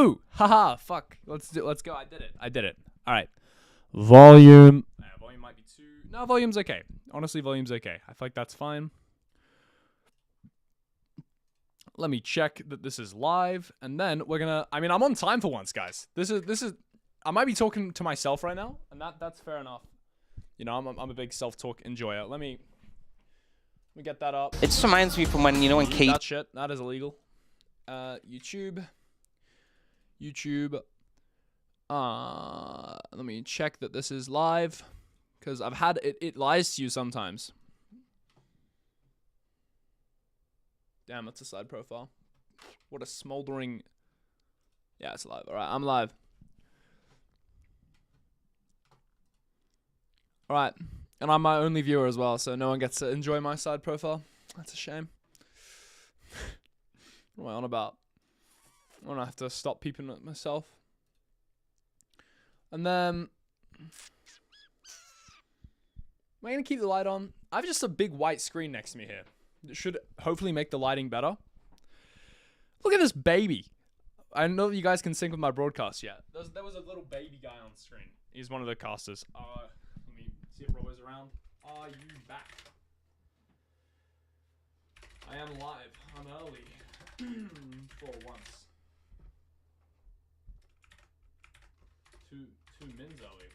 Woo! Haha! Fuck. Let's go. I did it. All right. Volume. Volume might be too. No, volume's okay. Honestly, volume's okay. I feel like that's fine. Let me check that this is live, and then we're gonna. I mean, I'm on time for once, guys. This is. I might be talking to myself right now, and that's fair enough. You know, I'm a big self-talk enjoyer. Let me get that up. It just reminds me from when, you know, when Kate... That shit. That is illegal. YouTube. Let me check that this is live, because I've had it lies to you sometimes. Damn, that's a side profile. What a smoldering... Yeah, it's live. Alright, I'm live. Alright. And I'm my only viewer as well, so no one gets to enjoy my side profile. That's a shame. What am I on about? I'm gonna have to stop peeping at myself. And then... Am I gonna keep the light on? I have just a big white screen next to me here. It should hopefully make the lighting better. Look at this baby. I don't know if you guys can sync with my broadcast yet. There was a little baby guy on screen. He's one of the casters. Let me see if Robbo's around. Are you back? I am live. I'm early. For once. Two mins early.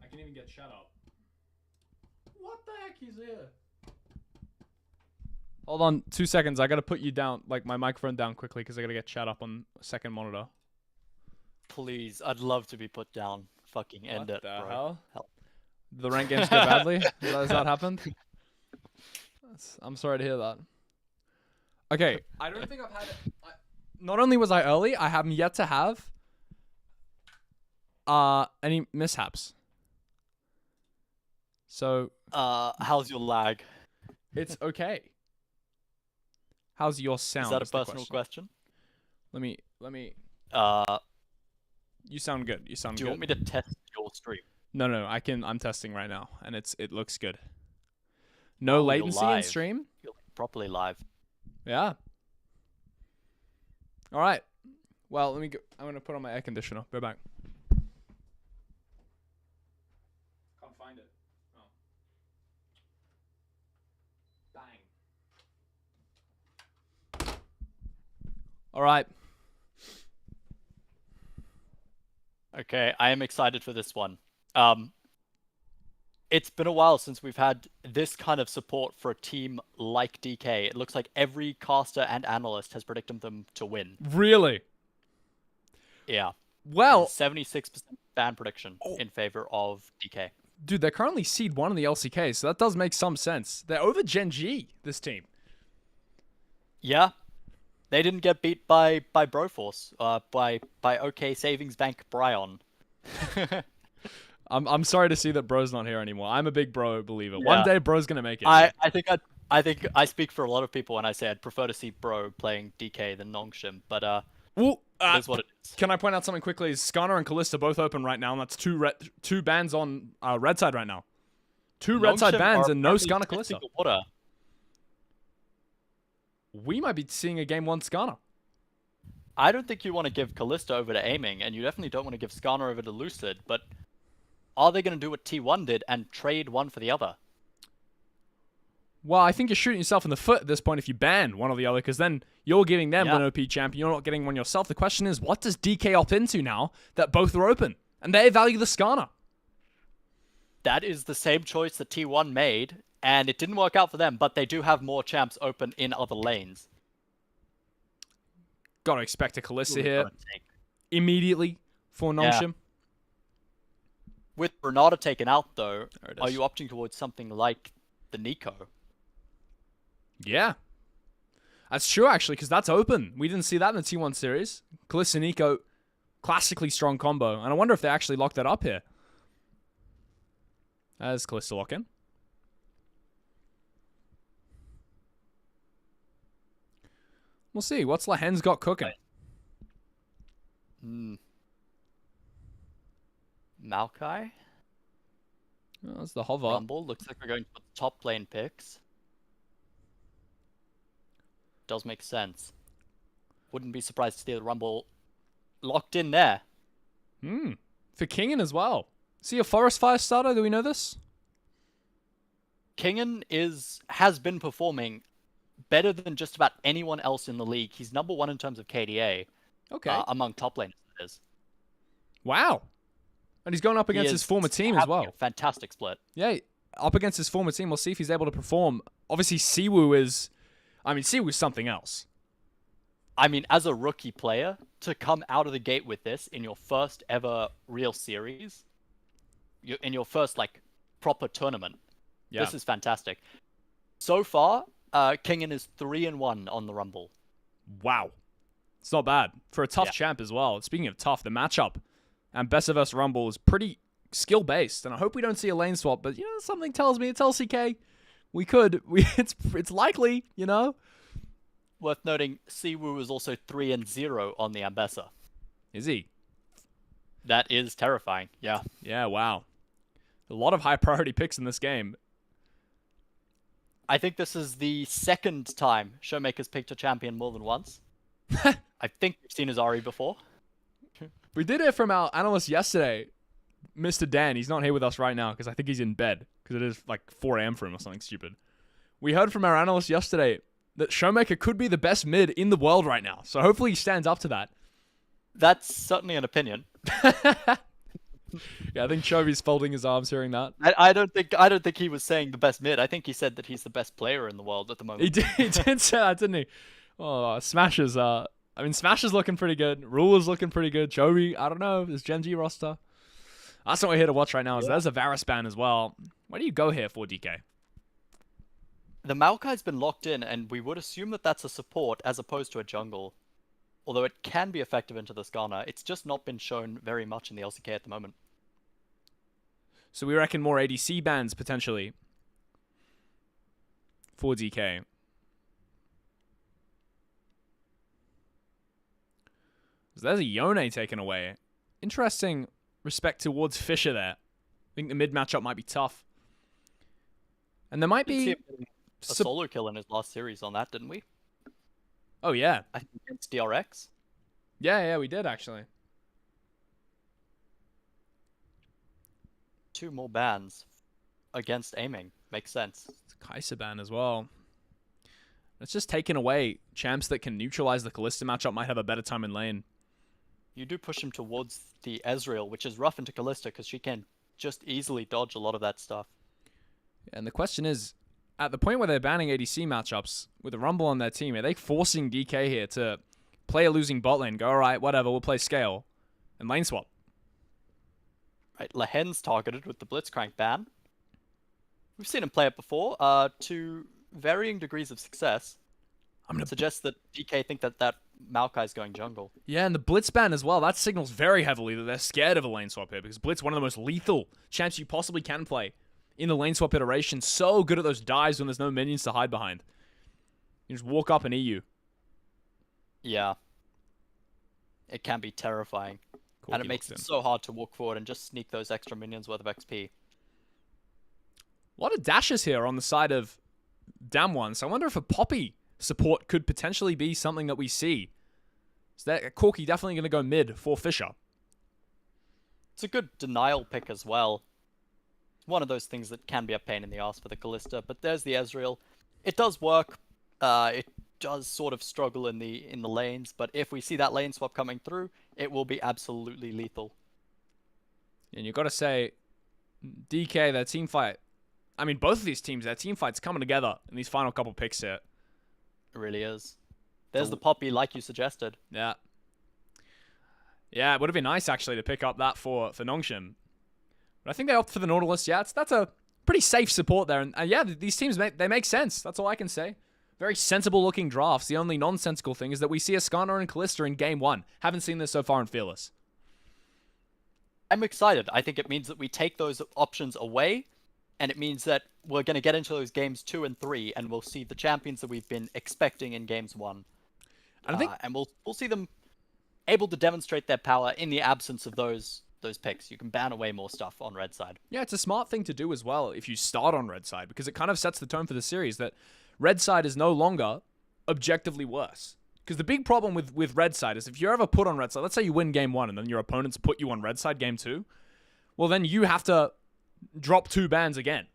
I can even get chat up. What the heck is here? Hold on 2 seconds. I gotta put you down, like my microphone down quickly, because I gotta get chat up on second monitor. Please, I'd love to be put down. Fucking end it, bro. What the hell? Help. The rank games go badly? Has that happened? I'm sorry to hear that. Okay, I don't think I've had it. Not only was I early, I haven't yet to have any mishaps. So how's your lag? it's okay. How's your sound? Is that a personal question? Let me. You sound good. You sound good. Do you want me to test your stream? No. I'm testing right now, and it looks good. No latency in stream. You're properly live. Yeah. All right. Well, let me go. I'm gonna put on my air conditioner. Go back. Can't find it. Oh. Bang. All right. Okay, I am excited for this one. It's been a while since we've had this kind of support for a team like DK. It looks like every caster and analyst has predicted them to win. Really? Yeah. Well, 76% fan prediction in favor of DK. Dude, they're currently seed 1 in the LCK, so that does make some sense. They're over Gen G, this team. Yeah. They didn't get beat by Broforce, by OK Savings Bank Bryon. I'm sorry to see that Bro's not here anymore. I'm a big Bro believer. Yeah. One day Bro's gonna make it. I think I speak for a lot of people when I say I'd prefer to see Bro playing DK than Nongshim, but it is what it is. Can I point out something quickly? Skarner and Kalista both open right now, and that's two bans on red side right now. Two red side bans and no Skarner Kalista. We might be seeing a game 1 Skarner. I don't think you want to give Kalista over to aiming, and you definitely don't want to give Skarner over to Lucid, but are they going to do what T1 did and trade one for the other? Well, I think you're shooting yourself in the foot at this point if you ban one or the other, because then you're giving them an OP champion, you're not getting one yourself. The question is, what does DK opt into now that both are open? And they value the Skarner. That is the same choice that T1 made, and it didn't work out for them, but they do have more champs open in other lanes. Gotta expect a Kalista here immediately for Nongshim. Yeah. With Renata taken out, though, are you opting towards something like the Nico? Yeah. That's true, actually, because that's open. We didn't see that in the T1 series. Kalista Nico, classically strong combo. And I wonder if they actually locked that up here. As Kalista lock in. We'll see. What's Lahen's got cooking? Maokai? Oh, that's the hover. Rumble. Looks like we're going for top lane picks. Does make sense. Wouldn't be surprised to see the Rumble locked in there. For Kingen as well. See a Forest Fire starter? Do we know this? Kingen has been performing better than just about anyone else in the league. He's number 1 in terms of KDA. Okay. Among top laners, that is. Wow. And he's going up against his former team as well. A fantastic split. Yeah, up against his former team. We'll see if he's able to perform. Obviously, Siwoo is... I mean, Siwoo's something else. I mean, as a rookie player, to come out of the gate with this in your first ever real series, in your first, like, proper tournament, this is fantastic. So far, Kingen is 3-1 on the Rumble. Wow. It's not bad. For a tough champ as well. Speaking of tough, the matchup and Bessa vs Rumble is pretty skill-based, and I hope we don't see a lane swap, but, you know, something tells me it's LCK. We could. It's likely, you know? Worth noting, Siwoo is also 3-0 on the Ambessa. Is he? That is terrifying, yeah. Yeah, wow. A lot of high-priority picks in this game. I think this is the second time Showmaker's picked a champion more than once. I think we've seen Azari before. We did hear from our analyst yesterday, Mr. Dan. He's not here with us right now because I think he's in bed because it is like 4 a.m. for him or something stupid. We heard from our analyst yesterday that Showmaker could be the best mid in the world right now. So hopefully he stands up to that. That's certainly an opinion. Yeah, I think Chovy's folding his arms hearing that. I don't think he was saying the best mid. I think he said that he's the best player in the world at the moment. He did say that, didn't he? Oh, Smashers. I mean, Smash is looking pretty good. Rule is looking pretty good. Chovy, I don't know. This Gen G roster. That's what we're here to watch right now. Is there's a Varus ban as well. Where do you go here for DK? The Maokai's been locked in, and we would assume that that's a support as opposed to a jungle. Although it can be effective into the Skarner, it's just not been shown very much in the LCK at the moment. So we reckon more ADC bans potentially for DK. So there's a Yone taken away. Interesting respect towards Fisher there. I think the mid matchup might be tough. And there might be a solo kill in his last series on that, didn't we? Oh, yeah. I think against DRX. Yeah, we did actually. 2 more bans against aiming. Makes sense. It's Kai'Sa ban as well. It's just taken away. Champs that can neutralize the Kalista matchup might have a better time in lane. You do push him towards the Ezreal, which is rough into Kalista because she can just easily dodge a lot of that stuff. And the question is, at the point where they're banning ADC matchups with a Rumble on their team, are they forcing DK here to play a losing bot lane, go, alright, whatever, we'll play scale, and lane swap? Right, Lehen's targeted with the Blitzcrank ban. We've seen him play it before, to varying degrees of success. I'm gonna suggest that DK think that Maokai's going jungle. Yeah, and the Blitz ban as well, that signals very heavily that they're scared of a lane swap here, because Blitz, one of the most lethal champs you possibly can play in the lane swap iteration. So good at those dives when there's no minions to hide behind. You just walk up and EU. Yeah. It can be terrifying. And it makes it so hard to walk forward and just sneak those extra minions worth of XP. A lot of dashes here on the side of Damwon, so I wonder if a Poppy support could potentially be something that we see. Is that Corki definitely going to go mid for Fisher? It's a good denial pick as well. It's one of those things that can be a pain in the ass for the Kalista, but there's the Ezreal. It does work. It does sort of struggle in the lanes, but if we see that lane swap coming through, it will be absolutely lethal. And you've got to say, DK, their team fight. I mean, both of these teams, their team fight's coming together in these final couple picks here. It really is. There's the Poppy, like you suggested. Yeah. Yeah, it would have been nice, actually, to pick up that for Nongshim. But I think they opt for the Nautilus. Yeah, that's a pretty safe support there. And yeah, these teams, they make sense. That's all I can say. Very sensible-looking drafts. The only nonsensical thing is that we see a Skarner and Kalista in Game 1. Haven't seen this so far in Fearless. I'm excited. I think it means that we take those options away, and it means that we're going to get into those Games 2 and 3, and we'll see the champions that we've been expecting in Games 1. And I think, and we'll see them able to demonstrate their power in the absence of those picks. You can ban away more stuff on red side. Yeah, it's a smart thing to do as well if you start on red side, because it kind of sets the tone for the series that red side is no longer objectively worse. Because the big problem with red side is if you're ever put on red side, let's say you win game 1 and then your opponents put you on red side game 2, well then you have to drop 2 bans again.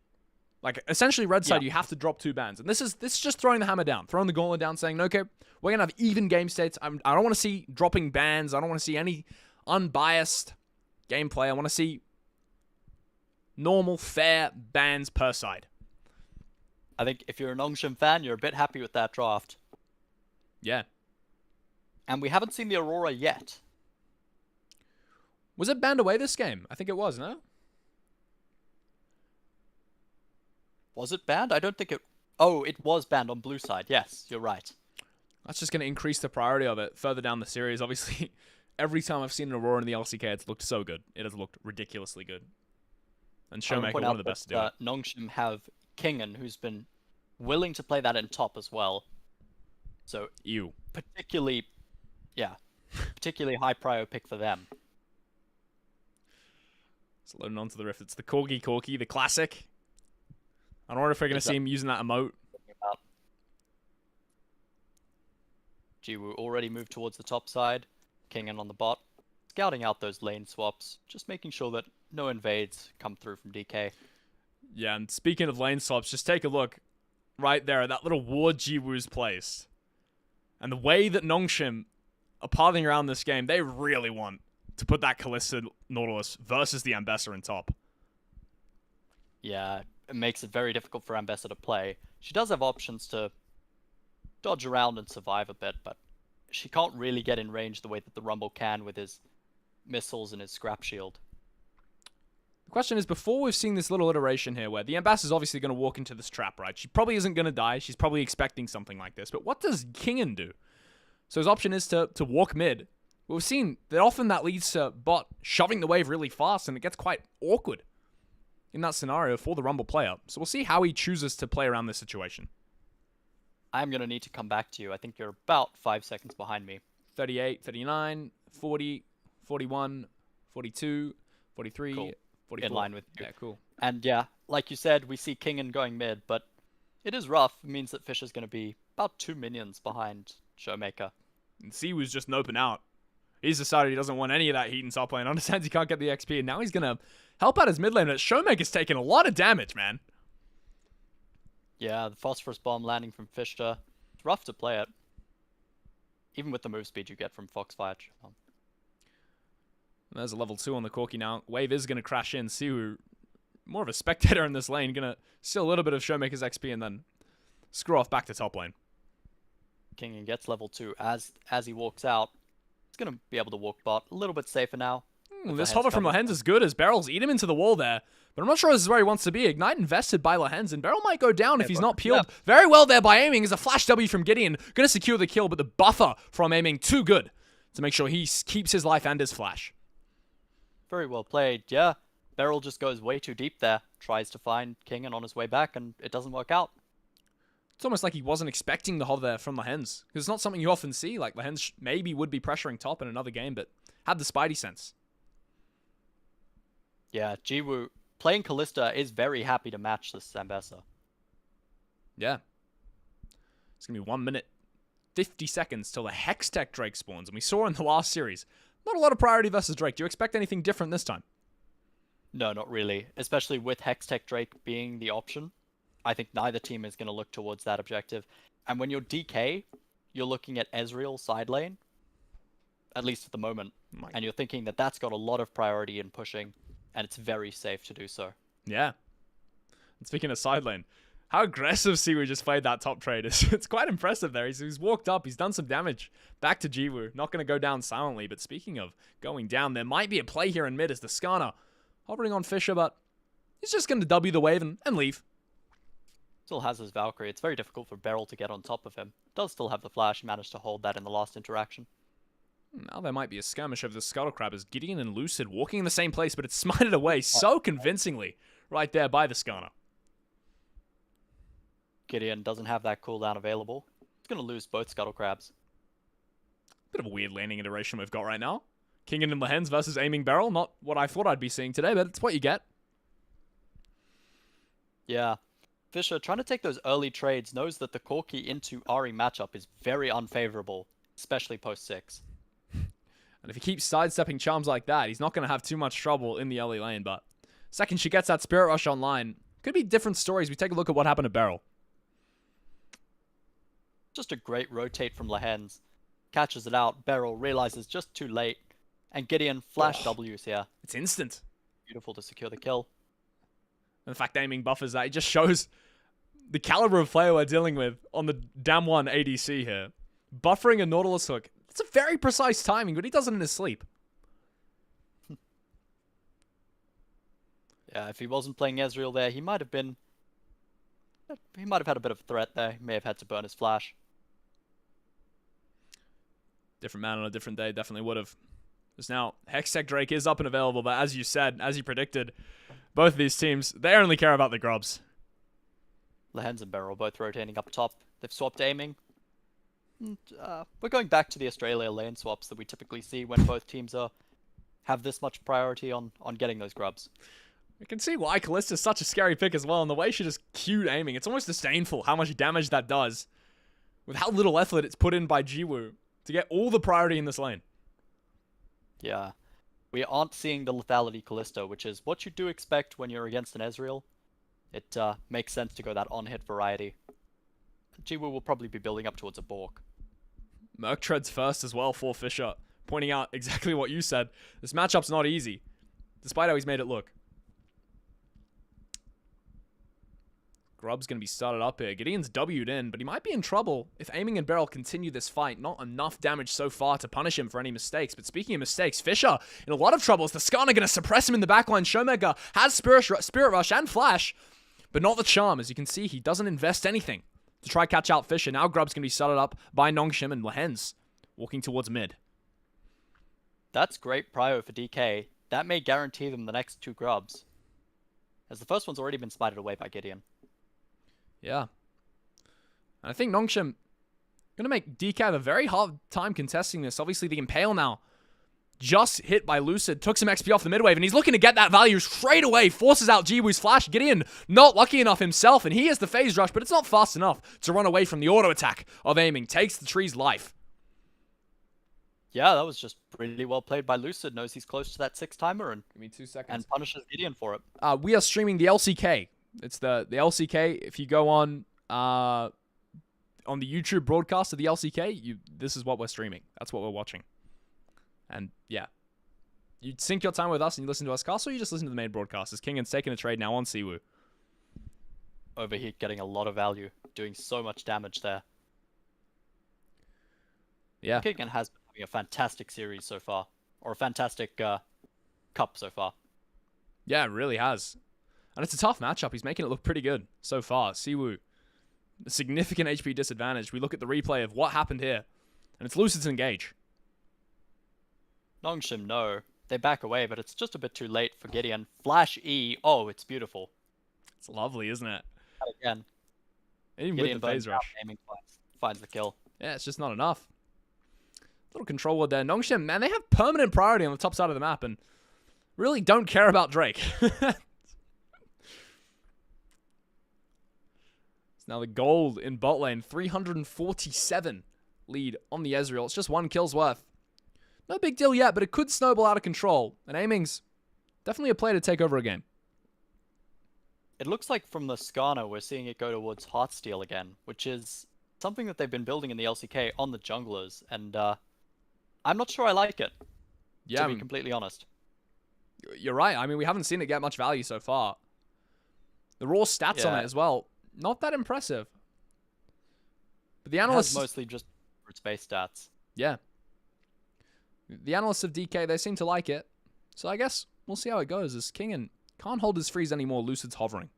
Like, essentially red side, you have to drop 2 bans. And this is just throwing the hammer down, throwing the gauntlet down, saying, okay, we're going to have even game states. I don't want to see dropping bans. I don't want to see any unbiased gameplay. I want to see normal, fair bans per side. I think if you're a Nongshim fan, you're a bit happy with that draft. Yeah. And we haven't seen the Aurora yet. Was it banned away this game? I think it was, no? Was it banned? I don't think it... Oh, it was banned on blue side. Yes, you're right. That's just going to increase the priority of it further down the series. Obviously, every time I've seen an Aurora in the LCK, it's looked so good. It has looked ridiculously good. And Showmaker, one of the best to do it. Nongshim have Kingen, who's been willing to play that in top as well. So, particularly high prio pick for them. It's loading onto the rift. It's the Corgi, the classic. I don't know if we're going to see him using that emote. Jiwoo already moved towards the top side. Kingen on the bot. Scouting out those lane swaps. Just making sure that no invades come through from DK. Yeah, and speaking of lane swaps, just take a look right there at that little ward Jiwoo's placed. And the way that Nongshim are pathing around this game, they really want to put that Kalista Nautilus versus the Ambessa in top. Yeah, it makes it very difficult for Ambessa to play. She does have options to dodge around and survive a bit, but she can't really get in range the way that the Rumble can with his missiles and his scrap shield. The question is, before we've seen this little iteration here where the Ambassador is obviously going to walk into this trap, right? She probably isn't going to die. She's probably expecting something like this. But what does Kingen do? So his option is to walk mid. We've seen that often that leads to bot shoving the wave really fast, and it gets quite awkward in that scenario for the Rumble player. So we'll see how he chooses to play around this situation. I'm going to need to come back to you. I think you're about 5 seconds behind me. 38, 39, 40, 41, 42, 43, cool. 44. In line with you. Yeah, cool. And yeah, like you said, we see Kingen going mid, but it is rough. It means that Fisher's going to be about 2 minions behind Showmaker. And Siwoo's just noping out. He's decided he doesn't want any of that heat in top lane. Understands he can't get the XP, and now he's going to help out his mid lane. But Showmaker's taking a lot of damage, man. Yeah, the Phosphorus Bomb landing from Fisher. It's rough to play it. Even with the move speed you get from Foxfire. There's a level 2 on the Corki now. Wave is going to crash in. Siwoo, more of a spectator in this lane. Going to steal a little bit of Showmaker's XP and then screw off back to top lane. Kingen gets level 2 as he walks out. He's going to be able to walk bot a little bit safer now. This hover from Lehens is good as Barrel's eat him into the wall there. But I'm not sure this is where he wants to be. Ignite invested by Lehens, and Beryl might go down if he's not peeled. Very well there by aiming. Is a flash W from Gideon. Going to secure the kill, but the buffer from aiming too good to make sure he keeps his life and his flash. Very well played, yeah. Beryl just goes way too deep there. Tries to find Kingen on his way back, and it doesn't work out. It's almost like he wasn't expecting the hover there from Lehens. Because it's not something you often see. Like, Lehens maybe would be pressuring top in another game, but had the Spidey sense. Yeah, Jiwoo playing Kalista is very happy to match this Ambessa. Yeah. It's going to be 1 minute, 50 seconds till the Hextech Drake spawns. And we saw in the last series, not a lot of priority versus Drake. Do you expect anything different this time? No, not really. Especially with Hextech Drake being the option. I think neither team is going to look towards that objective. And when you're DK, you're looking at Ezreal side lane. At least at the moment. And you're thinking that that's got a lot of priority in pushing. And it's very safe to do so. Yeah. And speaking of side lane, how aggressive Siwoo just played that top trade. It's quite impressive there. He's walked up. He's done some damage. Back to Jiwoo. Not going to go down silently. But speaking of going down, there might be a play here in mid as the Skarner hovering on Fisher. But he's just going to W the wave and leave. Still has his Valkyrie. It's very difficult for Beryl to get on top of him. Does still have the flash. Managed to hold that in the last interaction. Now there might be a skirmish over the Scuttle Crab as Gideon and Lucid walking in the same place, but it's smited away so convincingly right there by the Skarner. Gideon doesn't have that cooldown available. He's going to lose both Scuttle Crabs. Bit of a weird landing iteration we've got right now. Kingen and Lehens versus Aiming Beryl. Not what I thought I'd be seeing today, but it's what you get. Yeah. Fisher, trying to take those early trades, knows that the Corki into Ahri matchup is very unfavorable especially post 6. And if he keeps sidestepping charms like that, he's not going to have too much trouble in the early lane. But second she gets that Spirit Rush online, could be different stories. We take a look at what happened to Beryl. Just a great rotate from Lehens. Catches it out. Beryl realizes just too late. And Gideon flash W's here. It's instant. Beautiful to secure the kill. And the fact aiming buffers that, it just shows the caliber of player we're dealing with on the Dam1 ADC here. Buffering a Nautilus hook. It's a very precise timing, but he does it in his sleep. Yeah, if he wasn't playing Ezreal there, he might have been... He might have had a bit of a threat there. He may have had to burn his flash. Different man on a different day, definitely would have. Because now, Hextech Drake is up and available, but as you said, as you predicted, both of these teams, they only care about the grubs. Lehens and Beryl both rotating up top. They've swapped aiming. And, we're going back to the Australia lane swaps that we typically see when both teams have this much priority on getting those grubs. You can see why Kallista's such a scary pick as well, and the way she just cued aiming. It's almost disdainful how much damage that does, with how little effort it's put in by Jiwoo to get all the priority in this lane. Yeah. We aren't seeing the lethality Kalista, which is what you do expect when you're against an Ezreal. It makes sense to go that on-hit variety. Jiwoo will probably be building up towards a Bork. Merc treads first as well for Fisher, pointing out exactly what you said. This matchup's not easy, despite how he's made it look. Grub's going to be started up here. Gideon's W'd in, but he might be in trouble if Aiming and Beryl continue this fight. Not enough damage so far to punish him for any mistakes. But speaking of mistakes, Fisher in a lot of trouble. Is the Skarner going to suppress him in the backline? Showmaker has Spirit Rush and Flash, but not the Charm. As you can see, he doesn't invest anything to try catch out Fisher. Now Grub's going to be started up by Nongshim and Lehens walking towards mid. That's great prio for DK. That may guarantee them the next 2 grubs, as the first one's already been spited away by Gideon. Yeah. And I think Nongshim going to make DK have a very hard time contesting this. Obviously, the Impale now just hit by Lucid. Took some XP off the midwave, and he's looking to get that value straight away. Forces out Jiwoo's flash. Gideon not lucky enough himself, and he has the phase rush, but it's not fast enough to run away from the auto attack of Aiming. Takes the tree's life. Yeah, that was just really well played by Lucid. Knows he's close to that 6 timer and Give me 2 seconds. and punishes Gideon for it. We are streaming the LCK. It's the LCK. If you go on the YouTube broadcast of the LCK, this is what we're streaming. That's what we're watching. And yeah, you sync your time with us and you listen to us cast, or you just listen to the main broadcast. As Kingan's taking a trade now on Siwoo. Overheat getting a lot of value, doing so much damage there. Yeah. Kingan has been having a fantastic series so far, or a fantastic cup so far. Yeah, it really has. And it's a tough matchup. He's making it look pretty good so far. Siwoo, a significant HP disadvantage. We look at the replay of what happened here, and it's Lucid to engage. Nongshim, no. They back away, but it's just a bit too late for Gideon. Flash E. Oh, it's beautiful. It's lovely, isn't it? And again, Even Gideon with the phase burns out, rush. aiming finds the kill. Yeah, it's just not enough. Little control ward there. Nongshim, man, they have permanent priority on the top side of the map and really don't care about Drake. Now the gold in bot lane, 347 lead on the Ezreal. It's just 1 kill's worth. No big deal yet, but it could snowball out of control. And Aiming's definitely a play to take over a game. It looks like from the Skarner, we're seeing it go towards Heartsteel again, which is something that they've been building in the LCK on the junglers, and I'm not sure I like it, to be completely honest. You're right. I mean, we haven't seen it get much value so far. The raw stats on it as well, not that impressive. But the analysts... It has mostly just for its base stats. Yeah. The analysts of DK, they seem to like it. So I guess we'll see how it goes, as Kingan can't hold his freeze anymore. Lucid's hovering.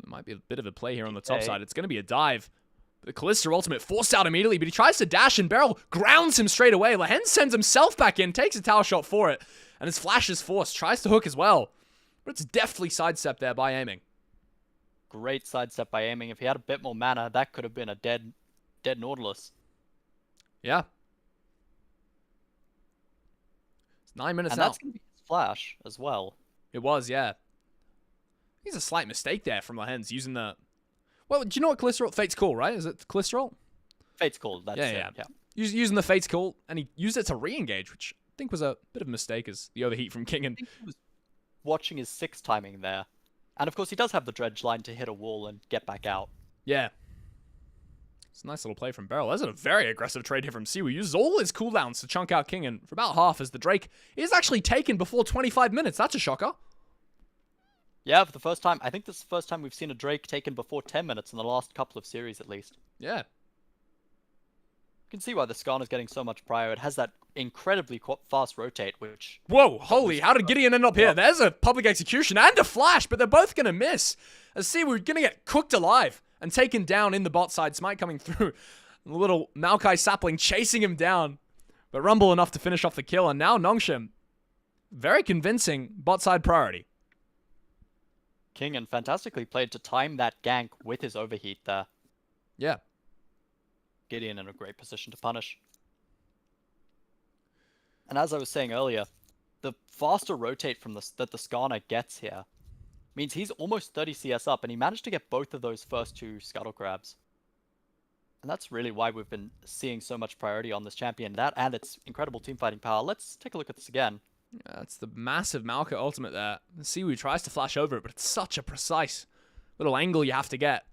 Might be a bit of a play here on the top side. It's going to be a dive. The Kalista ultimate forced out immediately, but he tries to dash, and Beryl grounds him straight away. Lehens sends himself back in, takes a tower shot for it, and his flash is forced. Tries to hook as well, but it's deftly sidestepped there by Aiming. Great sidestep by Aiming. If he had a bit more mana, that could have been a dead Nautilus. Yeah. It's 9 minutes and now. That's going to be his flash as well. It was, yeah. He's a slight mistake there from Lehens using the... Well, do you know what Glycerol? Fate's Call, right? Is it Glycerol? Fate's Call. That's it. Yeah. Using the Fate's Call, and he used it to re-engage, which I think was a bit of a mistake as the overheat from King. I think he was watching his 6 timing there. And of course, he does have the dredge line to hit a wall and get back out. Yeah. It's a nice little play from Beryl. That's a very aggressive trade here from Siwu. Uses all his cooldowns to chunk out King, and for about half as the Drake is actually taken before 25 minutes. That's a shocker. Yeah, for the first time. I think this is the first time we've seen a Drake taken before 10 minutes in the last couple of series, at least. Yeah. You can see why the Skarn is getting so much prior. It has that incredibly fast rotate, which... Whoa, holy, how did Gideon end up here? There's a public execution and a flash, but they're both going to miss. As Siwu going to get cooked alive and taken down in the bot side. Smite coming through. A little Maokai sapling chasing him down. But Rumble enough to finish off the kill. And now Nongshim, very convincing bot side priority. Kingen fantastically played to time that gank with his overheat there. Yeah. Gideon in a great position to punish. And as I was saying earlier, the faster rotate from that the Skarner gets here means he's almost 30 CS up, and he managed to get both of those first 2 scuttle grabs. And that's really why we've been seeing so much priority on this champion. That and its incredible teamfighting power. Let's take a look at this again. Yeah, that's the massive Malka ultimate there. Siwu tries to flash over it, but it's such a precise little angle you have to get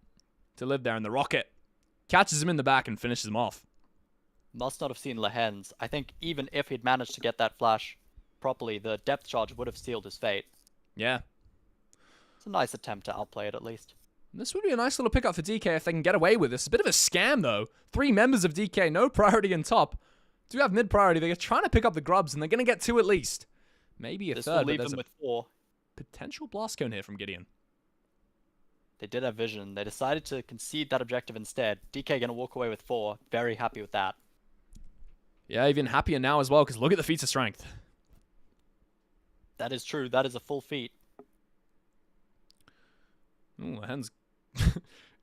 to live there. And the rocket catches him in the back and finishes him off. Must not have seen Lehens. I think even if he'd managed to get that flash properly, the depth charge would have sealed his fate. Yeah. It's a nice attempt to outplay it, at least. This would be a nice little pickup for DK if they can get away with this. A bit of a scam, though. 3 members of DK, no priority in top. Do have mid priority. They're trying to pick up the grubs, and they're going to get 2 at least. Maybe a This third, will but leave there's them a with 4. potential blast cone here from Gideon. They did have vision. They decided to concede that objective instead. DK going to walk away with 4. Very happy with that. Yeah, even happier now as well, because look at the feats of strength. That is true. That is a full feat. Ooh, Hen's...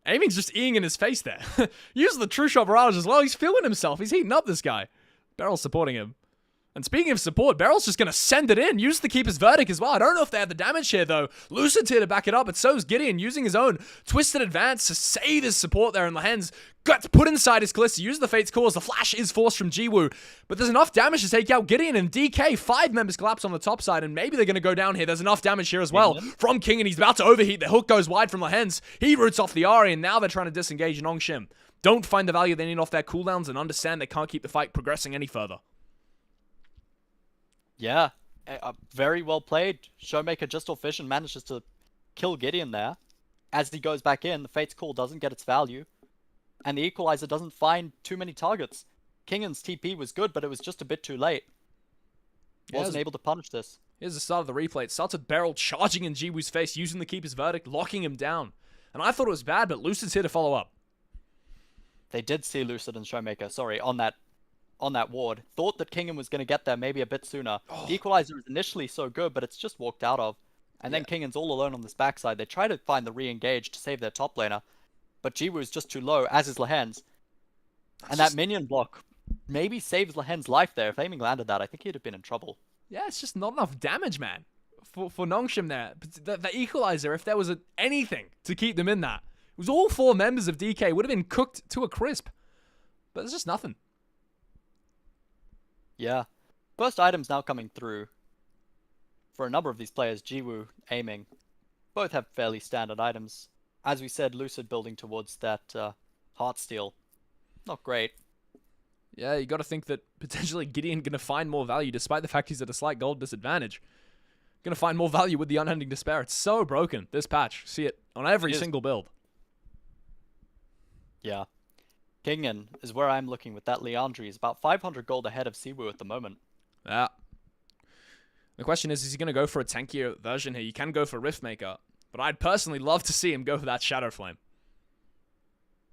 Aiming's just eating in his face there. Use the true shot barrage as well. He's feeling himself. He's heating up this guy. Beryl's supporting him. And speaking of support, Beryl's just going to send it in. Use the Keeper's Verdict as well. I don't know if they have the damage here, though. Lucid's here to back it up, but so's Gideon using his own Twisted Advance to save his support there. And Lehen's got put inside his Calista. Use the Fate's Cause. The flash is forced from Jiwoo. But there's enough damage to take out Gideon and DK. 5 members collapse on the top side, and maybe they're going to go down here. There's enough damage here as well from King, and he's about to overheat. The hook goes wide from Lehen's. He roots off the Ari, and now they're trying to disengage Nongshim. Don't find the value they need off their cooldowns and understand they can't keep the fight progressing any further. Yeah, very well played. Showmaker just off vision manages to kill Gideon there. As he goes back in, the Fate's Call doesn't get its value. And the Equalizer doesn't find too many targets. Kingen's TP was good, but it was just a bit too late. Wasn't able to punish this. Here's the start of the replay. It starts with Beryl charging in Jiwoo's face, using the Keeper's Verdict, locking him down. And I thought it was bad, but Lucid's here to follow up. They did see Lucid and Showmaker, sorry, on that ward. Thought that Kingen was going to get there maybe a bit sooner. The Equalizer is initially so good, but it's just walked out of. And then Kingen's all alone on this backside. They try to find the re-engage to save their top laner, but Jiwoo is just too low, as is Lehen's. And that minion block maybe saves Lehen's life there. If Aiming landed that, I think he'd have been in trouble. Yeah, it's just not enough damage, man, for Nongshim there. But the Equalizer, if there was anything to keep them in that, it was all 4 members of DK. Would have been cooked to a crisp. But there's just nothing. Yeah. First items now coming through. For a number of these players, Jiwoo, Aiming, both have fairly standard items. As we said, Lucid building towards that Heartsteel. Not great. Yeah, you got to think that potentially Gideon going to find more value, despite the fact he's at a slight gold disadvantage. Going to find more value with the Unending Despair. It's so broken, this patch. See it on every single build. Yeah. Kingen is where I'm looking with that Leandri. Is about 500 gold ahead of Siwu at the moment. Yeah. The question is he going to go for a tankier version here? You can go for Riftmaker, but I'd personally love to see him go for that Shadow Flame.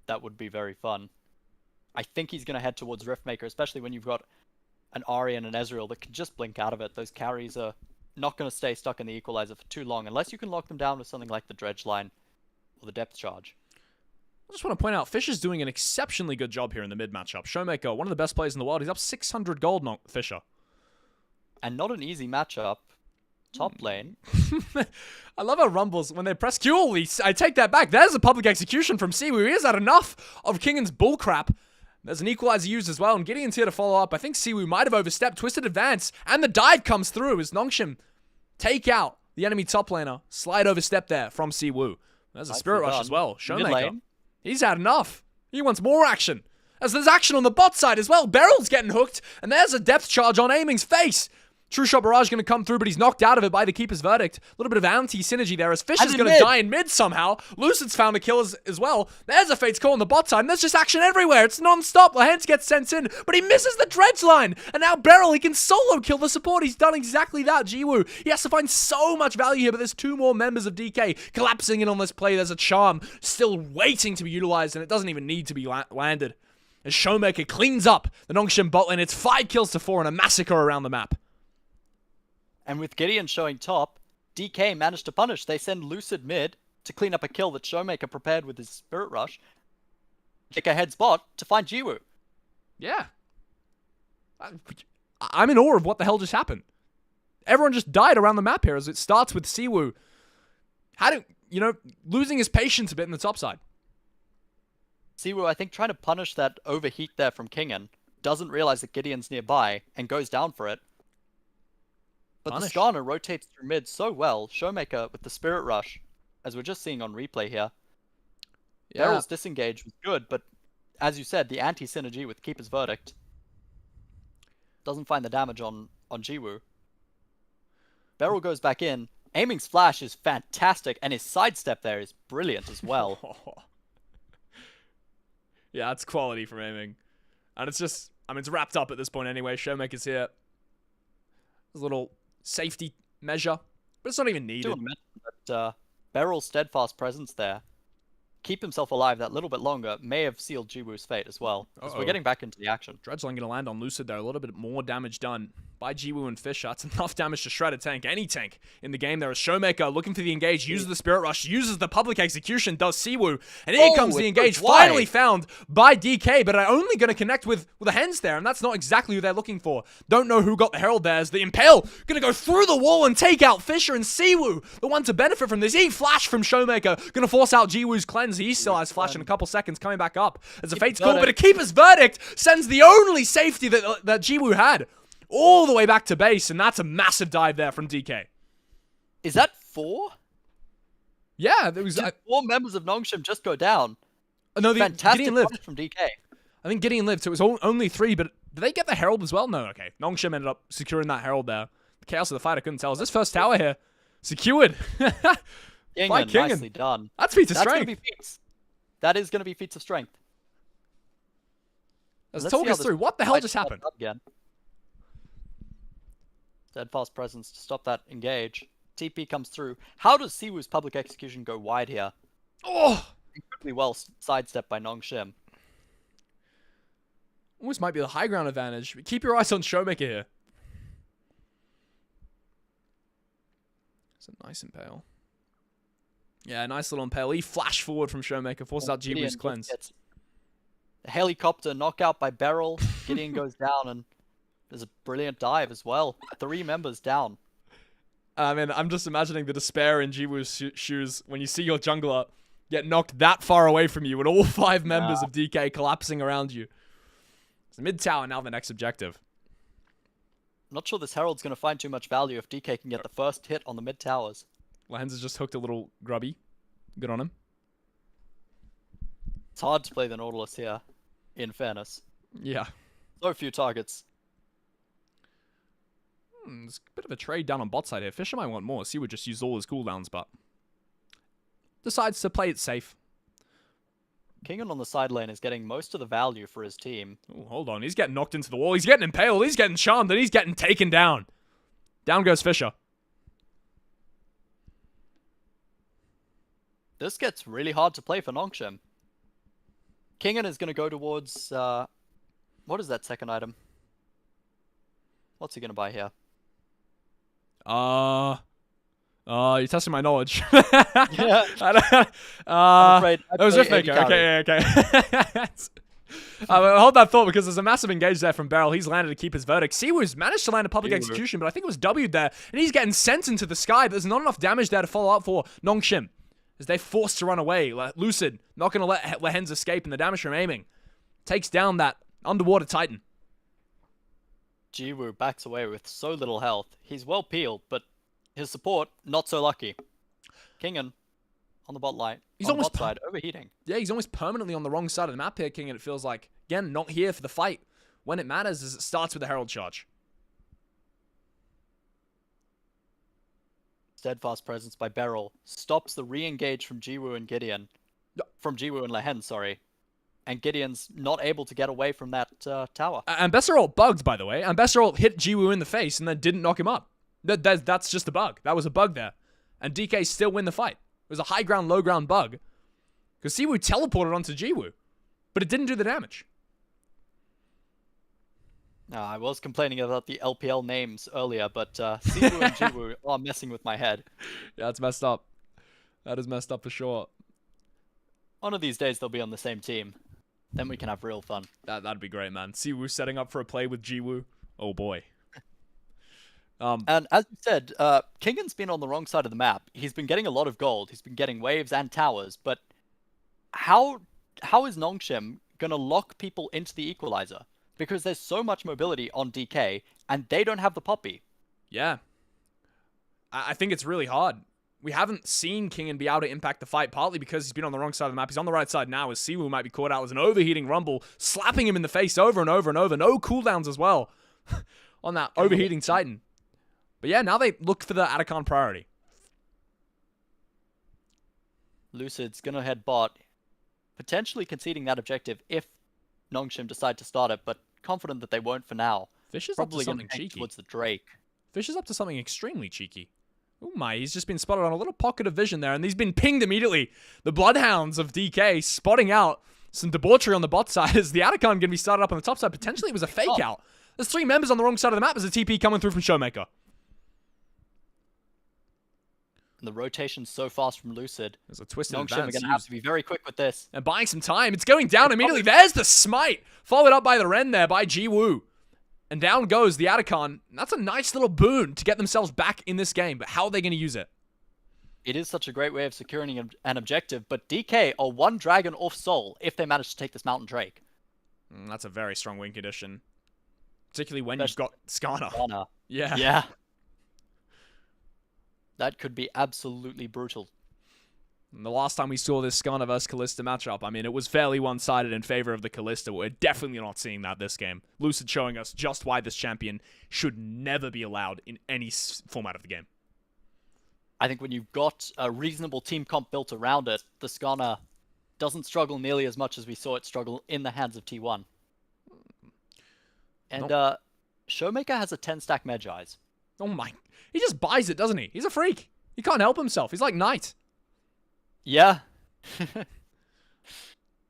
That would be very fun. I think he's going to head towards Riftmaker, especially when you've got an Ahri and an Ezreal that can just blink out of it. Those carries are not going to stay stuck in the Equalizer for too long, unless you can lock them down with something like the Dredge Line or the Depth Charge. I just want to point out, Fisher's doing an exceptionally good job here in the mid matchup. Showmaker, one of the best players in the world. He's up 600 gold, Fisher. And not an easy matchup. top lane. I love how Rumbles, when they press Q, I take that back. There's a public execution from Siwoo. He has had enough of Kingan's bullcrap. There's an equalizer used as well, and Gideon's here to follow up. I think Siwoo might have overstepped. Twisted advance, and the dive comes through as Nongshim take out the enemy top laner. Slide overstep there from Siwoo. There's a Spirit Rush as well. Showmaker. He's had enough. He wants more action. As there's action on the bot side as well. Beryl's getting hooked, and there's a depth charge on Aiming's face. True Shot Barrage going to come through, but he's knocked out of it by the Keeper's Verdict. A little bit of anti-synergy there as Fisher's going to die in mid somehow. Lucid's found a kill as well. There's a Fate's Call on the bot side, and there's just action everywhere. It's non-stop. Lahens gets sent in, but he misses the dredge line. And now Beryl, he can solo kill the support. He's done exactly that, Jiwoo. He has to find so much value here, but there's 2 more members of DK collapsing in on this play. There's a charm still waiting to be utilized, and it doesn't even need to be landed. As Showmaker cleans up the Nongshim bot lane, it's 5 kills to 4 and a massacre around the map. And with Gideon showing top, DK managed to punish. They send Lucid mid to clean up a kill that Showmaker prepared with his Spirit Rush. Kick ahead spot to find Jiwoo. Yeah. I'm in awe of what the hell just happened. Everyone just died around the map here as it starts with Siwoo. Losing his patience a bit in the top side. Siwoo, I think, trying to punish that overheat there from Kingan. Doesn't realize that Gideon's nearby and goes down for it. But the Skarner rotates through mid so well. Showmaker with the Spirit Rush, as we're just seeing on replay here. Yeah. Beryl's disengage was good, but as you said, the anti-synergy with Keeper's Verdict doesn't find the damage on Jiwoo. Beryl goes back in. Aiming's flash is fantastic, and his sidestep there is brilliant as well. Yeah, that's quality from Aiming. And it's just, it's wrapped up at this point anyway. Showmaker's here. There's a little safety measure, but it's not even needed. But Beryl's steadfast presence there, keep himself alive that little bit longer, may have sealed Jiwoo's fate as well. Because we're getting back into the action. Dredgeline going to land on Lucid there. A little bit more damage done by Jiwoo and Fisher. That's enough damage to shred a tank. Any tank in the game there is Showmaker looking for the engage, uses the Spirit Rush, uses the public execution, does Siwoo. And here comes the engage, finally found by DK, but are only going to connect with the Hens there, and that's not exactly who they're looking for. Don't know who got the Herald there, as the Impale going to go through the wall and take out Fisher, and Siwoo, the one to benefit from this. Flash from Showmaker, going to force out Jiwoo's cleanse. He still has flash in a couple seconds, coming back up as a Fate's Call, but a Keeper's Verdict sends the only safety that Jiwoo had all the way back to base, and that's a massive dive there from DK. Is that 4? Yeah, there was 4 members of Nongshim just go down. No, fantastic Gideon lived from DK. I think Gideon lived, so it was only 3, but did they get the Herald as well? No, okay. Nongshim ended up securing that Herald there. The Chaos of the Fight, I couldn't tell. Is this first tower here secured? By Kingan. Nicely done. That's feats of strength. Gonna be feats. That is going to be feats of strength. Let's talk us through. What the hell just happened? Again. Steadfast presence to stop that engage. TP comes through. How does Siwoo's public execution go wide here? Oh! Incredibly well sidestepped by Nongshim. Almost might be the high ground advantage. But keep your eyes on Showmaker here. It's a nice impale. Yeah, nice little impale. He flashed forward from Showmaker, forces out Jiwoo's cleanse. A helicopter knockout by Beryl. Gideon goes down, and there's a brilliant dive as well. 3 members down. I'm just imagining the despair in Jiwoo's shoes when you see your jungler get knocked that far away from you and all 5 members of DK collapsing around you. It's the mid tower now, the next objective. I'm not sure this Herald's going to find too much value if DK can get the first hit on the mid towers. Lahens has just hooked a little grubby. Good on him. It's hard to play the Nautilus here, in fairness. Yeah. So few targets. There's a bit of a trade down on bot side here. Fisher might want more. Siwoo just used all his cooldowns, but decides to play it safe. Kingan on the side lane is getting most of the value for his team. Oh, hold on. He's getting knocked into the wall. He's getting impaled. He's getting charmed, and he's getting taken down. Down goes Fisher. This gets really hard to play for Nongshim. Kingan is going to go towards... what is that second item? What's he going to buy here? You're testing my knowledge. Yeah. I'm afraid that was Riftmaker. Okay. Hold that thought because there's a massive engage there from Beryl. He's landed to keep his verdict. Siwoo's managed to land a public execution, but I think it was W'd there. And he's getting sent into the sky, but there's not enough damage there to follow up for Nongshim. As they're forced to run away. Lucid, not going to let Lehens escape, and the damage from aiming takes down that underwater Titan. Jiwoo backs away with so little health. He's well peeled, but his support, not so lucky. Kingen on the bot line. He's on the bot side, overheating. Yeah, he's almost permanently on the wrong side of the map here, Kingen, it feels like. Again, not here for the fight. When it matters is it starts with the Herald Charge. Steadfast presence by Beryl stops the re-engage from Jiwoo and Gideon. From Jiwoo and Lehen, sorry. And Gideon's not able to get away from that tower. And Besserol bugged, by the way. And Besserol hit Jiwoo in the face and then didn't knock him up. That's just a bug. That was a bug there. And DK still win the fight. It was a high ground, low ground bug. Because Siwoo teleported onto Jiwoo. But it didn't do the damage. I was complaining about the LPL names earlier, but Siwoo and Jiwoo are messing with my head. Yeah, it's messed up. That is messed up for sure. One of these days they'll be on the same team. Then we can have real fun. That'd be great, man. Siwoo setting up for a play with Jiwoo. Oh boy. And as you said, Kingen's been on the wrong side of the map. He's been getting a lot of gold. He's been getting waves and towers. But how is Nongshim gonna lock people into the equalizer? Because there's so much mobility on DK, and they don't have the poppy. Yeah. I think it's really hard. We haven't seen Kingen be able to impact the fight, partly because he's been on the wrong side of the map. He's on the right side now, as Siwoo might be caught out as an overheating Rumble, slapping him in the face over and over and over. No cooldowns as well on that overheating Titan. But yeah, now they look for the Atacon priority. Lucid's gonna head bot, potentially conceding that objective if Nongshim decide to start it, but confident that they won't for now. Fish is probably up to something gonna cheeky. towards the Drake. Fish is up to something extremely cheeky. Oh my, he's just been spotted on a little pocket of vision there, and he's been pinged immediately. The Bloodhounds of DK spotting out some debauchery on the bot side. Is the Atacon going to be started up on the top side? Potentially it was a fake out. There's 3 members on the wrong side of the map. There's a TP coming through from Showmaker. And the rotation's so fast from Lucid. There's a twisted Nongshim are advance. going to have to be very quick with this. And buying some time. It's going down immediately. There's the smite. Followed up by the Ren there by Jiwoo. And down goes the Atacon. That's a nice little boon to get themselves back in this game. But how are they going to use it? It is such a great way of securing an objective. But DK are 1 dragon off Soul if they manage to take this Mountain Drake. That's a very strong win condition. Particularly when you've got Skarner. Yeah. Yeah. That could be absolutely brutal. And the last time we saw this Skarner vs. Kalista matchup, I mean, it was fairly one-sided in favor of the Kalista. We're definitely not seeing that this game. Lucid showing us just why this champion should never be allowed in any format of the game. I think when you've got a reasonable team comp built around it, the Skarner doesn't struggle nearly as much as we saw it struggle in the hands of T1. And Showmaker has a 10-stack Medjai's. Oh my. He just buys it, doesn't he? He's a freak. He can't help himself. He's like Knight. Yeah.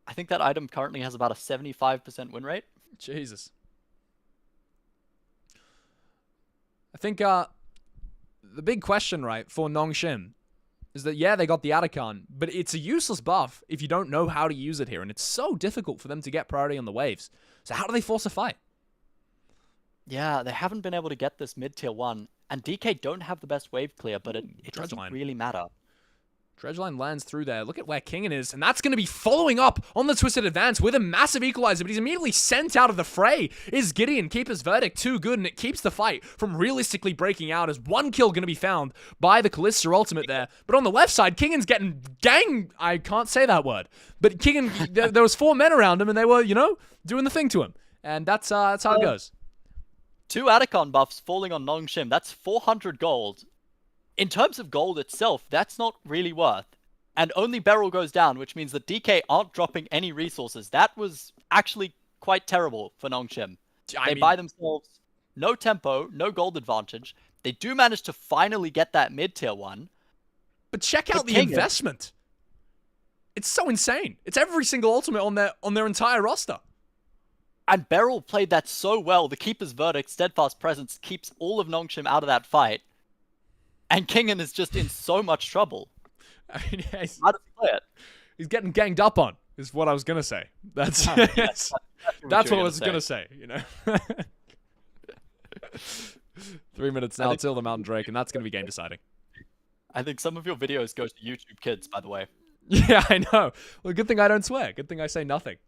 I think that item currently has about a 75% win rate. Jesus. I think the big question, right, for Nongshim is that, yeah, they got the Atacon, but it's a useless buff if you don't know how to use it here, and it's so difficult for them to get priority on the waves. So how do they force a fight? Yeah, they haven't been able to get this mid-tier 1, and DK don't have the best wave clear, but it doesn't really matter. Dredgeline lands through there. Look at where Kingen is, and that's going to be following up on the Twisted Advance with a massive equalizer, but he's immediately sent out of the fray. Is Gideon Keeper's verdict too good, and it keeps the fight from realistically breaking out as 1 kill going to be found by the Kalista ultimate there. But on the left side, Kingen's getting I can't say that word, but Kingen, there was 4 men around him, and they were, you know, doing the thing to him, and that's how it goes. 2 Atacon buffs falling on Nongshim. That's 400 gold. In terms of gold itself, that's not really worth. And only Beryl goes down, which means that DK aren't dropping any resources. That was actually quite terrible for Nongshim. They buy themselves no tempo, no gold advantage. They do manage to finally get that mid-tier 1. But check out the investment. It's so insane. It's every single ultimate on their entire roster. And Beryl played that so well. The Keeper's verdict, Steadfast Presence, keeps all of Nongshim out of that fight. And Kingen is just in so much trouble. I mean, how does he play it? He's getting ganged up on. is what I was gonna say. That's Yes, that's what I you were was gonna say. You know. 3 minutes now till the Mountain Drake, and that's gonna be game deciding. I think some of your videos go to YouTube Kids, by the way. Yeah, I know. Well, good thing I don't swear. Good thing I say nothing.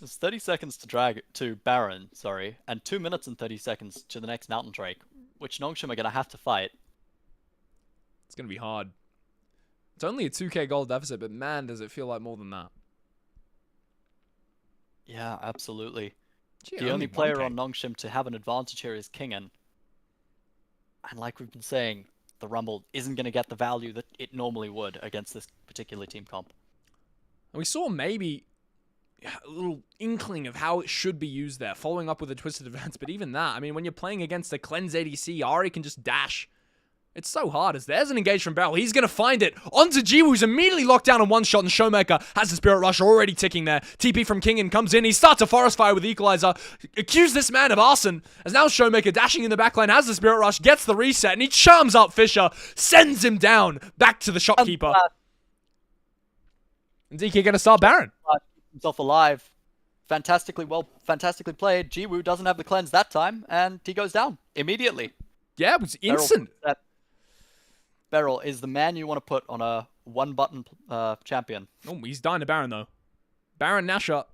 There's 30 seconds to drag to Baron, and 2 minutes and 30 seconds to the next Mountain Drake, which Nongshim are gonna have to fight. It's gonna be hard. It's only a 2k gold deficit, but man, does it feel like more than that. Yeah, absolutely. Gee, The only player 1K. on Nongshim to have an advantage here is Kingen. And like we've been saying, the Rumble isn't going to get the value that it normally would against this particular team comp. And we saw maybe a little inkling of how it should be used there, following up with the Twisted Advance, but even that, I mean, when you're playing against a Cleanse ADC, Ari can just dash. It's so hard, as there's an engage from Barrel. He's going to find it. Onto Jiwoo, who's immediately locked down on one shot, and Showmaker has the Spirit Rush already ticking there. TP from Kingen comes in. He starts a Forest Fire with Equalizer. Accuse this man of arson, as now Showmaker dashing in the backline, has the Spirit Rush, gets the reset, and he charms up Fisher, sends him down, back to the shopkeeper. And DK going to start Baron. Himself alive. Fantastically played. Jiwoo doesn't have the cleanse that time, and he goes down immediately. Yeah, it was instant. Beryl is the man you want to put on a one-button champion. Oh, he's dying to Baron, though. Baron Nashor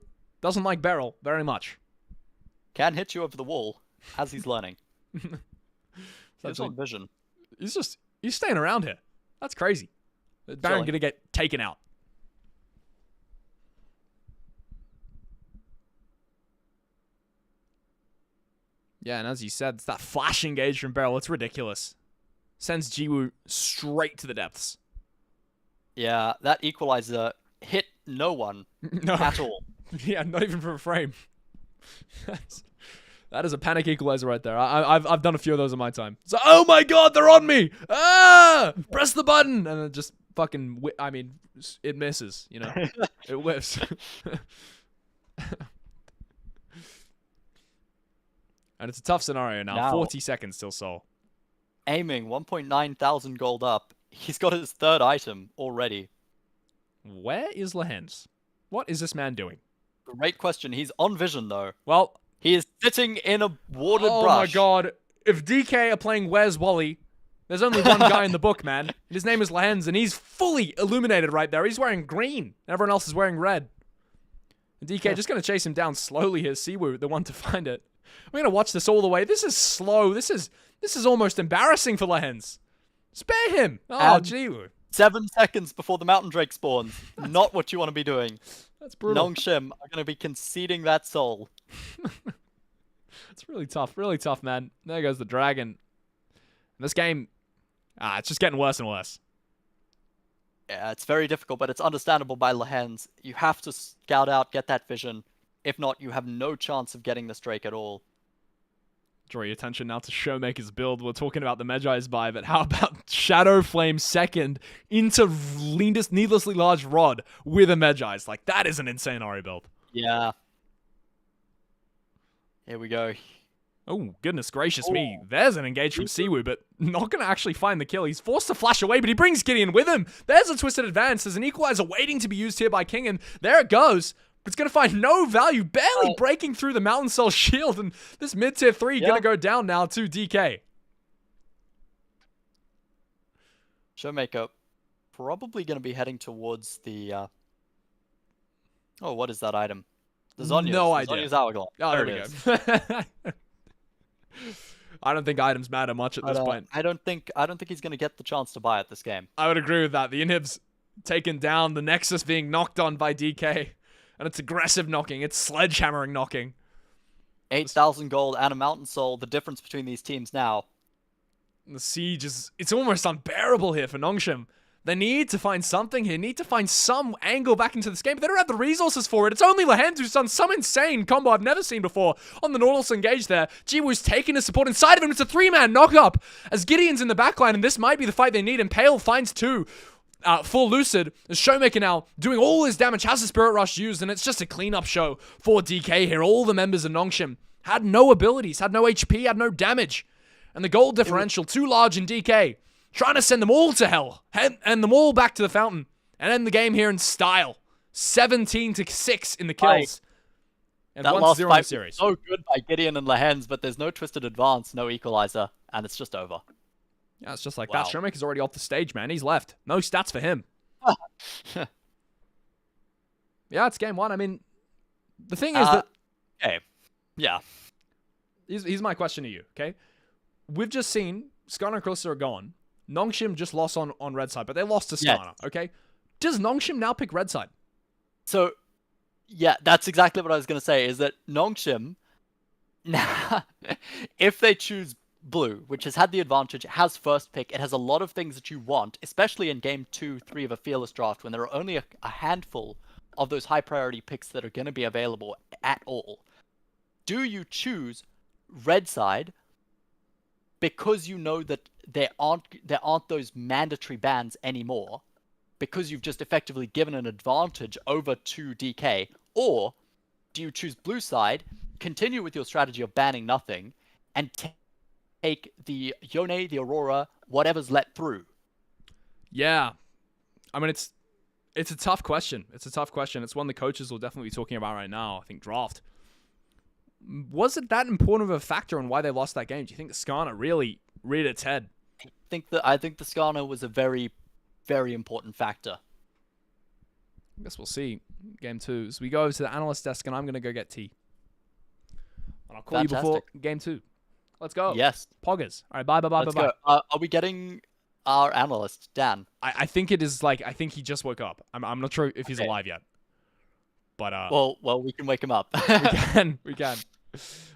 doesn't like Beryl very much. Can hit you over the wall, as he's learning. He's on vision. He's staying around here. That's crazy. Baron going to get taken out. Yeah, and as you said, it's that flash engage from Beryl. It's ridiculous. Sends Jiwoo straight to the depths. Yeah, that equalizer hit no one at all. Yeah, not even for a frame. That is a panic equalizer right there. I've done a few of those in my time. So, oh my god, they're on me! Ah! Press the button! And it just fucking, it misses, you know? It whiffs. And it's a tough scenario now. 40 seconds till Sol. Aiming 1.9 thousand gold up. He's got his third item already. Where is Lehens? What is this man doing? Great question. He's on vision, though. Well, he is sitting in a warded brush. Oh my god. If DK are playing Where's Wally, there's only one guy in the book, man. His name is Lehens, and he's fully illuminated right there. He's wearing green. Everyone else is wearing red. And DK just going to chase him down slowly here. Siwoo, the one to find it. We're going to watch this all the way. This is slow. This is almost embarrassing for Lehens. Spare him. Oh, Jiwoo. 7 seconds before the Mountain Drake spawns. Not what you want to be doing. That's brutal. Nongshim are going to be conceding that soul. It's really tough, man. There goes the dragon. This game, it's just getting worse and worse. Yeah, it's very difficult, but it's understandable by Lehens. You have to scout out, get that vision. If not, you have no chance of getting this Drake at all. Draw your attention now to Showmaker's build. We're talking about the Magi's buy, but how about Shadow Flame second into needlessly large Rod with a Magi's? Like, that is an insane Ari build. Yeah. Here we go. Oh, goodness gracious me. There's an engage from Siwoo, but not going to actually find the kill. He's forced to flash away, but he brings Gideon with him. There's a Twisted Advance. There's an Equalizer waiting to be used here by Kingen. There it goes. But it's going to find no value, barely breaking through the Mountain Soul shield, and this mid-tier 3 going to go down now to DK. Showmaker probably going to be heading towards the... Oh, what is that item? The Zhonya's. No idea. Zhonya's Hourglass. Oh, there we go. I don't think items matter much at this point. I don't think he's going to get the chance to buy it this game. I would agree with that. The inhib's taken down, the Nexus being knocked on by DK. And it's aggressive knocking. It's sledgehammering knocking. 8,000 gold and a Mountain Soul. The difference between these teams now. The siege it's almost unbearable here for Nongshim. They need to find something here. Need to find some angle back into this game. But they don't have the resources for it. It's only Lehens who's done some insane combo I've never seen before on the Nautilus engage there. Jiwoo's taking his support inside of him. It's a 3-man knock-up as Gideon's in the backline. And this might be the fight they need. And Pale finds 2. Full Lucid, the Showmaker now doing all his damage, has the Spirit Rush used, and it's just a cleanup show for DK here. All the members of Nongshim had no abilities, had no HP, had no damage. And the gold differential, too large in DK. Trying to send them all to hell. And them all back to the fountain. And end the game here in style. 17-6 in the kills. And That 1-0 last in the fight was series. so good by Gideon and Lehens, but there's no twisted advance, no equalizer, and it's just over. Yeah, it's just like Wow. that. Showmaker's already off the stage, man. He's left. No stats for him. Yeah, it's game 1. I mean, the thing is that... Okay. Yeah. Here's my question to you, okay? We've just seen Skarner and Krillster are gone. Nongshim just lost on red side, but they lost to Skarner, okay? Does Nongshim now pick red side? So, yeah, that's exactly what I was going to say, is that Nongshim, now, if they choose blue, which has had the advantage, it has first pick, it has a lot of things that you want, especially in game 2, 3 of a Fearless draft, when there are only a handful of those high priority picks that are going to be available at all. Do you choose red side because you know that there aren't those mandatory bans anymore, because you've just effectively given an advantage over to DK, or do you choose blue side, continue with your strategy of banning nothing, and take the Yone, the Aurora, whatever's let through? Yeah. I mean, it's a tough question. It's a tough question. It's one the coaches will definitely be talking about right now, I think, draft. Was it that important of a factor in why they lost that game? Do you think the Skarner really reared its head? I think the Skarner was a very, very important factor. I guess we'll see. Game 2. So we go over to the analyst desk, and I'm going to go get tea. And I'll call you before game 2. Let's go. Yes. Poggers. All right, bye. Let's go. Are we getting our analyst, Dan? I think it is like, I think he just woke up. I'm not sure if he's alive yet. But, Well, we can wake him up. We can.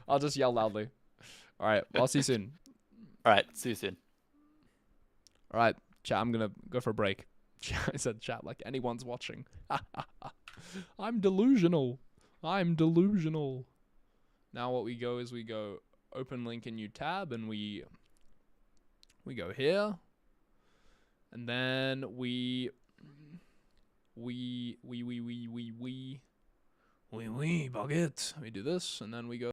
I'll just yell loudly. All right, well, I'll see you soon. All right, see you soon. All right, chat, I'm going to go for a break. I said chat like anyone's watching. I'm delusional. Now what we go is we go open link in new tab, and we go here. And then we bucket. We do this, and then we go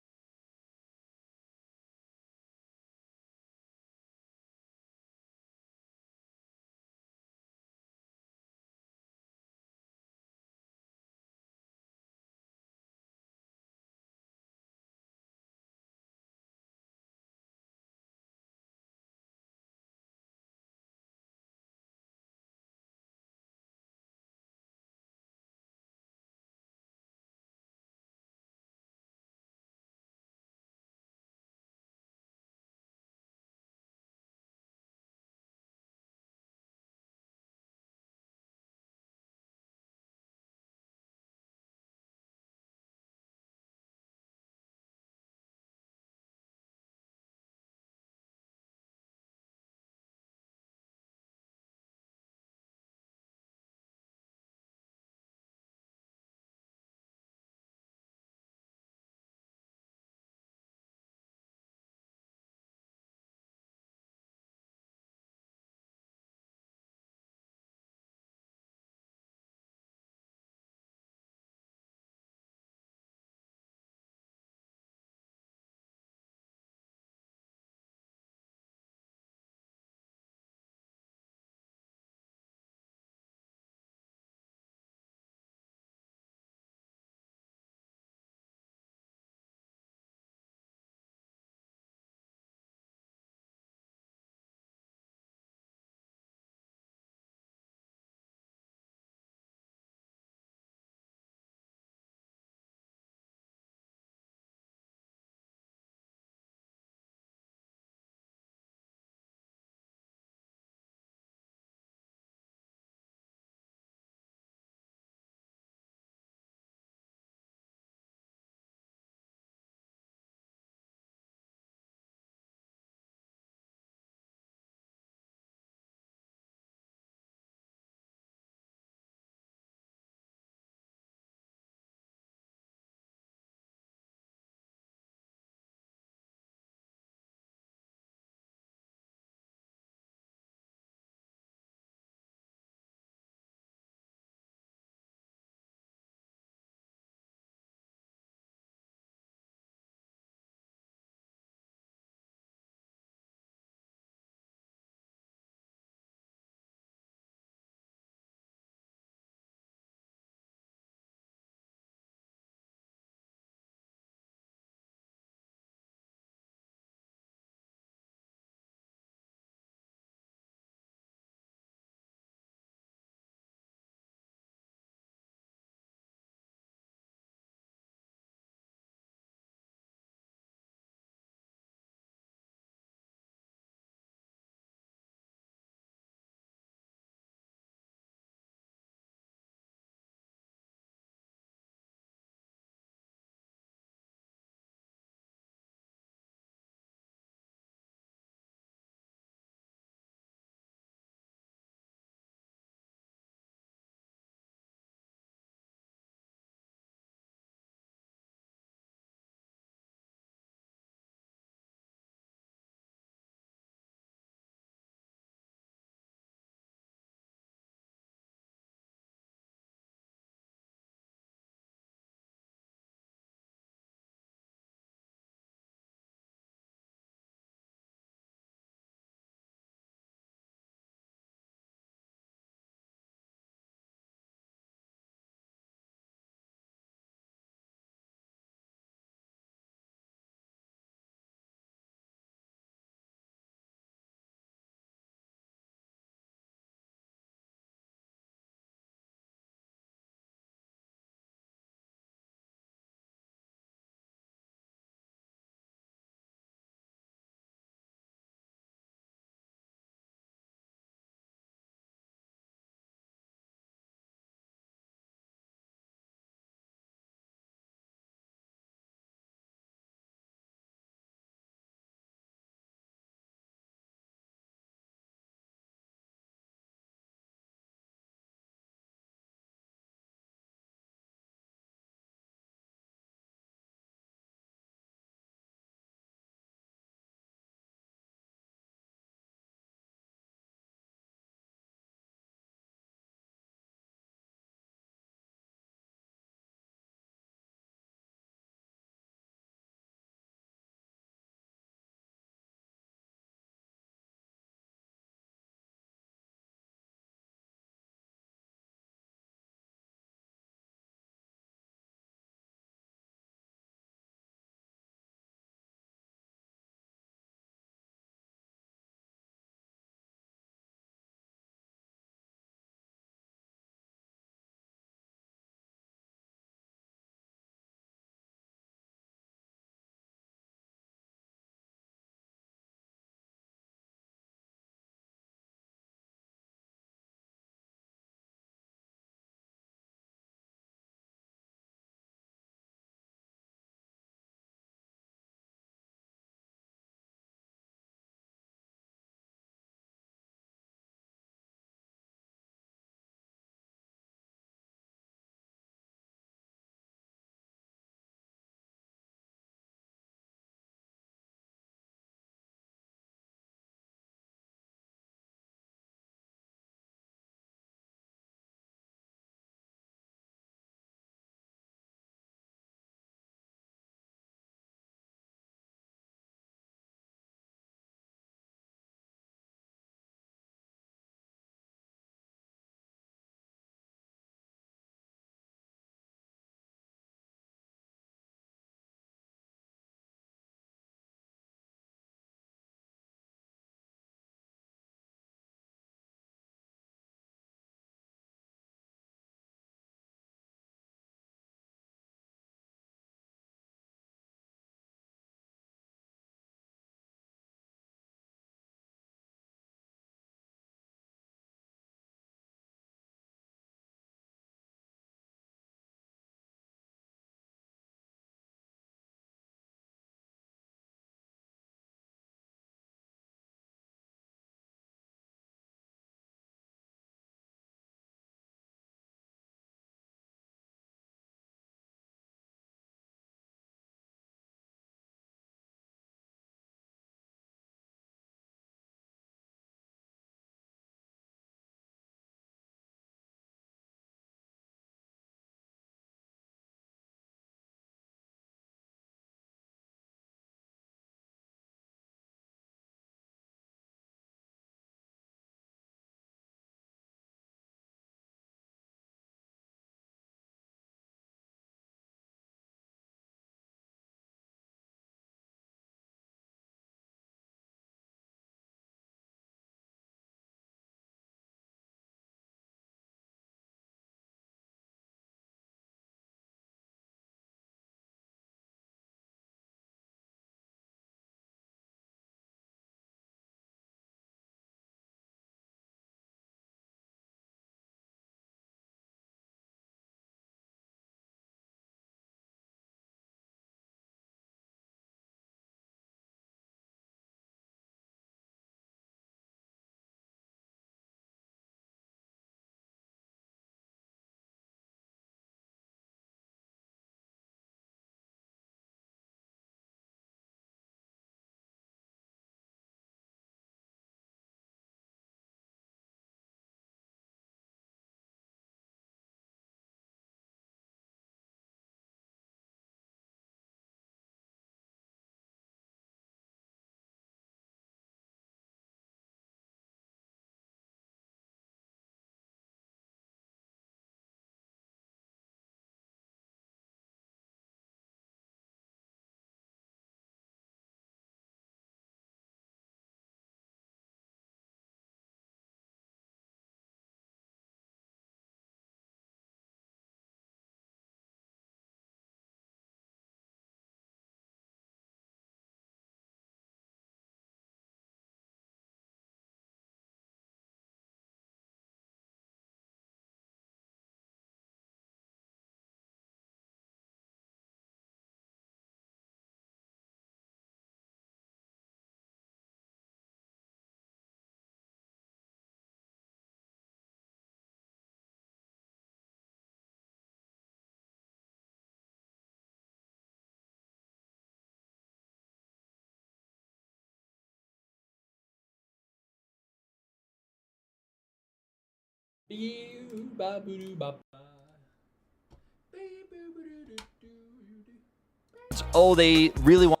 Oh, they really want.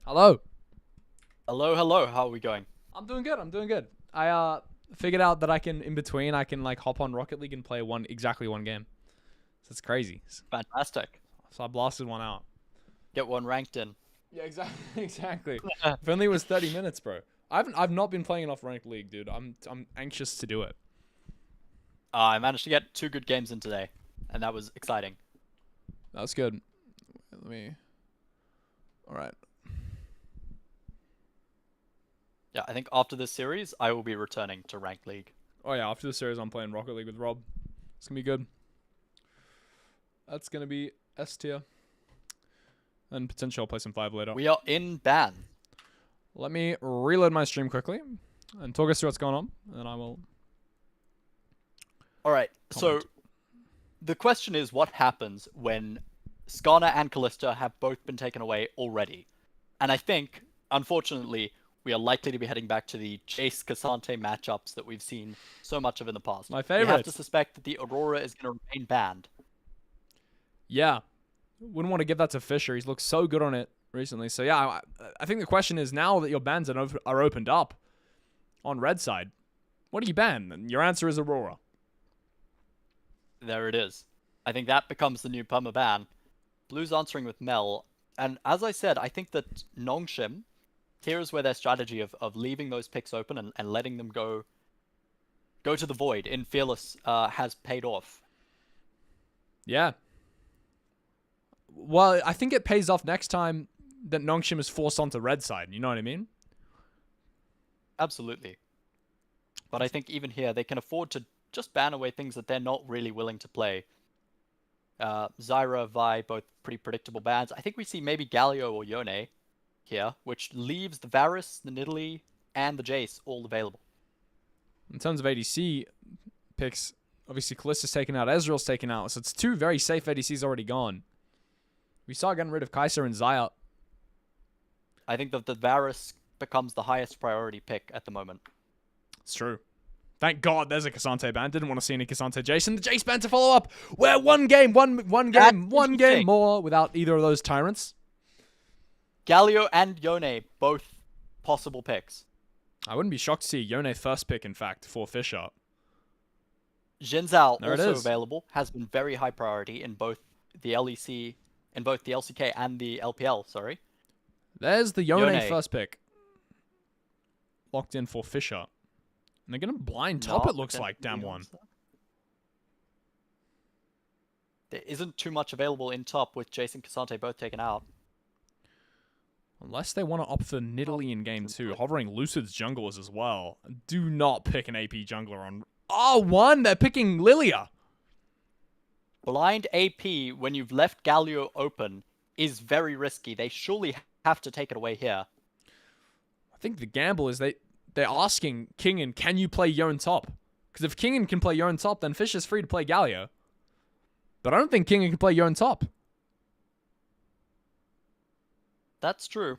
Hello. Hello, hello. How are we going? I'm doing good. I'm doing good. I figured out that I can in between I can like hop on Rocket League and play exactly one game. So it's crazy. Fantastic. So I blasted one out. Get one ranked in. Yeah, exactly. Exactly. If only it was 30 minutes, bro. I've not been playing enough ranked league, dude. I'm anxious to do it. I managed to get 2 good games in today, and that was exciting. That was good. Let me. All right. Yeah, I think after this series, I will be returning to ranked league. Oh yeah, after the series, I'm playing Rocket League with Rob. It's gonna be good. That's gonna be S tier. And potentially I'll play some 5 later. We are in ban. Let me reload my stream quickly and talk us through what's going on, and I will. All right. So the question is, what happens when Skarner and Callista have both been taken away already? And I think, unfortunately, we are likely to be heading back to the Jace Cassante matchups that we've seen so much of in the past. My We have favorite. to suspect that the Aurora is going to remain banned. Yeah. Wouldn't want to give that to Fisher. He's looked so good on it recently. So yeah, I think the question is, now that your bans are opened up on red side, what do you ban? And your answer is Aurora. There it is. I think that becomes the new perma ban. Blue's answering with Mel. And as I said, I think that Nongshim, here is where their strategy of leaving those picks open and letting them go to the void in Fearless has paid off. Yeah. Well, I think it pays off next time that Nongshim is forced onto red side. You know what I mean? Absolutely. But I think even here, they can afford to just ban away things that they're not really willing to play. Zyra, Vi, both pretty predictable bans. I think we see maybe Galio or Yone here, which leaves the Varus, the Nidalee, and the Jace all available. In terms of ADC picks, obviously Callista's taken out, Ezreal's taken out, so it's 2 very safe ADCs already gone. We start getting rid of Kai'Sa and Xayah. I think that the Varus becomes the highest priority pick at the moment. It's true. Thank God there's a Cassante ban. Didn't want to see any Cassante Jason. The Jace ban to follow up. We're one game more without either of those tyrants. Galio and Yone, both possible picks. I wouldn't be shocked to see Yone first pick, in fact, for Fisher. Xin Zhao, There it also is. available, has been very high priority in both the LEC, in both the LCK and the LPL, sorry. There's the Yone Yone. first pick. Locked in for Fisher. And they're going to blind top, it looks like, damn one. There isn't too much available in top with Jason Cassante both taken out. Unless they want to opt for Nidalee in game 2. Hovering Lucid's junglers as well. Do not pick an AP jungler on... R1, they're picking Lilia. Blind AP, when you've left Galio open, is very risky. They surely have to take it away here. I think the gamble is they're asking Kingen, can you play Yone top? Because if Kingen can play Yone top, then Fisher's free to play Galio. But I don't think Kingen can play Yone top. That's true.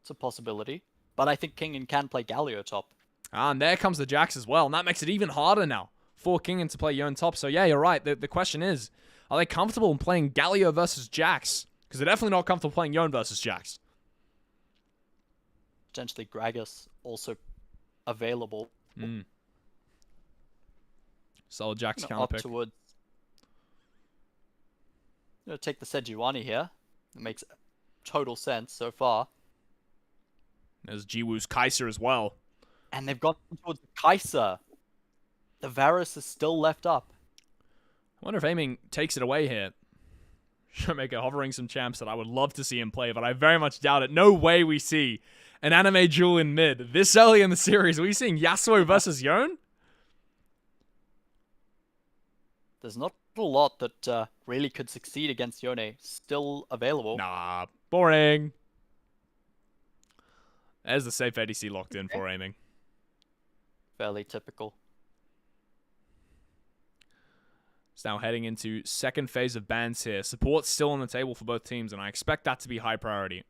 It's a possibility. But I think Kingen can play Galio top. And there comes the Jax as well. And that makes it even harder now for Kingen to play Yone top. So yeah, you're right. The question is, are they comfortable in playing Galio versus Jax? Because they're definitely not comfortable playing Yone versus Jax. Potentially Gragas also available. Solid Jax counter Up pick. towards... take the Sejuani here. It makes total sense so far. There's Jiwoo's Kai'Sa as well. And they've gone towards Kai'Sa. The Varus is still left up. I wonder if Aiming takes it away here. Showmaker hovering some champs that I would love to see him play, but I very much doubt it. No way we see an anime duel in mid this early in the series. Are we seeing Yasuo versus Yone? There's not a lot that really could succeed against Yone still available. Nah, boring. There's the safe ADC locked in for Aiming. Fairly typical. It's now heading into second phase of bans here. Support's still on the table for both teams, and I expect that to be high priority.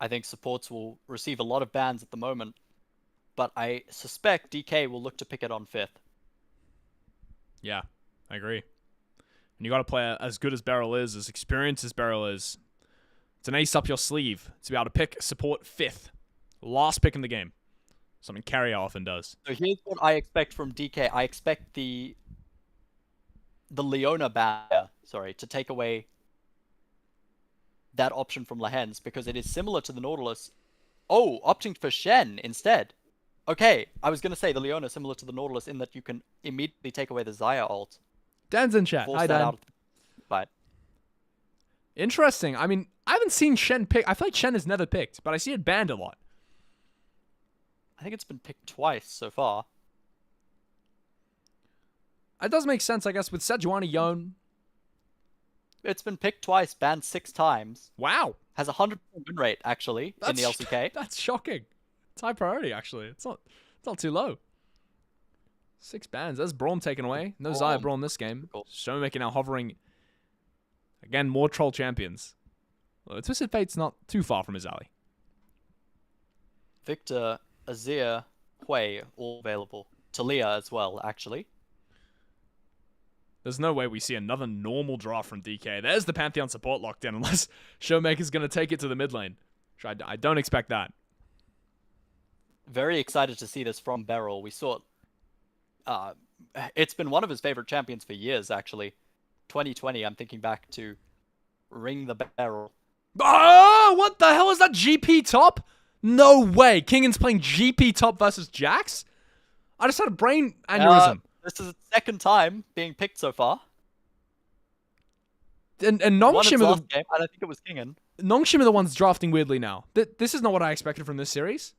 I think supports will receive a lot of bans at the moment, but I suspect DK will look to pick it on 5th. Yeah, I agree. And you got to play as good as Beryl is, as experienced as Beryl is. It's an ace up your sleeve to be able to pick support 5th. Last pick in the game. Something Carrier often does. So here's what I expect from DK. I expect the Leona ban, to take away that option from Lahens, because it is similar to the Nautilus. Oh, opting for Shen instead. Okay, I was going to say the Leona is similar to the Nautilus in that you can immediately take away the Xayah ult. Dan's in chat. Hi, Dan. But interesting. I mean, I haven't seen Shen pick. I feel like Shen is never picked, but I see it banned a lot. I think it's been picked twice so far. It does make sense, I guess, with Sejuani Yone. It's been picked twice, banned 6 times. Wow. Has a 100% win rate, actually, in the LCK. That's shocking. It's high priority, actually. It's not too low. 6 bans. There's Braum taken away. No Xayah Braum this game. Cool. Showmaker now hovering. Again, more troll champions. Well, Twisted Fate's not too far from his alley. Victor, Azir, Hui, all available. Talia as well, actually. There's no way we see another normal draft from DK. There's the Pantheon support locked in, unless Showmaker's going to take it to the mid lane. I don't expect that. Very excited to see this from Beryl. We saw it's been one of his favorite champions for years, actually. 2020, I'm thinking back to Ring the Beryl. Oh, what the hell is that? GP top? No way. Kingan's playing GP top versus Jax? I just had a brain aneurysm. This is the second time being picked so far. And Nongshim last game, I don't think it was Kingan. Nongshim are the ones drafting weirdly now. This is not what I expected from this series.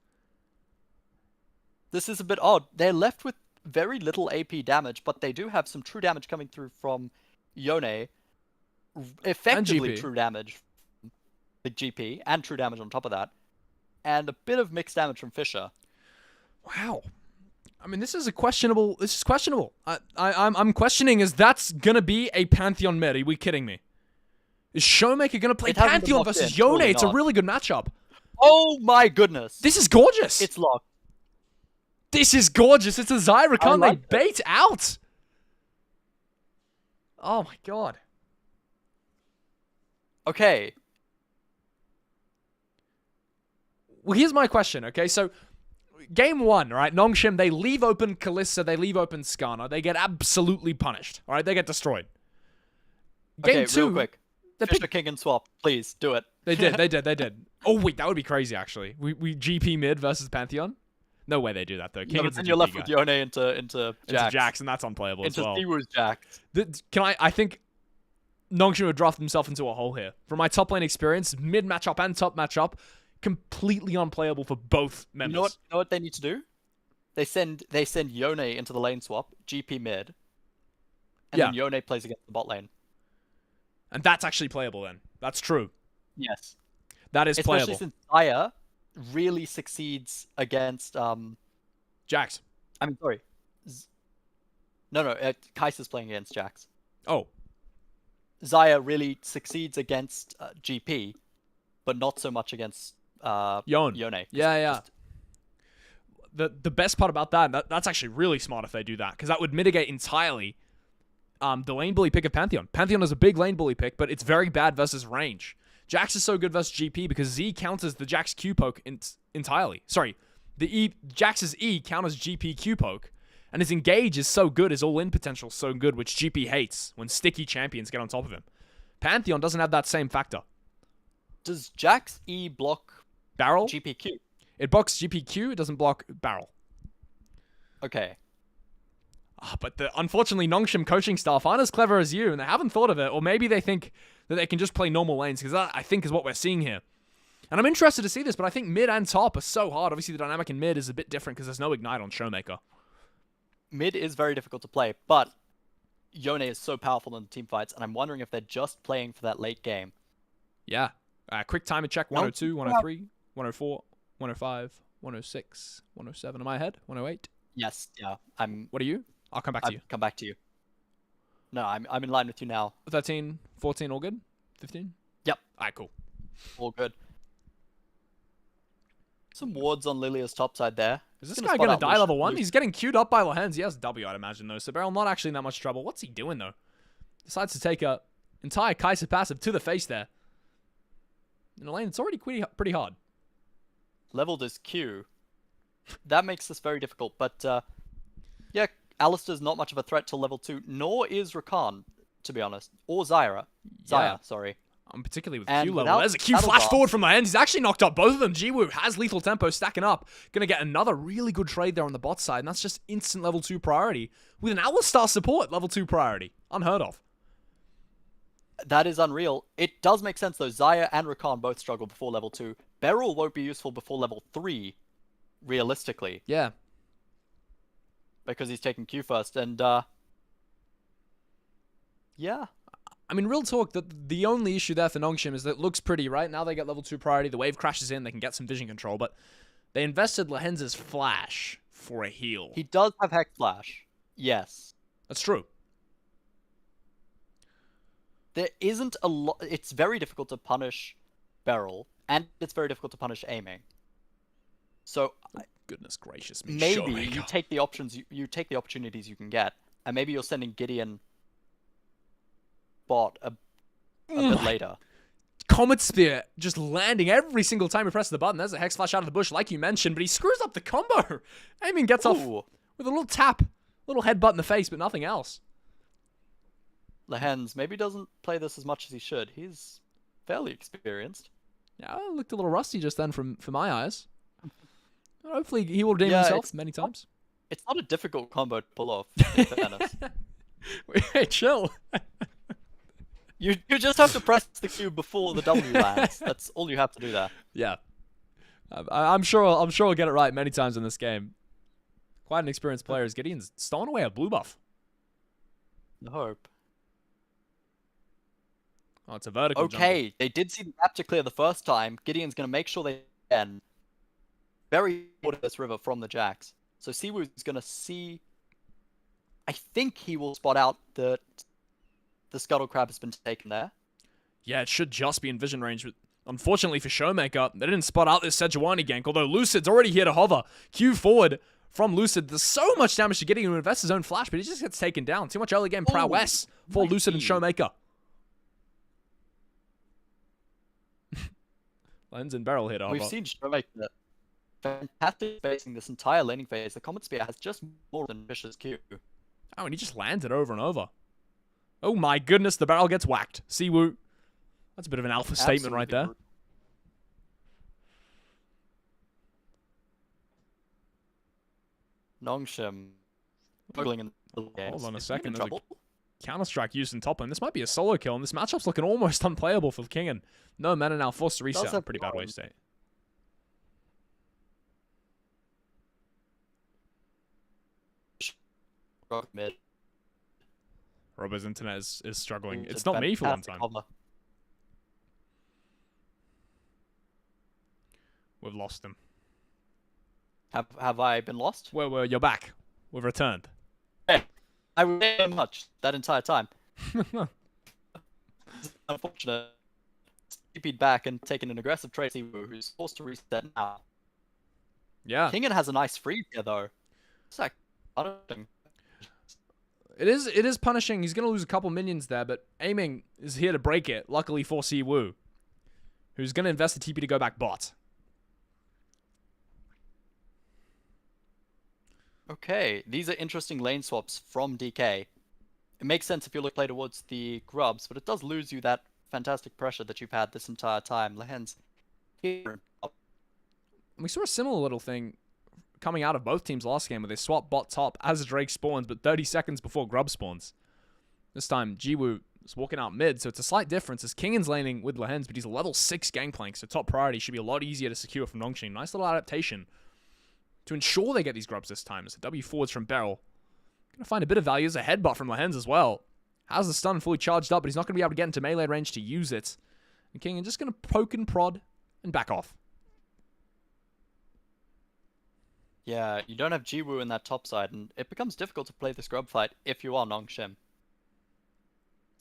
This is a bit odd. They're left with very little AP damage, but they do have some true damage coming through from Yone. Effectively true damage from the GP, and true damage on top of that. And a bit of mixed damage from Fisher. Wow. I mean, this is questionable. I'm questioning, is that's going to be a Pantheon mid? Are we kidding me? Is Showmaker going to play Pantheon versus Yone? It's a really good matchup. Oh my goodness. This is gorgeous. It's locked. This is gorgeous. It's a Zyra. Can't they bait out? Oh my god. Okay. Well, here's my question, okay? So, game 1, right? Nongshim, they leave open Kalista, they leave open Skarner. They get absolutely punished, all right? They get destroyed. Game 2, real quick. Fisher King and swap. Please, do it. They did. Oh, wait, that would be crazy, actually. We GP mid versus Pantheon? No way they do that, though. Kingan's and you're left with Yone into Jax. Jax, and that's unplayable as well. Into Siwoo's Jax. I think Nongshim would draft himself into a hole here. From my top lane experience, mid matchup and top matchup, completely unplayable for both members. You know what they need to do? They send Yone into the lane swap, GP mid, and then Yone plays against the bot lane. And that's actually playable then. That's true. Yes. That is playable. Especially since Xayah really succeeds against Jax. I mean, sorry. No, Kai'Sa's playing against Jax. Oh. Xayah really succeeds against GP, but not so much against Yone. Yeah. The best part about that's actually really smart if they do that, because that would mitigate entirely the lane bully pick of Pantheon. Pantheon is a big lane bully pick, but it's very bad versus range. Jax is so good versus GP because Z counters the Jax Q poke entirely. Sorry, Jax's E counters GP Q poke, and his engage is so good, his all-in potential is so good, which GP hates when sticky champions get on top of him. Pantheon doesn't have that same factor. Does Jax E block Barrel? GPQ? It blocks GPQ, it doesn't block Barrel. Okay. But unfortunately, Nongshim coaching staff aren't as clever as you, and they haven't thought of it, or maybe they think that they can just play normal lanes, because that, I think, is what we're seeing here. And I'm interested to see this, but I think mid and top are so hard. Obviously, the dynamic in mid is a bit different because there's no Ignite on Showmaker. Mid is very difficult to play, but Yone is so powerful in the team fights, and I'm wondering if they're just playing for that late game. Yeah. Quick timer check, 102, 103, 104, 105, 106, 107. Am I ahead? 108? Yes, yeah. What are you? I'll come back to you. Come back to you. No, I'm in line with you now. 13, 14, all good? 15? Yep. Alright, cool. All good. Some wards on Lilia's top side there. Is this Gonna guy spot gonna out die level 1? Lucian. He's getting queued up by Lehens. He has W, I'd imagine, though. So Beryl not actually in that much trouble. What's he doing, though? Decides to take a entire Kai'Sa passive to the face there. In a lane, it's already pretty hard. Leveled his Q. That makes this very difficult, but yeah, Alistar's not much of a threat till level 2, nor is Rakan, to be honest. Or Xayah, sorry. Particularly with And Q level. There's a Q flash Battleground- forward from the end. He's actually knocked up both of them. Jiwoo has lethal tempo stacking up. Gonna get another really good trade there on the bot side, and that's just instant level 2 priority. With an Alistar support, level 2 priority. Unheard of. That is unreal. It does make sense, though. Xayah and Rakan both struggle before level 2. Beryl won't be useful before level 3, realistically, Yeah. because he's taking Q first, and yeah. I mean, real talk, the only issue there for Nongshim is that it looks pretty, right? Now they get level 2 priority, the wave crashes in, they can get some vision control, but they invested Lehens' flash for a heal. He does have Hex Flash. Yes. That's true. There isn't a lot. It's very difficult to punish Beryl, and it's very difficult to punish aiming. So Goodness gracious me. maybe Showmaker. you take the options, you take the opportunities you can get, and maybe you're sending Gideon bot a bit later. Comet Spear just landing every single time you press the button. There's a Hex Flash out of the bush, like you mentioned, but he screws up the combo. Aiming gets off Ooh. with a little tap, little headbutt in the face, but nothing else. Lehens maybe doesn't play this as much as he should. He's fairly experienced. Yeah, it looked a little rusty just then for my eyes. Hopefully he will redeem Yeah, himself it's many times. It's not a difficult combo to pull off, in fairness. Hey, chill. You just have to press the Q before the W lands. That's all you have to do there. Yeah. I'm sure I'll get it right many times in this game. Quite an experienced player as Gideon's stolen away a blue buff. I hope. Oh, it's a vertical Okay, jungle. they did see the map to clear the first time. Gideon's going to make sure they can. Very important this river from the Jacks. So Siwoo's going to see... I think he will spot out that the Scuttle Crab has been taken there. Yeah, it should just be in vision range, but unfortunately for Showmaker, they didn't spot out this Sejuani gank, although Lucid's already here to hover. Q forward from Lucid. There's so much damage to Gideon to invest his own flash, but he just gets taken down. Too much early game prowess for might Lucid and be. Showmaker. Lens and Beryl here to hover. We've seen Showmaker fantastic facing this entire laning phase. The Comet Spear has just more than Vicious Q. Oh, and he just lands it over and over. Oh my goodness, the barrel gets whacked. Siwoo. That's a bit of an alpha statement right there. Nongshim struggling in the game. Hold on a Is he in second. There's trouble? Counter-Strike used in top lane. This might be a solo kill, and this matchup's looking almost unplayable for Kingen. No mana now forced to reset. have Pretty bad Lauren. wave state. Rock mid. Robbo's internet is struggling. It's It's a not me for one fantastic time. hover. We've lost him. Have I been lost? Well, you're back. We've returned. I was there much that entire time. Unfortunate. TP'd back and taken an aggressive trade. Siwoo, who's forced to reset now. Yeah. Kingen has a nice freeze here though. It's like punishing. It is punishing. He's going to lose a couple minions there, but aiming is here to break it, luckily for Siwoo, who's going to invest the TP to go back bot. Okay, these are interesting lane swaps from DK. It makes sense if you play towards the grubs, but it does lose you that fantastic pressure that you've had this entire time. Lehens here. We saw a similar little thing coming out of both teams last game where they swap bot top as Drake spawns, but 30 seconds before Grub spawns. This time, Jiwoo is walking out mid, so it's a slight difference as Kingen's laning with Lehens, but he's a level 6 gangplank, so top priority should be a lot easier to secure from Nongshim. Nice little adaptation to ensure they get these grubs this time. As a W forwards from Beryl. Gonna find a bit of value as a headbutt from Lehens as well. Has the stun fully charged up, but he's not gonna be able to get into melee range to use it. And Kingen just gonna poke and prod and back off. Yeah, you don't have Jiwoo in that top side, and it becomes difficult to play this grub fight if you are Nongshim.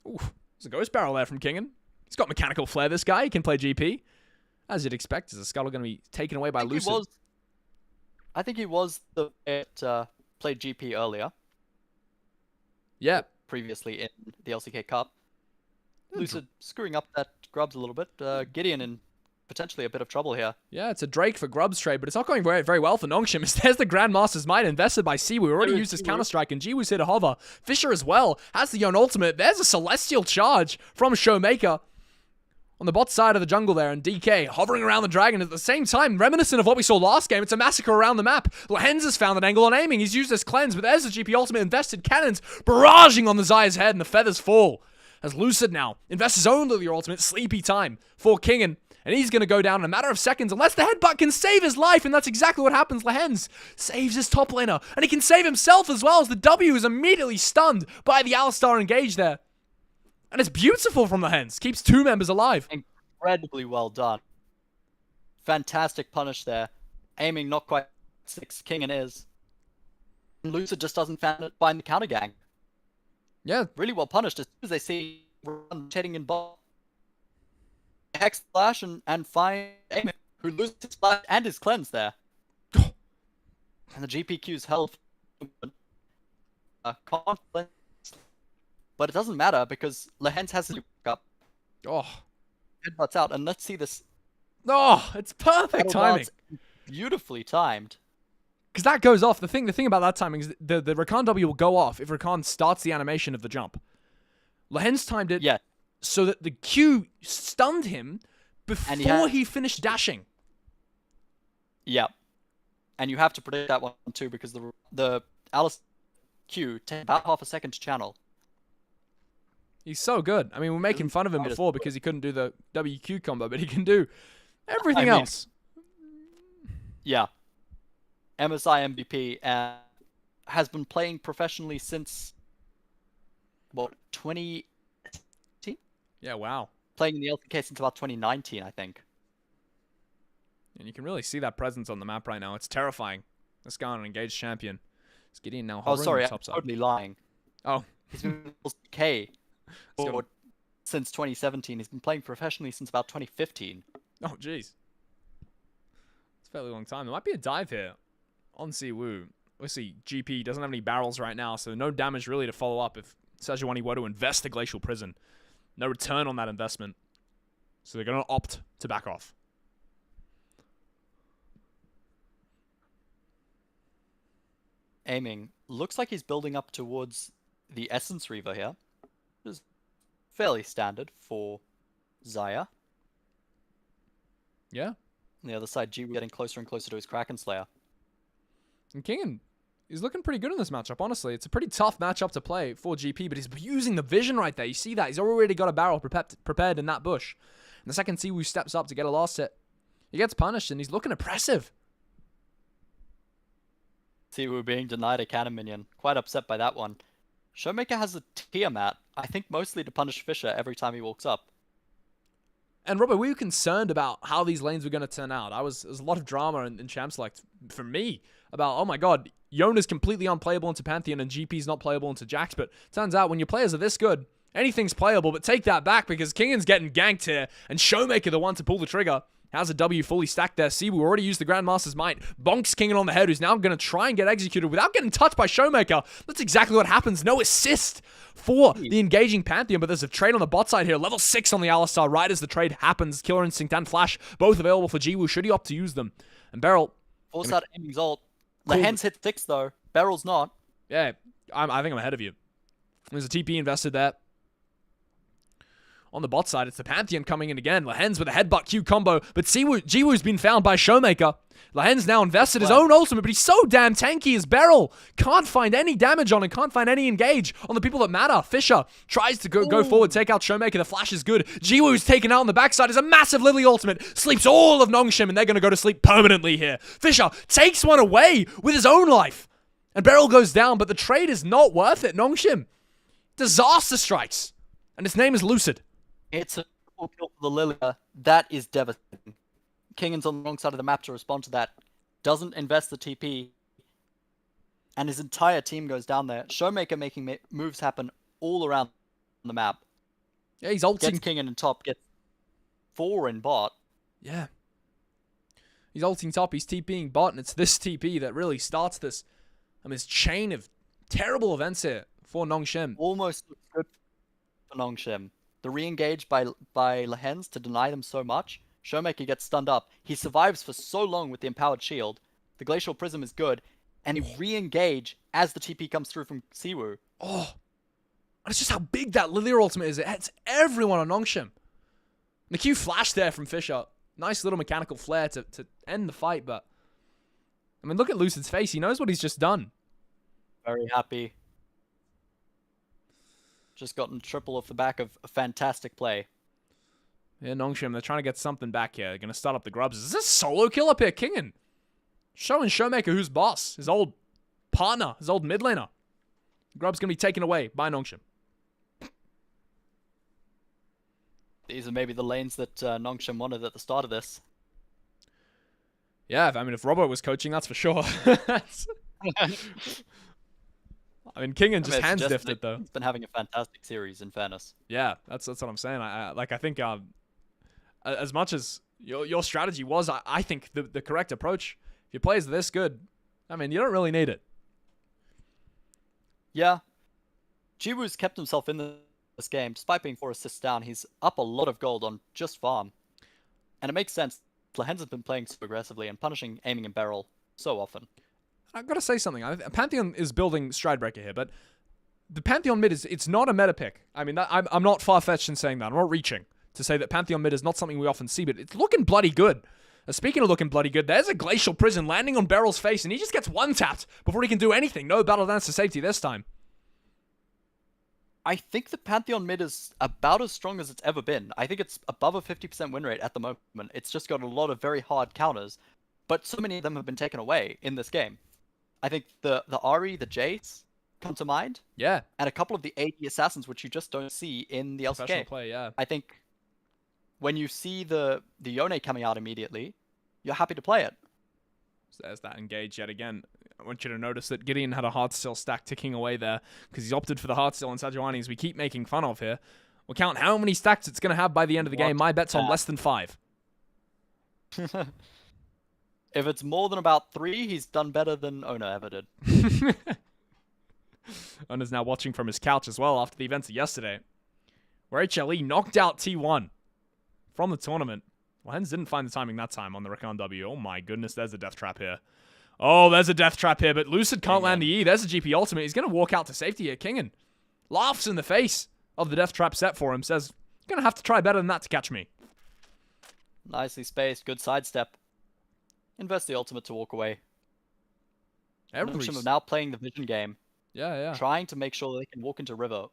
Ooh, there's a ghost barrel there from Kingen. He's got mechanical flair, this guy. He can play GP. As you'd expect, is the scuttle going to be taken away by Lucid? I think he was the played GP earlier. Yeah. Previously in the LCK Cup. Lucid screwing up that Grubs a little bit. Gideon in potentially a bit of trouble here. Yeah, it's a Drake for Grubs trade, but it's not going very, very well for Nongshim. There's the Grandmaster's Might invested by Siwu. Already used his Counter-Strike, and Jiwoo's here to hover. Fisher as well has the Yon ultimate. There's a Celestial Charge from Showmaker on the bot side of the jungle there, and DK hovering around the dragon at the same time, reminiscent of what we saw last game. It's a massacre around the map. Lehens has found an angle on aiming. He's used his cleanse, but there's the GP ultimate invested. Cannons barraging on the Zaya's head, and the feathers fall. As Lucid now invests his own Lily ultimate, sleepy time for Kingen. And he's going to go down in a matter of seconds unless the headbutt can save his life. And that's exactly what happens. Lehens saves his top laner. And he can save himself as well, as the W is immediately stunned by the Alistar engage there. And it's beautiful from Lehens. Keeps 2 members alive. Incredibly well done. Fantastic punish there. Aiming not quite 6. Kingen is. And Lucid just doesn't find the counter gang. Yeah. Really well punished as soon as they see rotating in ball. Hex Flash and find Aiming, who loses his Flash and his cleanse there. And the GPQ's health. Confidence. But it doesn't matter because Lehens has the up. Oh. Headbutts out, and let's see this. Oh, it's perfect timing. Beautifully timed. Because that goes off. The thing about that timing is the Rakan W will go off if Rakan starts the animation of the jump. Lehens timed it so that the Q stunned him before he finished dashing. Yeah. And you have to predict that one too, because the Alice Q takes about half a second to channel. He's so good. I mean, we're making fun of him before because he couldn't do the WQ combo, but he can do everything else. Yeah. MSI MVP has been playing professionally since, what, 2018? Yeah, wow. Playing in the LCK since about 2019, I think. And you can really see that presence on the map right now. It's terrifying. This guy on an engaged champion. Is Gideon now hovering on the top side? I'm totally lying. Oh. He's been in LCK since 2017. He's been playing professionally since about 2015. Oh, jeez. It's a fairly long time. There might be a dive here on Siwu. Obviously, GP doesn't have any barrels right now, so no damage really to follow up if Sejuani were to invest the Glacial Prison. No return on that investment. So they're going to opt to back off. Aiming. Looks like he's building up towards the Essence Reaver here. Which is fairly standard for Xayah. Yeah. On the other side, G getting closer and closer to his Kraken Slayer. And Kingen is looking pretty good in this matchup, honestly. It's a pretty tough matchup to play for GP, but he's using the vision right there. You see that? He's already got a barrel prepared in that bush. And the second Siwu steps up to get a last hit, he gets punished, and he's looking impressive. Siwu being denied a cannon minion. Quite upset by that one. Showmaker has a Tiamat, I think mostly to punish Fisher every time he walks up. And Robbo, were you concerned about how these lanes were going to turn out? There's a lot of drama in Champ Select for me about, oh my god, Yona's completely unplayable into Pantheon and GP's not playable into Jax, but turns out when your players are this good, anything's playable, but take that back because Kingen's getting ganked here, and Showmaker the one to pull the trigger. Has a W fully stacked there. Siwu already used the Grandmaster's Might. Bonks Kingen on the head, who's now going to try and get executed without getting touched by Showmaker. That's exactly what happens. No assist for the engaging Pantheon, but there's a trade on the bot side here. Level 6 on the Alistar right as the trade happens. Killer Instinct and Flash, both available for Jiwoo, should he opt to use them. And Beryl. Force out Aiming's ult. Lehens hit 6 though. Beryl's not. Yeah, I think I'm ahead of you. There's a TP invested there. On the bot side, it's the Pantheon coming in again. Lehens with a headbutt Q combo, but Jiwoo's been found by Showmaker. Lehens now invested his own ultimate, but he's so damn tanky as Beryl. Can't find any damage on him, can't find any engage on the people that matter. Fisher tries to go forward, take out Showmaker. The flash is good. Jiwoo's taken out on the backside is a massive Lily ultimate. Sleeps all of Nongshim, and they're going to go to sleep permanently here. Fisher takes one away with his own life. And Beryl goes down, but the trade is not worth it. Nongshim. Disaster strikes. And his name is Lucid. It's a triple kill for the Lilia. That is devastating. Kingen's on the wrong side of the map to respond to that. Doesn't invest the TP. And his entire team goes down there. Showmaker making moves happen all around the map. Yeah, he's Gets ulting. King in top, gets 4 in bot. Yeah. He's ulting top, he's TPing bot, and it's this TP that really starts this, this chain of terrible events here for Nongshim. Almost looks good for Nongshim. The re-engage by Lehens to deny them so much. Showmaker gets stunned up. He survives for so long with the empowered shield. The Glacial Prism is good. And he re-engage as the TP comes through from Siwoo. Oh. And it's just how big that Lilia ultimate is. It hits everyone on Nongshim. The Q flash there from Fisher. Nice little mechanical flair to end the fight, but... I mean, look at Lucid's face. He knows what he's just done. Very happy. Just gotten triple off the back of a fantastic play. Yeah, Nongshim, they're trying to get something back here. They're going to start up the grubs. Is this a solo kill up here? Kingen showing Showmaker who's boss. His old partner, his old mid laner. Grub's going to be taken away by Nongshim. These are maybe the lanes that Nongshim wanted at the start of this. Yeah, I mean, if Robbo was coaching, that's for sure. I mean, Kingen just hands diffed it, though. He's been having a fantastic series, in fairness. Yeah, that's what I'm saying. I think as much as your strategy was, I think the correct approach, if your player's this good, I mean, you don't really need it. Yeah. Jiwoo's kept himself in this game. Despite being 4 assists down, he's up a lot of gold on just farm. And it makes sense. Lehens has been playing so aggressively and punishing aiming and barrel so often. I've got to say something. Pantheon is building Stridebreaker here, but the Pantheon mid it's not a meta pick. I mean, I'm not far-fetched in saying that. I'm not reaching to say that Pantheon mid is not something we often see, but it's looking bloody good. Speaking of looking bloody good, there's a Glacial Prison landing on Beryl's face, and he just gets one-tapped before he can do anything. No Battle Dance to safety this time. I think the Pantheon mid is about as strong as it's ever been. I think it's above a 50% win rate at the moment. It's just got a lot of very hard counters, but so many of them have been taken away in this game. I think the Ahri, the Jace come to mind. Yeah. And a couple of the AD assassins, which you just don't see in the LCK. Professional play, yeah. I think when you see the Yone coming out immediately, you're happy to play it. So there's that engage yet again. I want you to notice that Gideon had a Heartsteel stack ticking away there because he's opted for the Heartsteel on Sejuani, as we keep making fun of here. We'll count how many stacks it's going to have by the end of the game. My bet's on less than 5. If it's more than about 3, he's done better than Ona ever did. Ona's now watching from his couch as well after the events of yesterday, where HLE knocked out T1 from the tournament. Well, Hens didn't find the timing that time on the Rakan W. Oh my goodness, there's a death trap here. Oh, there's a death trap here, but Lucid can't land the E. There's a GP ultimate. He's going to walk out to safety here. Kingen laughs in the face of the death trap set for him, says, you're going to have to try better than that to catch me. Nicely spaced, good sidestep. Invest the ultimate to walk away. Nongshim are now playing the vision game. Yeah. Trying to make sure they can walk into River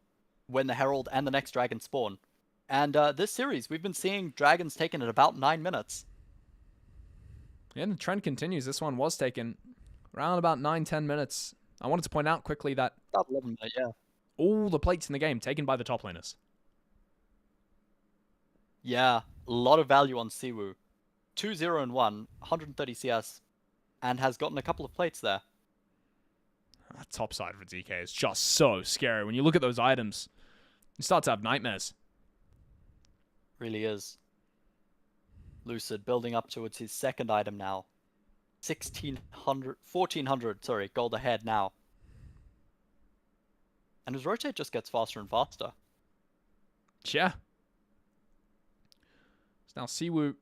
when the Herald and the next dragon spawn. And this series, we've been seeing dragons taken at about 9 minutes. Yeah, and the trend continues. This one was taken around about 9-10 minutes. I wanted to point out quickly that About 11 minutes, yeah. all the plates in the game taken by the top laners. Yeah, a lot of value on Siwoo. 2-0 and 1, 130 CS, and has gotten a couple of plates there. That top side for DK is just so scary. When you look at those items, you start to have nightmares. Really is. Lucid building up towards his second item now. 1400, sorry, gold ahead now. And his rotate just gets faster and faster. Yeah. So now Siwoo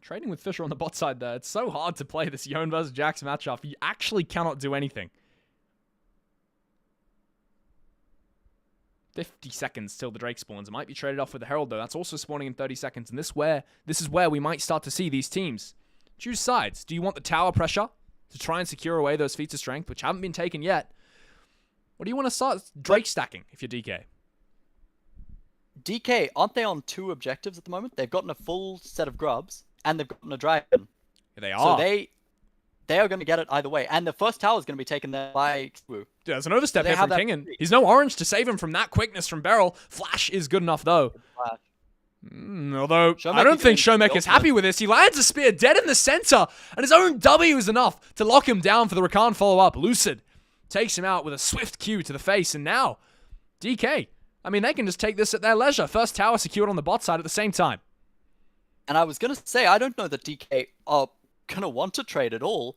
trading with Fisher on the bot side there. It's so hard to play this Yone versus Jax matchup. You actually cannot do anything. 50 seconds till the Drake spawns. It might be traded off with the Herald, though. That's also spawning in 30 seconds. And this is where we might start to see these teams choose sides. Do you want the tower pressure to try and secure away those feats of strength, which haven't been taken yet? Or do you want to start Drake stacking if you're DK? DK, aren't they on 2 objectives at the moment? They've gotten a full set of grubs, and they've gotten a dragon. Yeah, they are. So they are going to get it either way. And the first tower is going to be taken there by Wu. Dude, there's an overstep here from Kingen. He's no orange to save him from that quickness from Beryl. Flash is good enough, though. Although, I don't think Showmaker is happy with this. He lands a spear dead in the center, and his own W is enough to lock him down for the Rakan follow-up. Lucid takes him out with a swift Q to the face, and now DK I mean, they can just take this at their leisure. First tower secured on the bot side at the same time. And I was going to say, I don't know that DK are going to want to trade at all.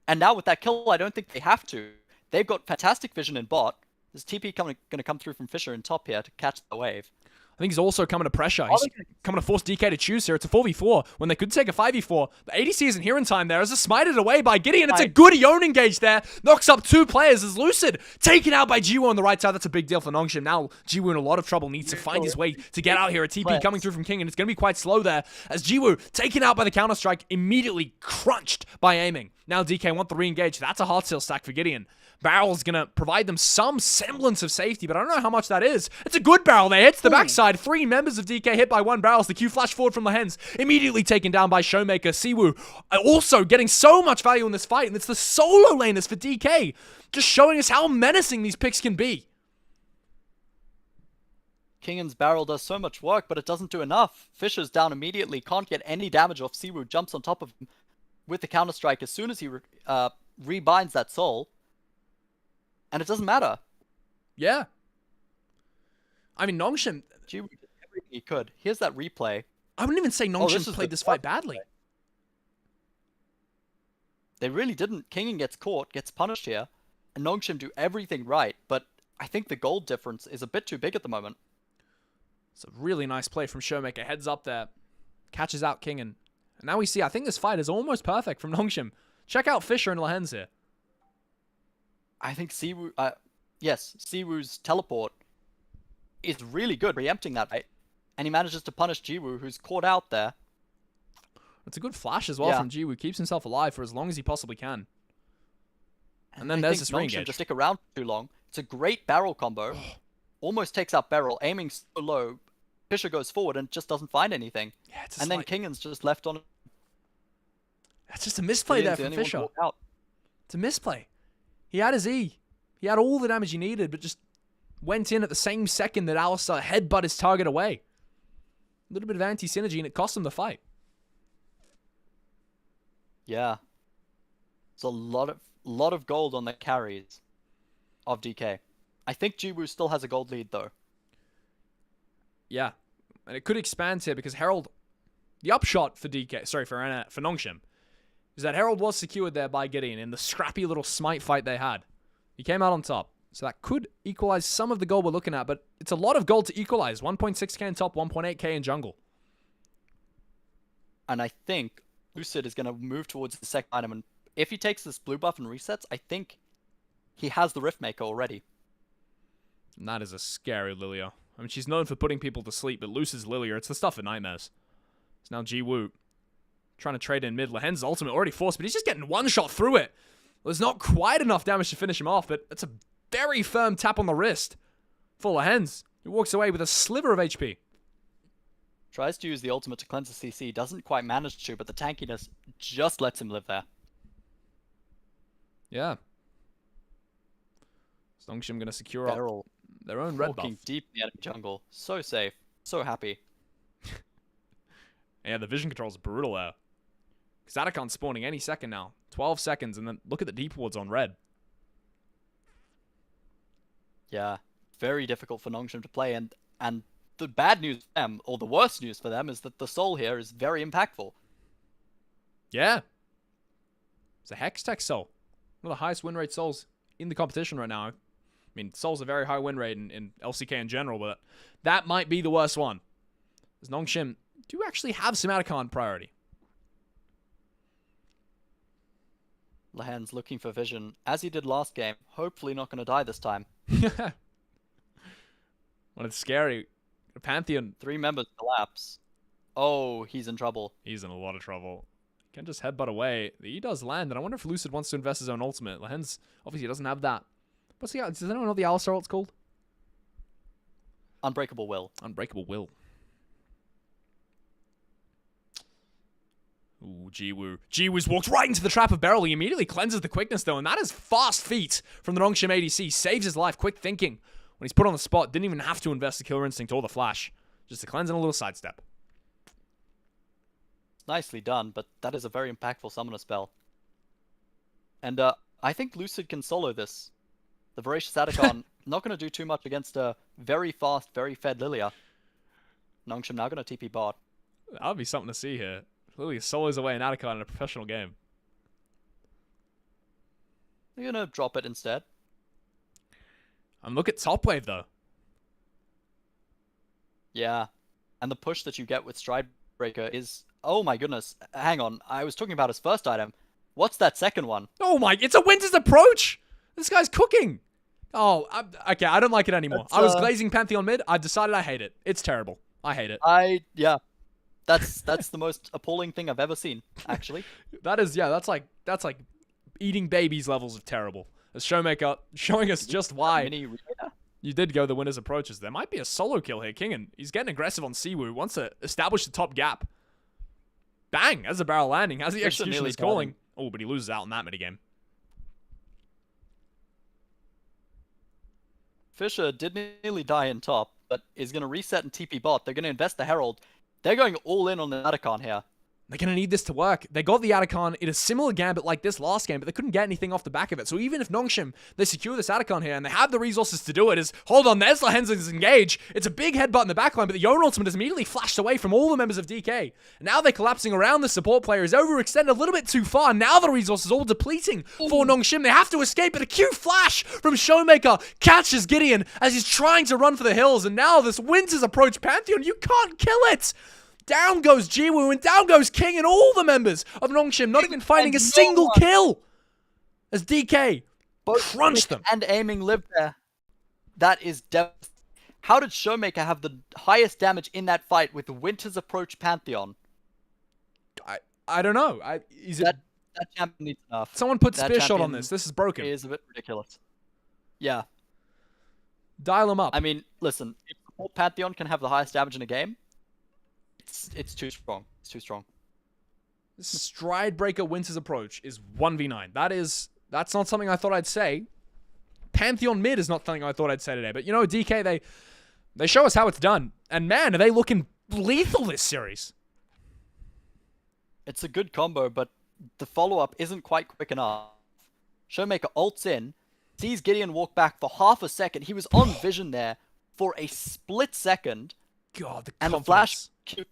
And now with that kill, I don't think they have to. They've got fantastic vision in bot. There's TP going to come through from Fisher in top here to catch the wave. I think he's also coming to pressure. He's coming to force DK to choose here. It's a 4v4 when they could take a 5v4. The ADC isn't here in time there as a smited away by Gideon. It's a good Yone engage there. Knocks up 2 players as Lucid taken out by Jiwoo on the right side. That's a big deal for Nongshim. Now Jiwoo in a lot of trouble. Needs to find his way to get out here. A TP coming through from King, and it's going to be quite slow there as Jiwoo taken out by the counter-strike, immediately crunched by aiming. Now DK want the re-engage. That's a hard seal stack for Gideon. Barrel's going to provide them some semblance of safety, but I don't know how much that is. It's a good barrel there. Hits the backside. 3 members of DK hit by 1 barrel. The Q flash forward from Lehens. Immediately taken down by Showmaker. Siwoo also getting so much value in this fight, and it's the solo laners for DK. Just showing us how menacing these picks can be. Kingan's barrel does so much work, but it doesn't do enough. Fisher's down immediately. Can't get any damage off Siwoo. Jumps on top of him with the counter-strike as soon as he rebinds that soul. And it doesn't matter. Yeah. I mean, Nongshim... Jiwoo did everything he could. Here's that replay. I wouldn't even say Nongshim played this fight badly. They really didn't. Kingan gets caught, gets punished here, and Nongshim do everything right, but I think the gold difference is a bit too big at the moment. It's a really nice play from Showmaker. Heads up there. Catches out Kingan. And now we see, I think this fight is almost perfect from Nongshim. Check out Fisher and Lehens here. I think Siwoo, Siwoo's teleport is really good, preempting that fight. And he manages to punish Jiwoo, who's caught out there. It's a good flash as well from Jiwoo. Keeps himself alive for as long as he possibly can. And then there's this re-engage. To stick around too long. It's a great barrel combo. Almost takes out barrel, aiming so low. Fisher goes forward and just doesn't find anything. Yeah, and then Kingan's just left on. That's just a misplay there from Fisher. It's a misplay. He had his E. He had all the damage he needed, but just went in at the same second that Alistar headbutt his target away. A little bit of anti-synergy, and it cost him the fight. Yeah. It's a lot of gold on the carries of DK. I think Jiwoo still has a gold lead, though. Yeah. And it could expand here because Herald... The upshot for DK... Sorry, for Nongshim is that Herald was secured there by Gideon in the scrappy little smite fight they had. He came out on top. So that could equalize some of the gold we're looking at, but it's a lot of gold to equalize. 1.6k in top, 1.8k in jungle. And I think Lucid is going to move towards the second item, and if he takes this blue buff and resets, I think he has the Riftmaker already. And that is a scary Lilia. I mean, she's known for putting people to sleep, but Lucid's Lilia, it's the stuff of nightmares. It's now Jiwoo trying to trade in mid. Lehens' ultimate already forced, but he's just getting one shot through it. Well, there's not quite enough damage to finish him off, but it's a very firm tap on the wrist for Lehens, who walks away with a sliver of HP. Tries to use the ultimate to cleanse the CC, doesn't quite manage to, but the tankiness just lets him live there. Yeah. Nongshim going to secure up their own red buff. Walking deep in the enemy jungle. So safe. So happy. Yeah, the vision control is brutal there. Xatacon's spawning any second now. 12 seconds, and then look at the deep wards on red. Yeah, very difficult for Nongshim to play, and the bad news for them, or the worst news for them, is that the soul here is very impactful. Yeah. It's a Hextech soul. One of the highest win rate souls in the competition right now. I mean, soul's a very high win rate in LCK in general, but that might be the worst one. As Nongshim do actually have some Atacon priority. Lehens looking for vision, as he did last game. Hopefully not going to die this time. When it's scary. The Pantheon. 3 members collapse. Oh, he's in trouble. He's in a lot of trouble. Can't just headbutt away. The E does land, and I wonder if Lucid wants to invest his own ultimate. Lehens obviously doesn't have that. What's the... Does anyone know what the Alistar ult's called? Unbreakable Will. Unbreakable Will. Ooh, Jiwoo. Jiwoo's walked right into the trap of Beryl. He immediately cleanses the quickness, though, and that is fast feet from the Nongshim ADC. Saves his life. Quick thinking. When he's put on the spot, didn't even have to invest the Killer Instinct or the Flash. Just a cleanse and a little sidestep. Nicely done, but that is a very impactful summoner spell. And I think Lucid can solo this. The Voracious Atacon not going to do too much against a very fast, very fed Lilia. Nongshim now going to TP bot. That would be something to see here. Lilia solos away an Atacon in a professional game. They're going to drop it instead. And look at top wave, though. Yeah. And the push that you get with Stride Breaker is... Oh my goodness. Hang on. I was talking about his first item. What's that second one? Oh my... It's a Winter's Approach! This guy's cooking! Oh, okay, I don't like it anymore. I was glazing Pantheon mid. I've decided I hate it. It's terrible. I hate it. Yeah. That's the most appalling thing I've ever seen, actually. That's like eating babies levels of terrible. As Showmaker showing us just why you did go the winner's approaches. There might be a solo kill here. Kingen, he's getting aggressive on Siwoo. Wants to establish the top gap. Bang! As a barrel landing. As the execution is calling. Oh, but he loses out in that minigame. Fisher did nearly die in top, but is going to reset and TP bot. They're going to invest the Herald. They're going all in on the Atacon here. They're going to need this to work. They got the Atacon in a similar gambit like this last game, but they couldn't get anything off the back of it. So even if Nongshim, they secure this Atacon here, and they have the resources to do it, hold on, there's Lahenz's engage. It's a big headbutt in the backline, but the Yone ultimate is immediately flashed away from all the members of DK. Now they're collapsing around the support player. Is overextended a little bit too far. Now the resources all depleting for Nongshim. They have to escape, but a Q flash from Showmaker catches Gideon as he's trying to run for the hills, and now this Winter's Approach Pantheon, you can't kill it! Down goes Jiwoo, and down goes King, and all the members of Nongshim not even finding a single kill as DK crunched them. And aiming lived there. That is devastating. How did Showmaker have the highest damage in that fight with Winter's Approach Pantheon? I don't know. That champion needs enough. Someone put spear shot on this. This is broken. It is a bit ridiculous. Yeah. Dial him up. I mean, listen, if Pantheon can have the highest damage in a game, it's too strong. It's too strong. Stride Breaker Winter's Approach is 1v9. That's not something I thought I'd say. Pantheon mid is not something I thought I'd say today. But you know, DK, they show us how it's done. And man, are they looking lethal this series. It's a good combo, but the follow-up isn't quite quick enough. Showmaker ults in, sees Gideon walk back for half a second. He was on vision there for a split second. God, the and confidence. the flash Q.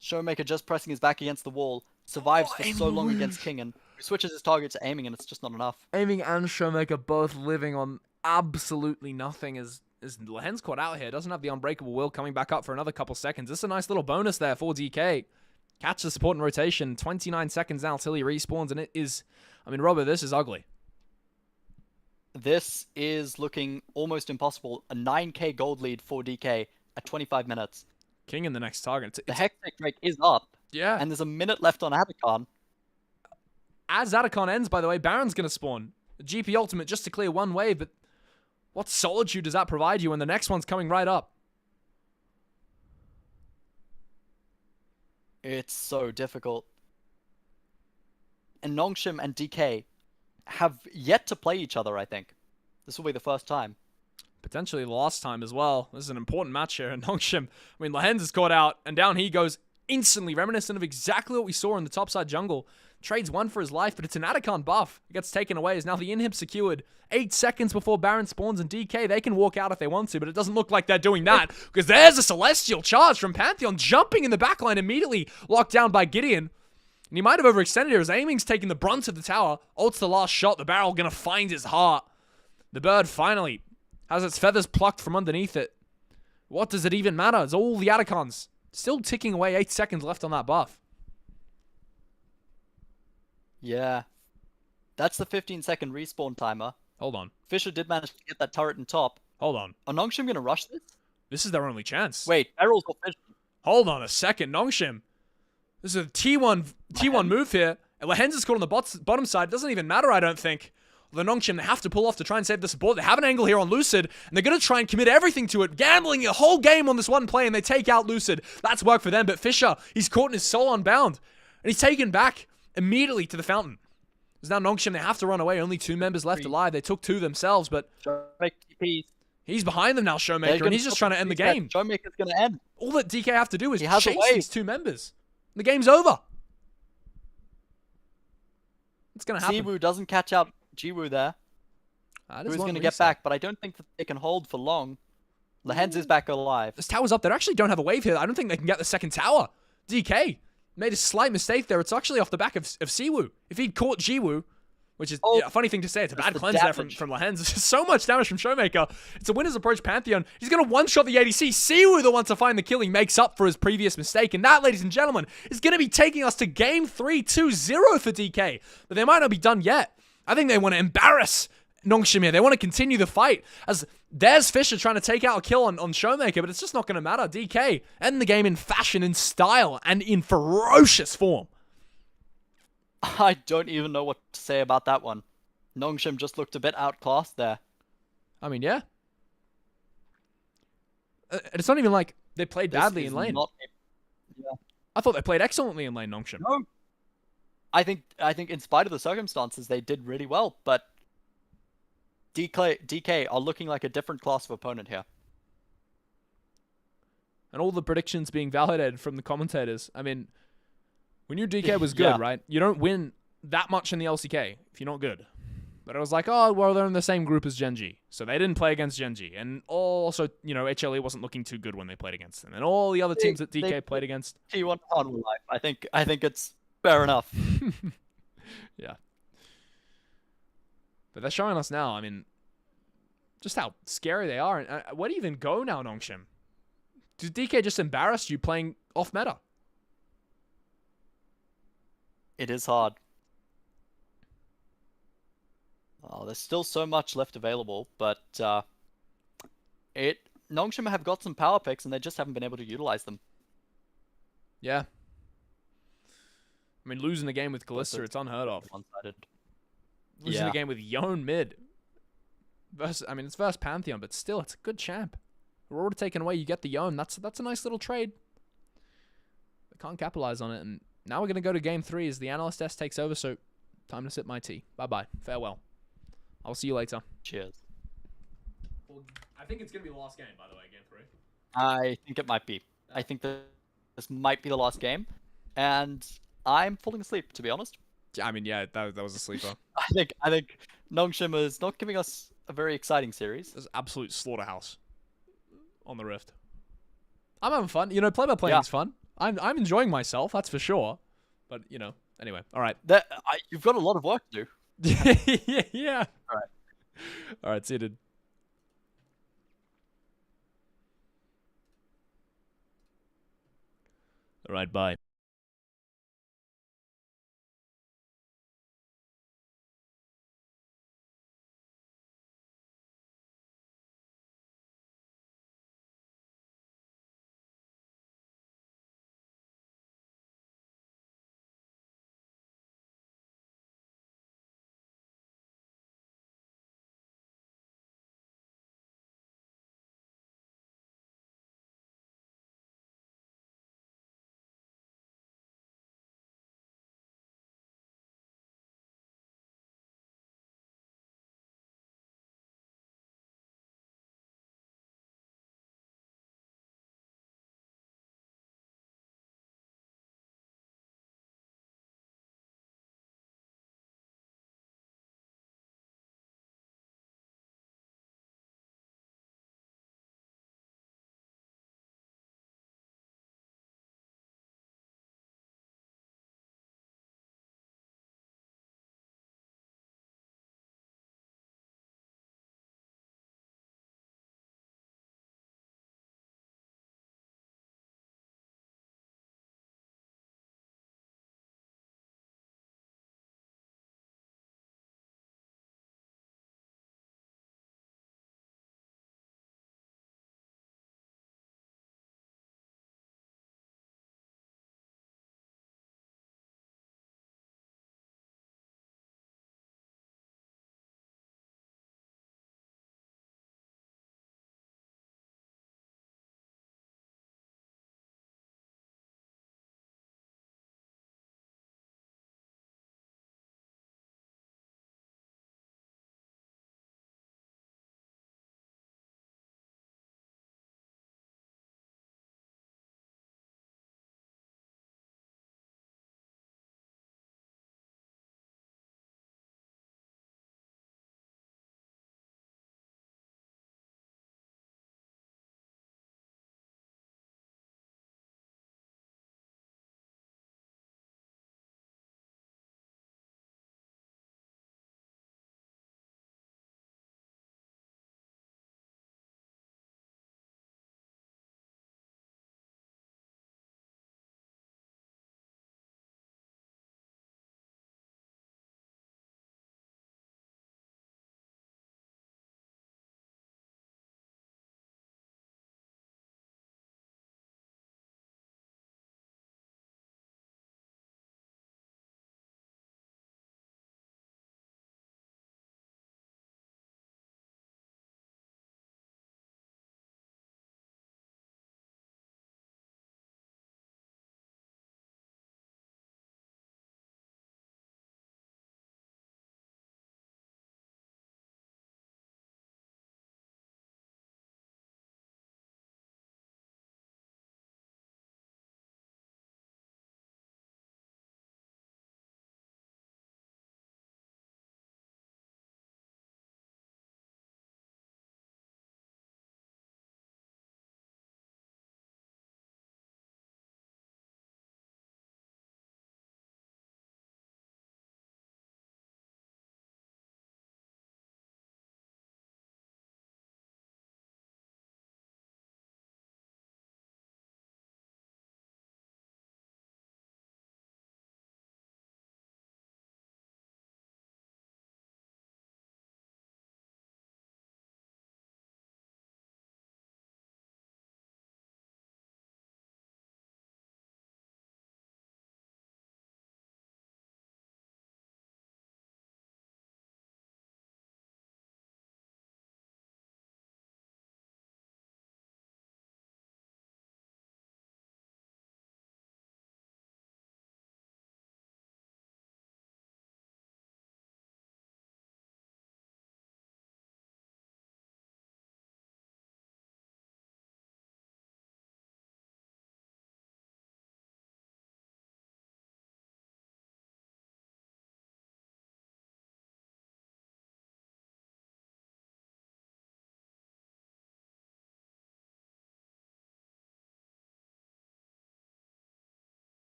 Showmaker just pressing his back against the wall, survives for so long against Kingen, who switches his target to aiming, and it's just not enough. Aiming and Showmaker both living on absolutely nothing as Lahen's caught out here. Doesn't have the Unbreakable Will coming back up for another couple seconds. This is a nice little bonus there for DK. Catch the support and rotation. 29 seconds now till he respawns, and it is... I mean, Robbo, this is ugly. This is looking almost impossible. A 9k gold lead for DK at 25 minutes. King in the next target. The Hectic Drake is up. Yeah. And there's a minute left on Atacon. As Atacon ends, by the way, Baron's going to spawn. The GP ultimate just to clear one wave, but what solitude does that provide you when the next one's coming right up? It's so difficult. And Nongshim and DK have yet to play each other, I think. This will be the first time. Potentially the last time as well. This is an important match here. And Nongshim, I mean, Lahenz is caught out, and down he goes instantly, reminiscent of exactly what we saw in the topside jungle. Trades one for his life, but it's an Atacon buff. It gets taken away as now the inhib secured. 8 seconds before Baron spawns, and DK, they can walk out if they want to, but it doesn't look like they're doing that, because there's a Celestial charge from Pantheon, jumping in the backline, immediately locked down by Gideon. And he might have overextended here. His aiming's taking the brunt of the tower. Ult's the last shot. The barrel gonna find his heart. The bird finally has its feathers plucked from underneath it. What does it even matter? It's all the Atacons. Still ticking away. 8 seconds left on that buff. Yeah. That's the 15-second respawn timer. Hold on. Fisher did manage to get that turret in top. Hold on. Are Nongshim gonna rush this? This is their only chance. Wait, Errol's got Fisher. Hold on a second. Nongshim. This is a T1 move here. Lahenz is caught on the bottom side. Doesn't even matter, I don't think. The Nongshim, they have to pull off to try and save the support. They have an angle here on Lucid, and they're going to try and commit everything to it, gambling the whole game on this one play, and they take out Lucid. That's work for them, but Fisher, he's caught in his soul unbound, and he's taken back immediately to the fountain. There's now Nongshim, they have to run away. Only 2 members left alive. They took 2 themselves, but he's behind them now, Showmaker, and he's just trying to end the game. Showmaker's going to end. All that DK have to do is chase these 2 members. The game's over. It's going to happen. Siwoo doesn't catch out Jiwoo there. That is Who's one going to get reset. back? But I don't think that they can hold for long. Lehens is back alive. This tower's up. They actually don't have a wave here. I don't think they can get the second tower. DK made a slight mistake there. It's actually off the back of Siwoo. If he'd caught Jiwoo, which is a funny thing to say, it's a bad the cleanse there from Lehens. So much damage from Showmaker. It's a winner's approach Pantheon. He's going to one-shot the ADC. Siwoo, the one to find the kill, he makes up for his previous mistake. And that, ladies and gentlemen, is going to be taking us to game 3, 2-0 for DK. But they might not be done yet. I think they want to embarrass Nongshim here. They want to continue the fight, as there's Fisher trying to take out a kill on Showmaker, but it's just not going to matter. DK end the game in fashion, in style, and in ferocious form. I don't even know what to say about that one. Nongshim just looked a bit outclassed there. I mean, yeah. It's not even like they played badly in lane. I thought they played excellently in lane, Nongshim. No. I think in spite of the circumstances, they did really well, but DK are looking like a different class of opponent here. And all the predictions being validated from the commentators. I mean, we knew DK was good, right? You don't win that much in the LCK if you're not good. But it was like, oh, well, they're in the same group as Genji. So they didn't play against Genji. And also, HLE wasn't looking too good when they played against them. And all the other teams that DK played against. T1 on life. I think it's fair enough. Yeah. But they're showing us now, I mean, just how scary they are. And where do you even go now, Nongshim? Did DK just embarrass you playing off meta? It is hard. Oh, there's still so much left available, but Nongshim have got some power picks and they just haven't been able to utilize them. Yeah. I mean, losing the game with Kalista, it's unheard of. One-sided. Losing the game with Yone mid. It's versus Pantheon, but still, it's a good champ. Aurora taken away, you get the Yone. That's a nice little trade. They can't capitalize on it, and now we're going to go to game 3 as the Analyst S takes over, so time to sip my tea. Bye-bye. Farewell. I'll see you later. Cheers. Well, I think it's going to be the last game, by the way, game 3. I think it might be. I think that this might be the last game, and I'm falling asleep, to be honest. I mean, yeah, that was a sleeper. I think Nongshim is not giving us a very exciting series. There's absolute slaughterhouse on the Rift. I'm having fun. Play-by-playing is fun. I'm enjoying myself, that's for sure. But, anyway. All right. You've got a lot of work to do. Yeah. All right. All right, see you, dude. All right, bye.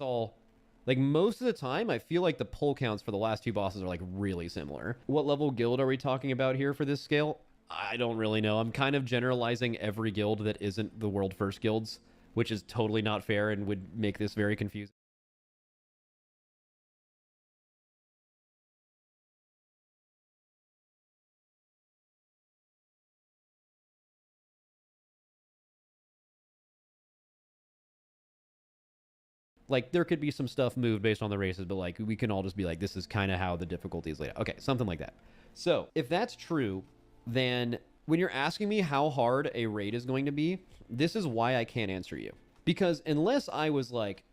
all. Like, most of the time, I feel like the pull counts for the last two bosses are, like, really similar. What level guild are we talking about here for this scale? I don't really know. I'm kind of generalizing every guild that isn't the world first guilds, which is totally not fair and would make this very confusing. Like, there could be some stuff moved based on the races, but, like, we can all just be like, this is kind of how the difficulty is laid out. Okay, something like that. So, if that's true, then when you're asking me how hard a raid is going to be, this is why I can't answer you. Because unless I was, like,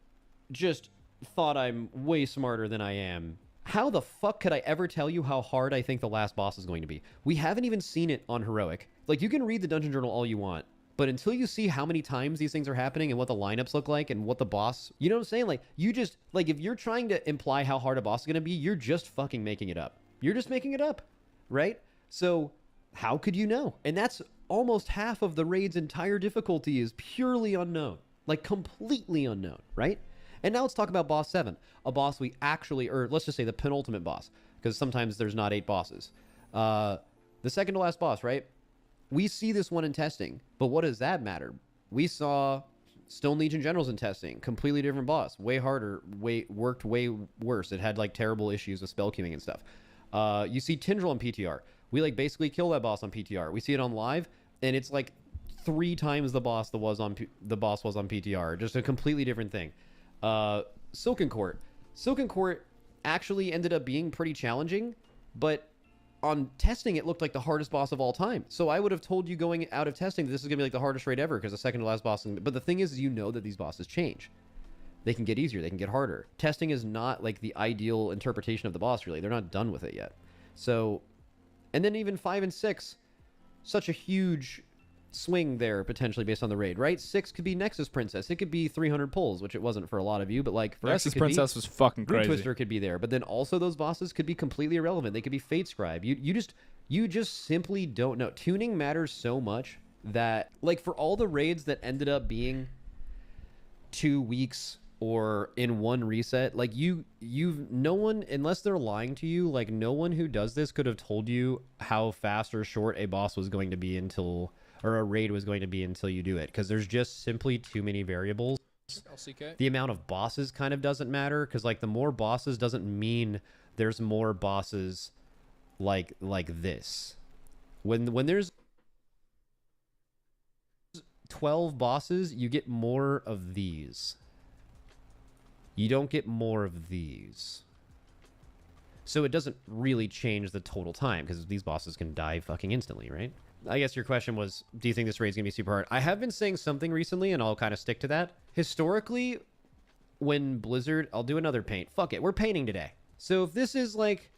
just thought I'm way smarter than I am, how the fuck could I ever tell you how hard I think the last boss is going to be? We haven't even seen it on Heroic. Like, you can read the Dungeon Journal all you want, but until you see how many times these things are happening and what the lineups look like and what the boss, you know what I'm saying? Like, you just, like, if you're trying to imply how hard a boss is going to be, you're just fucking making it up. You're just making it up, right? So how could you know? And that's almost half of the raid's entire difficulty is purely unknown, like completely unknown, right? And now let's talk about boss 7, a boss we actually, or let's just say the penultimate boss, because sometimes there's not 8 bosses. The second to last boss, right? We see this one in testing, but what does that matter? We saw Stone Legion Generals in testing, completely different boss, way harder, worked way worse. It had like terrible issues with spell queuing and stuff. You see Tindril on PTR. We like basically kill that boss on PTR. We see it on live, and it's like 3 times the boss was on PTR. Just a completely different thing. Silken Court. Silken Court actually ended up being pretty challenging, but on testing, it looked like the hardest boss of all time. So I would have told you going out of testing that this is going to be like the hardest raid ever because the second to last boss. But the thing is, you know that these bosses change. They can get easier. They can get harder. Testing is not like the ideal interpretation of the boss, really. They're not done with it yet. So, and then even 5 and 6, such a huge swing there potentially based on the raid, right? 6 could be Nexus Princess. It could be 300 pulls, which it wasn't for a lot of you, but like for Nexus Princess was fucking Root crazy. Twister could be there, but then also those bosses could be completely irrelevant. They could be Fate Scribe. You just simply don't know. Tuning matters so much that like for all the raids that ended up being 2 weeks or in one reset, like no one, unless they're lying to you, like no one who does this could have told you how fast or short a boss was going to be until, or a raid was going to be until you do it, because there's just simply too many variables. LCK. The amount of bosses kind of doesn't matter, because like the more bosses doesn't mean there's more bosses like this. When there's 12 bosses, you get more of these. You don't get more of these. So it doesn't really change the total time, because these bosses can die fucking instantly, right? I guess your question was, do you think this raid's gonna be super hard? I have been saying something recently, and I'll kind of stick to that. Historically, when Blizzard... I'll do another paint. Fuck it, we're painting today. So if this is like...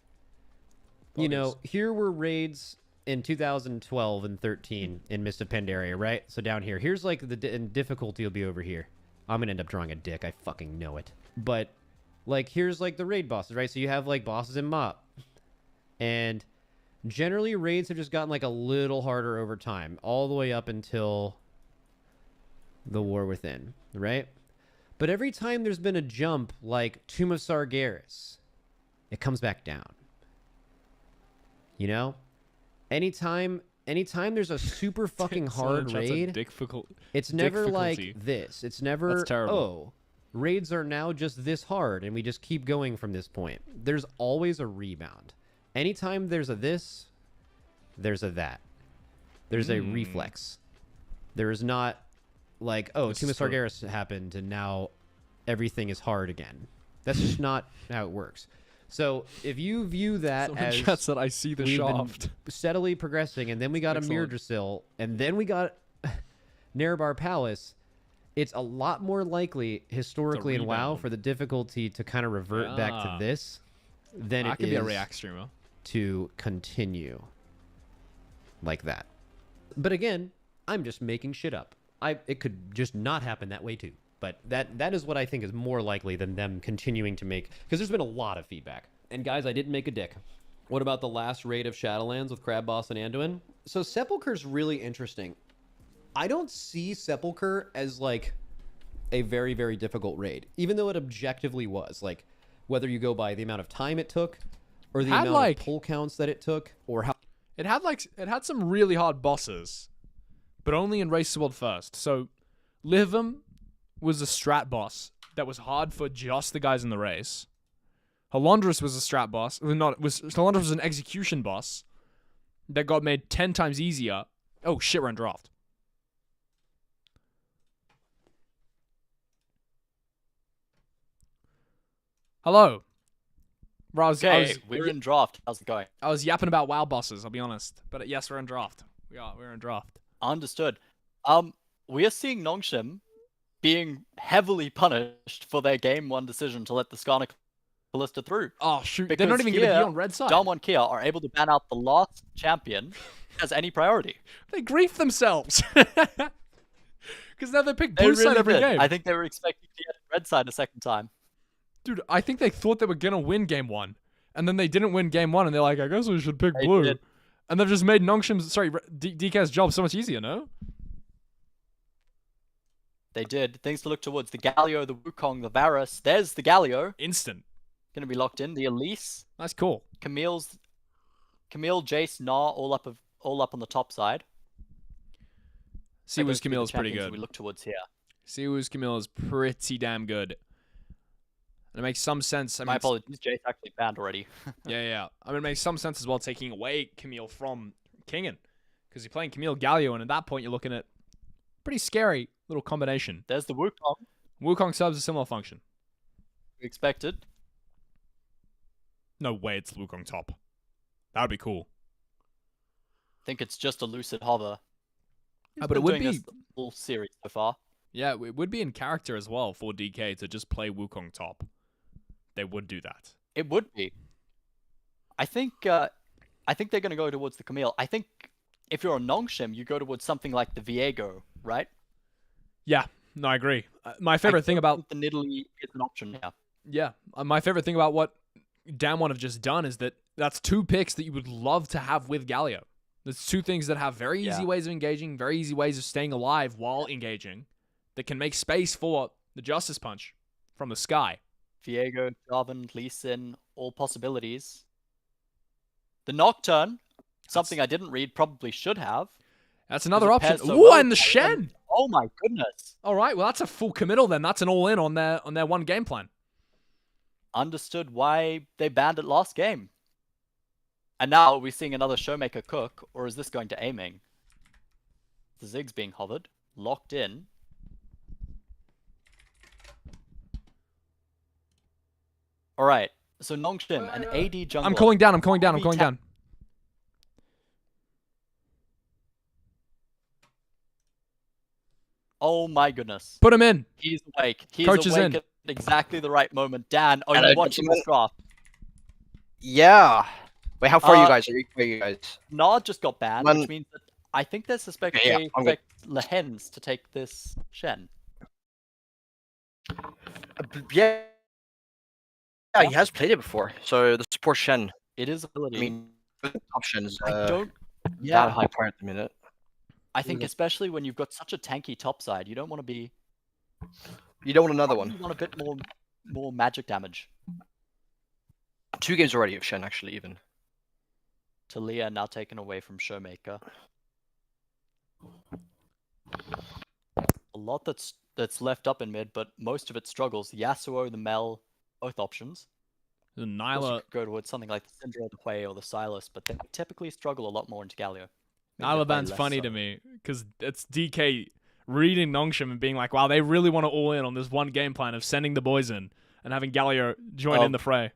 You know, here were raids in 2012 and 13 in Mist of Pandaria, right? So down here. Here's like the difficulty will be over here. I'm gonna end up drawing a dick. I fucking know it. But, like, here's like the raid bosses, right? So you have like bosses in MOP. And... generally, raids have just gotten like a little harder over time, all the way up until the War Within, right? But every time there's been a jump, like Tomb of Sargeras, it comes back down. You know? Anytime there's a super fucking hard raid, it's never like this. It's never, that's terrible. Oh, raids are now just this hard, and we just keep going from this point. There's always a rebound. Anytime there's a this, there's a that. There's a reflex. There is not like, oh, Tomb of Sargeras happened and now everything is hard again. That's just not how it works. So if you view that Someone as chat said, I see the shaft. Steadily progressing, and then we got a Mirdrasil, and then we got Nerebar Palace, it's a lot more likely historically in WoW for the difficulty to kind of revert back to this than it could is be a React streamer. To continue like that. But again, I'm just making shit up. It could just not happen that way too. But that is what I think is more likely than them continuing to make, because there's been a lot of feedback. And guys, I didn't make a dick. What about the last raid of Shadowlands with Crab Boss and Anduin? So Sepulchre's really interesting. I don't see Sepulchre as like a very, very difficult raid, even though it objectively was. Like, whether you go by the amount of time it took, or the amount of pull counts that it took, or how... It had some really hard bosses, but only in Race to World First. So, Livum was a strat boss that was hard for just the guys in the race. Halondrus was a strat boss. Halondrus was an execution boss that got made 10 times easier. Oh shit, we're in draft. Hello. Bro, we're in draft. How's it going? I was yapping about WoW bosses, I'll be honest. But yes, we're in draft. We're in draft. Understood. We are seeing Nongshim being heavily punished for their game 1 decision to let the Skarner Ballista through. Oh shoot, Because they're not even going to be on red side. Dom and Kia are able to ban out the last champion as any priority. They grief themselves. Because now they pick blue side really every did. game. I think they were expecting to get red side a second time. Dude, I think they thought they were going to win game 1. And then they didn't win game 1, and they're like, I guess we should pick They blue. did. And they've just made DK's job so much easier, no? They did. Things to look towards. The Galio, the Wukong, the Varus. There's the Galio. Instant. Going to be locked in. The Elise. That's cool. Camille, Jace, Gnar, all up on the top side. Siwoo's Camille's pretty good. We look towards here. Siwoo's Camille is pretty damn good. And it makes some sense. I mean, My apologies, Jace actually banned already. yeah. I mean, it makes some sense as well taking away Camille from Kingen. Because you're playing Camille Galio, and at that point you're looking at pretty scary little combination. There's the Wukong. Wukong subs a similar function. We expected. No way it's Wukong top. That would be cool. I think it's just a lucid hover. But it would be this full series so far. Yeah, it would be in character as well for DK to just play Wukong top. They would do that. It would be. I think they're going to go towards the Camille. I think if you're a Nongshim, you go towards something like the Viego, right? Yeah, no, I agree. My favorite thing about the Nidalee is an option now. Yeah, my favorite thing about what Damwon have just done is that that's 2 picks that you would love to have with Galio. There's 2 things that have very easy ways of engaging, very easy ways of staying alive while engaging, that can make space for the Justice Punch from the sky. Viego, Jarvan, Lee Sin, all possibilities. The Nocturne, something I didn't read, probably should have. That's another option. So Ooh, well and the Shen! Oh my goodness. All right, well, that's a full committal then. That's an all-in on their one game plan. Understood why they banned it last game. And now are we seeing another Showmaker cook, or is this going to aiming? The Zig's being hovered, locked in. Alright, so Nongshim, an AD jungler. I'm calling down. Oh my goodness. Put him in. He's awake. He's Coach is awake in. at exactly the right moment. Dan, are Hello, you watching this draft? Yeah. Wait, how far are you guys? Where are you guys? Nard just got banned, When- which means that I think they're suspecting Okay, yeah, I'm good. Lehens to take this Shen. Yeah. Yeah, he has played it before. So the support Shen. It is I ability. mean, options. I don't. That Yeah, high part at the minute. I think especially when you've got such a tanky top side, you don't want to be. You don't want another You one. want a bit more magic damage. 2 games already of Shen, actually, even. Talia now taken away from Showmaker. A lot that's left up in mid, but most of it struggles. Yasuo, the Mel, both options. The Also Nyla could go towards something like the Syndra, the Hui, or the Silas, but they typically struggle a lot more into Galio. Van's funny to me because it's DK reading Nongshim and being like, wow, they really want to all in on this one game plan of sending the boys in and having Galio join in the fray.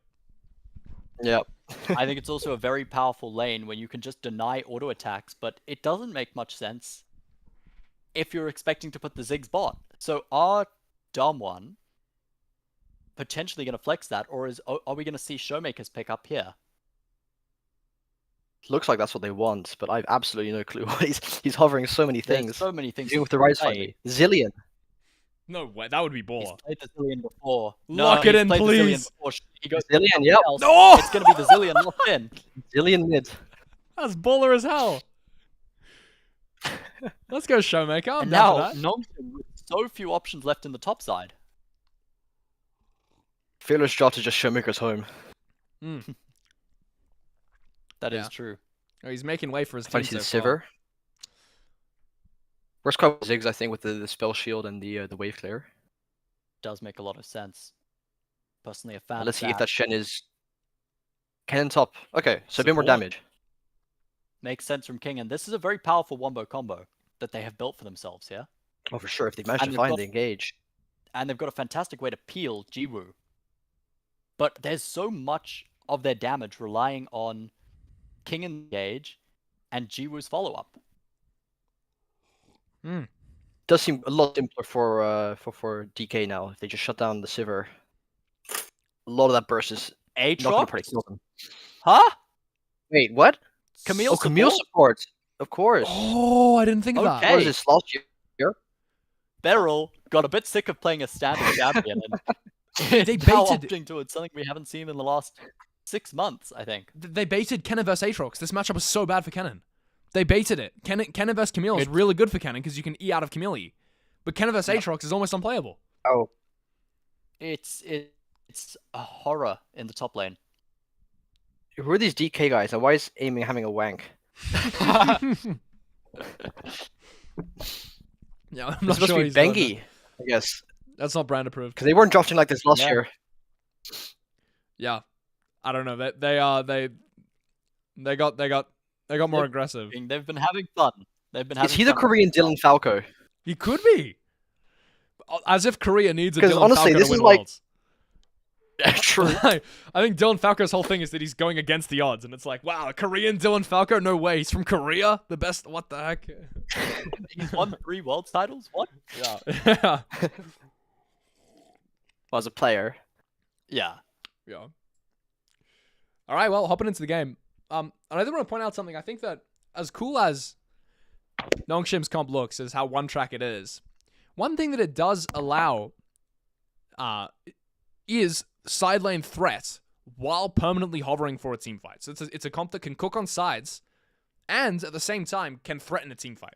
Yep. I think it's also a very powerful lane when you can just deny auto attacks, but it doesn't make much sense if you're expecting to put the Ziggs bot. So are Damwon potentially going to flex that, or are we going to see Showmakers pick up here? Looks like that's what they want, but I've absolutely no clue. He's hovering so many There's things. so many things. He's doing to with the right play. side. Zillion. No way, that would be He's baller. played the Zillion before. Lock no, it he's in, played the please. Zillion before. He goes Zillion, to yep. else. No! It's going to be the Zillion locked in. Zillion mid. That's baller as hell. Let's go, Showmaker. I'm And down now, for that. Nongshim with so few options left in the top side. Fearless drop to just Showmaker's home. Mm. That is Yeah. true. Oh, he's making way for his If team I see so the far. Sivir. Worst card was Ziggs, I think, with the spell shield and the wave clear. Does make a lot of sense. Personally, a fan Let's of see if that Shen is cannon top. Okay, so a bit more Support. damage. Makes sense from King, and this is a very powerful wombo combo that they have built for themselves here. Oh, for sure. If they manage And to they've find got- the engage. And they've got a fantastic way to peel Jiwoo. But there's so much of their damage relying on King engage and Jiwoo's follow-up. Does seem a lot simpler for DK now. If they just shut down the Sivir, a lot of that burst is not going to Aatrox? probably kill them. Huh? Wait, what? Camille Oh, Camille support. Of course. Oh, I didn't think of that. Okay. What was this last year? Beryl got a bit sick of playing a standard champion and They now baited- opting towards something we haven't seen in the last 6 months, I think. They baited Kennen vs Aatrox. This matchup was so bad for Kennen. They baited it. Kennen vs Camille is really good for Kennen because you can E out of Camille. But Kennen vs Aatrox is almost unplayable. Oh, It's a horror in the top lane. who are these DK guys? And why is aiming having a wank? Yeah, I'm It's not supposed sure to be he's doing Bengi, I guess, that. That's not brand approved. because they weren't drafting like this last Yeah. year. Yeah, I don't know. They got more aggressive. They've been having fun. They've been having Is he the fun. Korean Dylan Falco? He could be. As if Korea needs a 'Cause Dylan honestly, Falco this to win is like- Worlds. True. I think Dylan Falco's whole thing is that he's going against the odds, and it's like, wow, a Korean Dylan Falco? No way, he's from Korea? The best? What the heck? He's won 3 world titles? What? Yeah. Well, as a player. Yeah. Yeah. All right, well, hopping into the game. And I do want to point out something. I think that as cool as Nongshim's comp looks, as how one-track it is, one thing that it does allow is side lane threat while permanently hovering for a team fight. So it's a comp that can cook on sides and at the same time can threaten a team fight.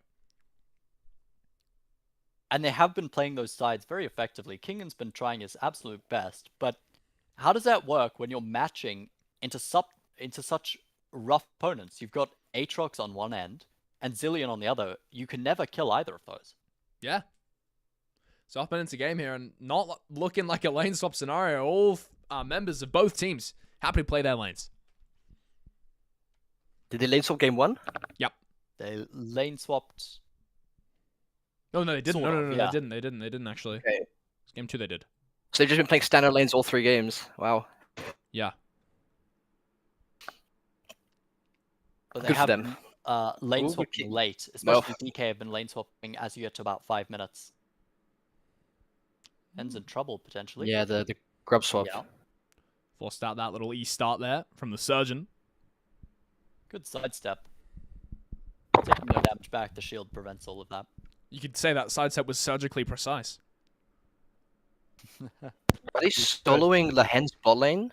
And they have been playing those sides very effectively. Kingan's been trying his absolute best, but how does that work when you're matching into such rough opponents? You've got Aatrox on one end and Zillion on the other. You can never kill either of those. Yeah. So hopping into game here and not looking like a lane swap scenario. All members of both teams happy to play their lanes. Did they lane swap game 1? They lane swapped. Oh, no, they didn't. Sort No, of, no, yeah. They didn't actually. Okay. Game 2 they did. So they've just been playing standard lanes all 3 games. Wow. Yeah. But they Good for have them. been lane Ooh, swapping okay. late, No. especially DK have been lane swapping as you get to about 5 minutes. Ends in trouble potentially. Yeah, the grub swap. Yeah. Forced out that little E start there from the surgeon. Good sidestep. Taking no damage back. The shield prevents all of that. You could say that sidestep was surgically precise. Are they soloing Lahen's bot lane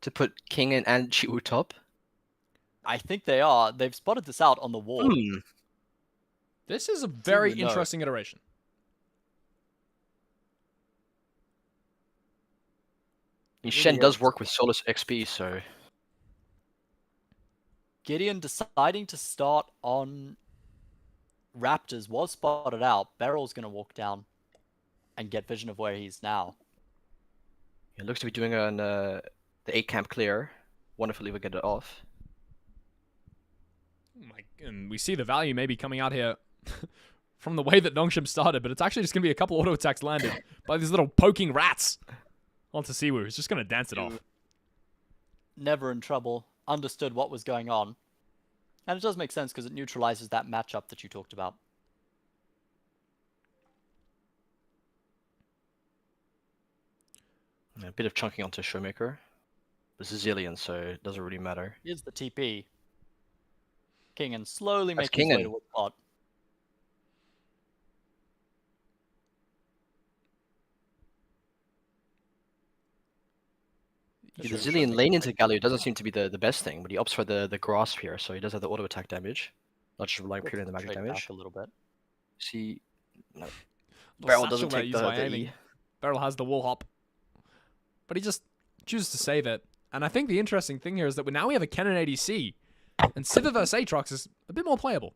to put King and Chiwu top? I think they are. They've spotted this out on the wall. This is a very we know. interesting iteration. Shen does work with Solus XP, so Gideon deciding to start on Raptors was spotted out. Beryl's going to walk down and get vision of where he's now. it looks to be doing the 8 camp clear. Wonderfully, we get it off. And we see the value maybe coming out here from the way that Nongshim started, but it's actually just going to be a couple auto attacks landed by these little poking rats onto Siwoo. He's just going to dance it off. Never in trouble. Understood what was going on. And it does make sense because it neutralizes that matchup that you talked about. A bit of chunking onto Showmaker. This is Zillion, so it doesn't really matter. Here's the TP. Kingan slowly That's making his way Kingan. to a spot. The Zillion lane into Galio doesn't seem to be the best thing, but he opts for the grasp here, so he does have the auto attack damage. Not just relying purely on the magic Trade damage. back a little bit. See, no. Beryl satchel doesn't that take used by the aiming. E. Beryl has the wall hop. But he just chooses to save it. And I think the interesting thing here is that now we have a Kennen ADC. And Sivir vs Aatrox is a bit more playable.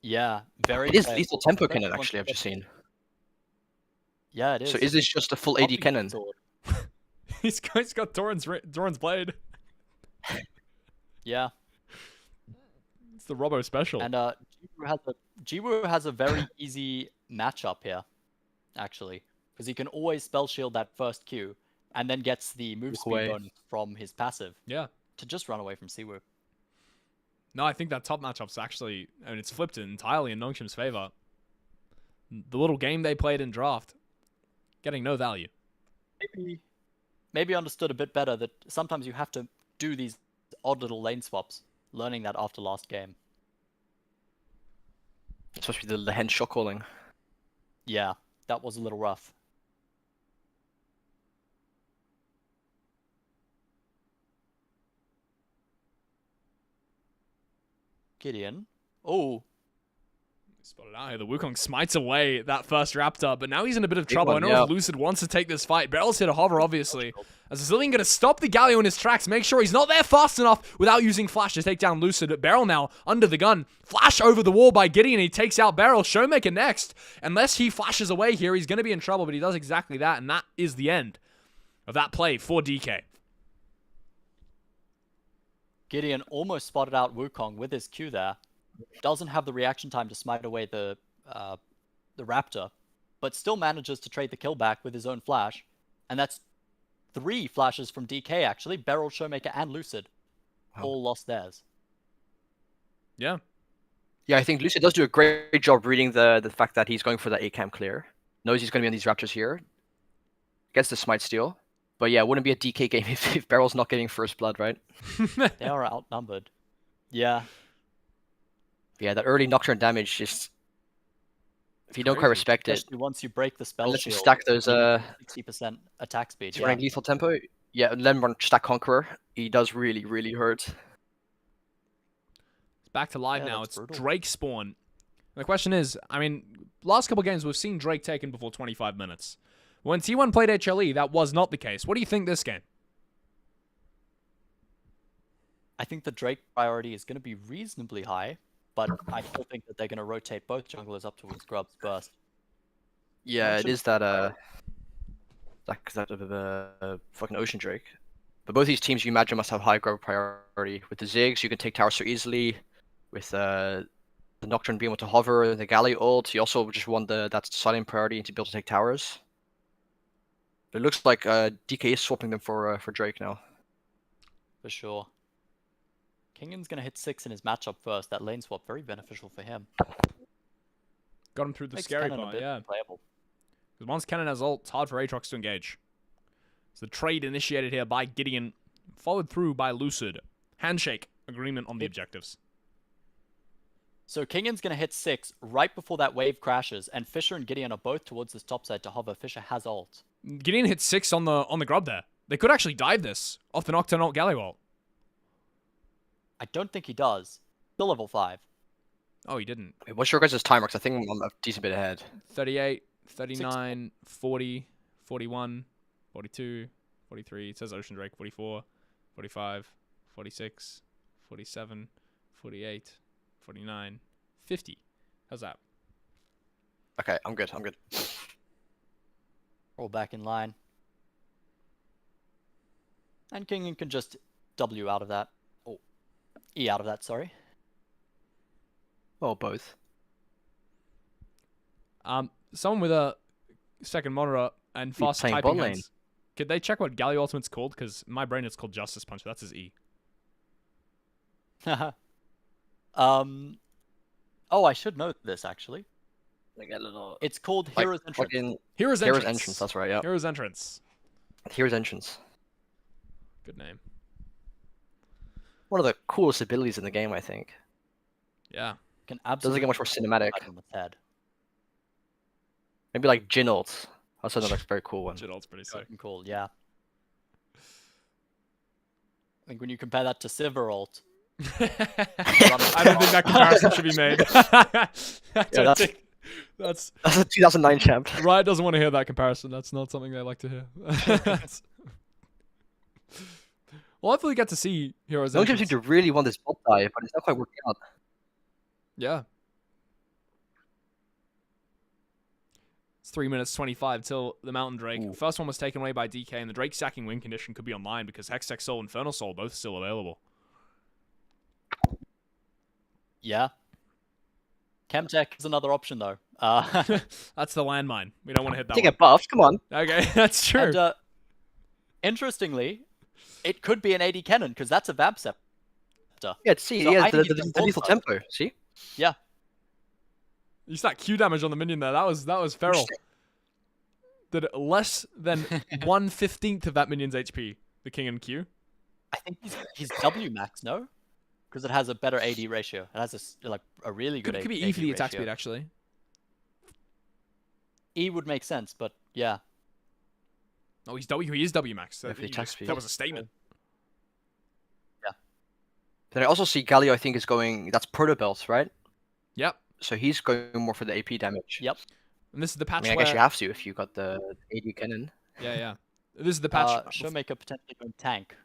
Yeah, very. It is playable. lethal tempo Very cannon, much actually, I've just seen. Yeah, it is. So is this just a full AD Pumping cannon? sword. He's got Doran's blade. Yeah, It's the Robbo special. and Jiwoo has a very easy matchup here, actually, because he can always spell shield that first Q, and then gets the move Walk speed away. bonus from his passive Yeah. to just run away from Siwoo. No, I think that top matchup's actually, I mean, it's flipped entirely in Nongshim's favor. The little game they played in draft, getting no value. Maybe understood a bit better that sometimes you have to do these odd little lane swaps. Learning that after last game. Especially the hen shot calling. Yeah, that was a little rough. Gideon. Oh, Spotted out here. The Wukong smites away that first Raptor, but now he's in a bit of Big trouble. one, I know yeah. if Lucid wants to take this fight. Beryl's hit a hover, obviously. As Zillion going to stop the Galio in his tracks, make sure he's not there fast enough without using Flash to take down Lucid. But Beryl now under the gun. Flash over the wall by Gideon. He takes out Beryl. Showmaker next. Unless he flashes away here, he's going to be in trouble, but he does exactly that, and that is the end of that play for DK. Gideon almost spotted out Wukong with his Q there. Doesn't have the reaction time to smite away the Raptor, but still manages to trade the kill back with his own flash. And that's 3 flashes from DK, actually. Beryl, Showmaker, and Lucid all lost theirs. Yeah. Yeah, I think Lucid does do a great job reading the fact that he's going for that A-cam clear. Knows he's going to be on these Raptors here. Gets the smite steal. But yeah, it wouldn't be a DK game if Beryl's not getting first blood, right? They are outnumbered. Yeah. Yeah, that early Nocturne damage just... If you don't quite Crazy. respect it, Especially once you break the spell unless you shield. stack those 60% attack speed. Yeah. running lethal tempo, yeah, and then run stack Conqueror, he does really, really hurt. It's back to live Yeah, now. that's It's brutal. Drake spawn. The question is, I mean, last couple games we've seen Drake taken before 25 minutes. When T1 played HLE, that was not the case. What do you think this game? I think the Drake priority is going to be reasonably high, but I still think that they're going to rotate both junglers up towards Grubs first. Yeah, it should- is that fucking Ocean Drake. But both these teams, you imagine, must have high growth priority. With the Ziggs, you can take towers so easily. With the Nocturne being able to hover, the Galley ult, you also just want that silent priority to be able to take towers. But it looks like DK is swapping them for Drake now. For sure. Kingan's going to hit 6 in his matchup first. That lane swap, very beneficial for him. Got him through the Makes scary Kennen a part, bit yeah. playable. Because once Kennen has ult, it's hard for Aatrox to engage. So the trade initiated here by Gideon, followed through by Lucid. Handshake agreement on the objectives. So Kingan's going to hit 6 right before that wave crashes, and Fisher and Gideon are both towards this top side to hover. Fisher has ult. Gideon hit 6 on the grub there. They could actually dive this off the Nocturne ult Galio ult. I don't think he does. Still level 5. Oh, he didn't. Wait, what's your guys' timer? Because I think I'm a decent bit ahead. 38, 39, 40, 41, 42, 43. It says Ocean Drake. 44, 45, 46, 47, 48, 49, 50. How's that? Okay, I'm good. I'm good. All back in line. And Kingan can just W out of that. Oh, E out of that, sorry. Well, both. Someone with a second monitor and fast playing typing bot lane. hands. Could they check what Galio Ultimate's called? Because in my brain it's called Justice Punch. That's his E. Oh, I should know this, actually. Like a little... It's called like, Hero's Entrance. fucking Hero's Entrance. Hero's Entrance, that's right, yeah. Hero's Entrance. Hero's Entrance. Good name. One of the coolest abilities in the game, I think. Yeah. Can Doesn't absolutely get much more cinematic. on its head. Maybe like Jin ult. Also another very cool one. Jidol's pretty sick. Fucking cool, yeah. I think when you compare that to Sivir ult, I don't think that comparison should be made. I don't that's- think That's That's a 2009 champ. Riot doesn't want to hear that comparison. That's not something they like to hear. We'll hopefully get to see Heroes. Long seem to really want this bot dive, but it's not quite working out. Yeah. It's 3 minutes 25 till the Mountain Drake. Ooh. First one was taken away by DK, and the Drake stacking win condition could be online because Hextech Soul and Infernal Soul both still available. Yeah. Chemtech is another option though. That's the landmine. We don't want to hit that Take one. a buff, come on. Okay, that's true. And interestingly, it could be an AD cannon because that's a Vab Scepter. Yeah, see, So yeah, I think the it's lethal also- tempo, see? Yeah. You stack Q damage on the minion there. That was feral. Did less than 1/15 of that minion's HP. The King and Q. I think he's W max, no? Because it has a better AD ratio. It has a really good Could be AD E for the attack ratio. speed actually. E would make sense, but yeah. Oh, he's W. He is W max. Yeah, for the attack speed. That was a statement. Then I also see Galio, I think, is going... That's Proto Belt, right? Yep. So he's going more for the AP damage. Yep. And this is the I patch mean, I where... guess you have to if you got the AD cannon. Yeah, yeah. This is the patch. Showmaker potentially going tank.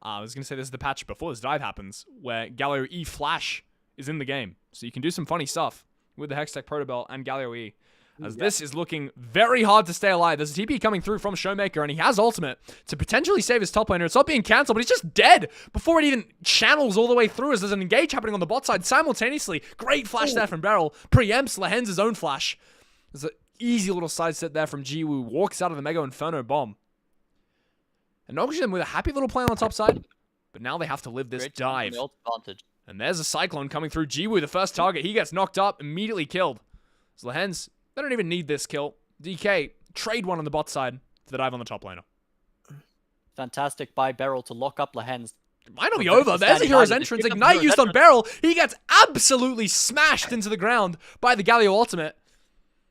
I was going to say this is the patch before this dive happens, where Galio E Flash is in the game. So you can do some funny stuff with the Hextech Protobelt and Galio E. As this is looking very hard to stay alive. There's a TP coming through from Showmaker, and he has ultimate to potentially save his top laner. It's not being cancelled, but he's just dead before it even channels all the way through as there's an engage happening on the bot side simultaneously. Great flash there from Beryl. Preempts Lehens' own flash. There's an easy little side set there from Jiwoo. Walks out of the Mega Inferno bomb. And Noxian with a happy little play on the top side. But now they have to live this Great dive. ult advantage. And there's a Cyclone coming through. Jiwoo, the first target. He gets knocked up, immediately killed. So Lehens, they don't even need this kill. DK, trade one on the bot side for the dive on the top laner. Fantastic by Beryl to lock up Lehens. Might not be Well, over. that's There's a standing Hero's behind it. entrance. Give them Ignite Hero's used on entrance. Beryl. He gets absolutely smashed into the ground by the Galio ultimate.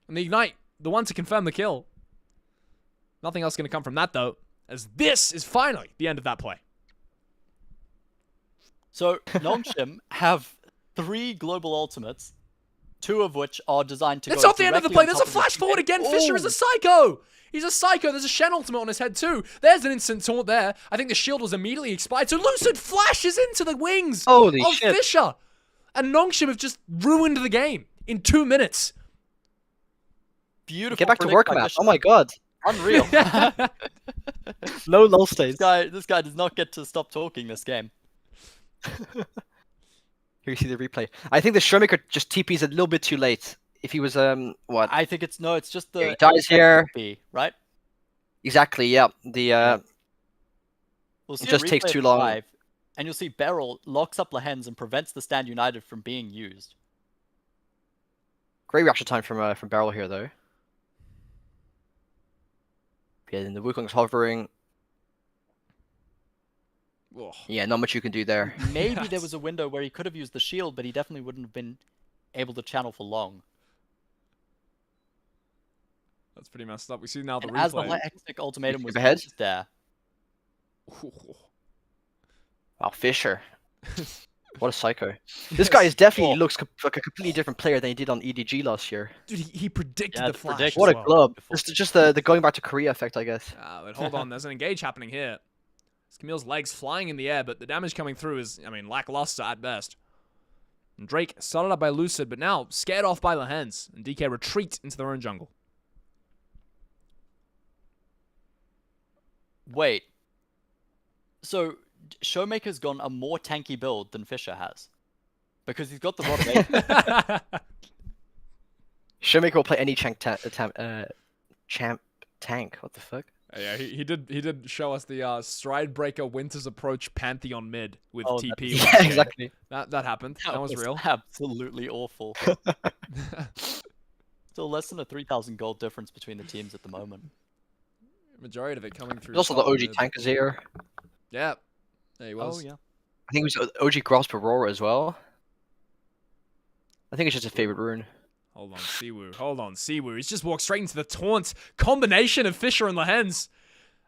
And the Ignite, the one to confirm the kill. Nothing else going to come from that, though, as this is finally the end of that play. So Nongshim have 3 global ultimates, 2 of which are designed to It's go not the end of the directly play. on There's top a of the flash forward again. teammate. Fisher is a psycho. He's a psycho. There's a Shen ultimate on his head, too. There's an instant taunt there. I think the shield was immediately expired. So Lucid flashes into the wings Holy of shit. Fisher. And Nongshim have just ruined the game in 2 minutes. Beautiful. Get back to predict work, by man. Fisher. Oh my god. Unreal. No lull stays. This guy does not get to stop talking this game. Here you see the replay. I think the Showmaker just TP's a little bit too late. If he was, what? I think it's just the Yeah, he dies here. B, right? Exactly, yeah. The, We'll see It a just takes replay too of long. 5, and you'll see Beryl locks up Lehens and prevents the Stand United from being used. great reaction time from Beryl here, though. Yeah, and the Wukling's hovering. Ugh. Yeah, not much you can do there. Maybe there was a window where he could have used the shield, but he definitely wouldn't have been able to channel for long. That's pretty messed up. We see now the And as the replay. Hextech ultimatum was Skip ahead. used there, Wow, Fisher. What a psycho. This guy is definitely Oh. looks like a completely different player than he did on EDG last year. Dude, he predicted Yeah, the the flash. prediction. What as a well. glove. Beautiful. Just the going back to Korea effect, I guess. But hold on, there's an engage happening here. It's Camille's legs flying in the air, but the damage coming through is, I mean, lackluster at best. And Drake started up by Lucid, but now scared off by Lehens, and DK retreat into their own jungle. wait. So Showmaker's gone a more tanky build than Fisher has, because he's got the Rod of Ages. Showmaker will play any champ tank. What the fuck? Yeah, he did show us the Stride Breaker Winter's Approach Pantheon mid with Oh, TP. that's- last Yeah, game. exactly. That happened. That was real. Absolutely awful. Still less than a 3,000 gold difference between the teams at the moment. Majority of it coming through. There's also the solid OG mid. tank is here. Yeah, there he was. Oh yeah. I think it was OG Grasp Aurora as well. I think it's just his favorite rune. Hold on, Siwoo. Hold on, Siwoo. He's just walked straight into the taunt combination of Fisher and Lehens.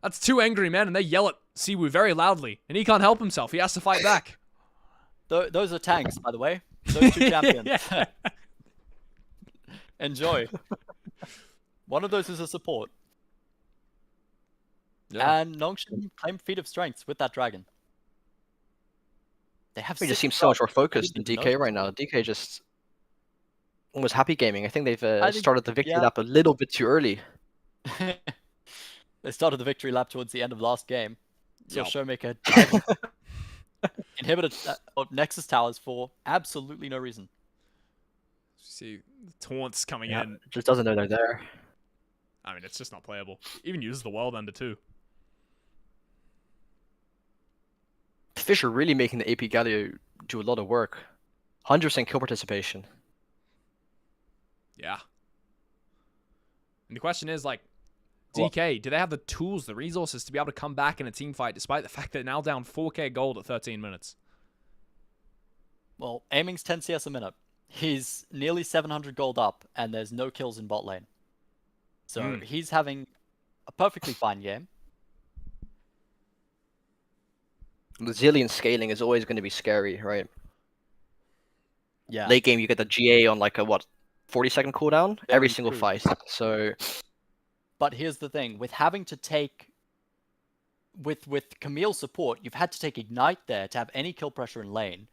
That's 2 angry men, and they yell at Siwoo very loudly, and he can't help himself. He has to fight back. Those are tanks, by the way. Those 2 champions. Yeah. Enjoy. One of those is a support. Yeah. And Nongshim claimed Feat of Strengths with that dragon. They have He just 6 seems so much more stars. focused than Didn't DK notice. right now. DK just almost happy gaming. I think they've I think- started the victory yeah. lap a little bit too early. They started the victory lap towards the end of last game. So Yup. Showmaker inhibited Nexus Towers for absolutely no reason. See the taunts coming Yeah, in. just doesn't know they're there. I mean, it's just not playable. Even uses the World Ender too. Fish are really making the AP Galio do a lot of work. 100% kill participation. Yeah. And the question is, like, What? DK, do they have the tools, the resources to be able to come back in a team fight despite the fact they're now down 4k gold at 13 minutes? Well, aiming's 10 CS a minute. He's nearly 700 gold up, and there's no kills in bot lane. So he's having a perfectly fine game. The Zillion scaling is always going to be scary, right? Yeah. Late game, you get the GA on like a, what, 40-second cooldown? Every Very single true. fight. So, But here's the thing, with having to take with Camille's support, you've had to take Ignite there to have any kill pressure in lane.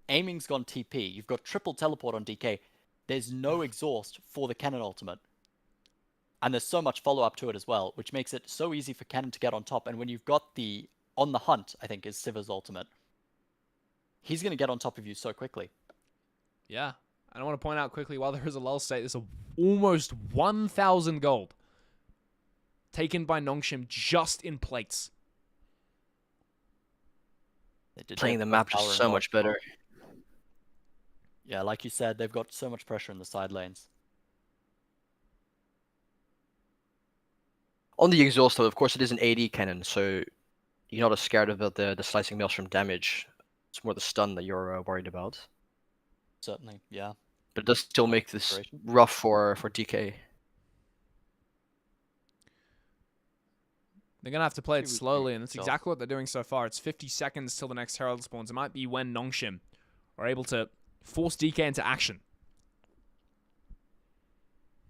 Aiming's gone TP. You've got triple teleport on DK. There's no exhaust for the Cannon ultimate. And there's so much follow-up to it as well, which makes it so easy for Cannon to get on top. And when you've got the On the Hunt, I think, is Siva's ultimate, he's going to get on top of you so quickly. Yeah. And I want to point out quickly, while there is a lull state, there's almost 1,000 gold taken by Nongshim just in plates. They did playing get the map power just so and much dodge better. Yeah, like you said, they've got so much pressure in the side lanes. On the exhaust, though, of course, it is an AD cannon, so you're not as scared about the slicing maelstrom damage. It's more the stun that you're worried about. Certainly, yeah. But it does still make this Inspiration. rough for DK. They're going to have to play it He was slowly, doing and that's himself. exactly what they're doing so far. It's 50 seconds till the next Herald spawns. It might be when Nongshim are able to force DK into action.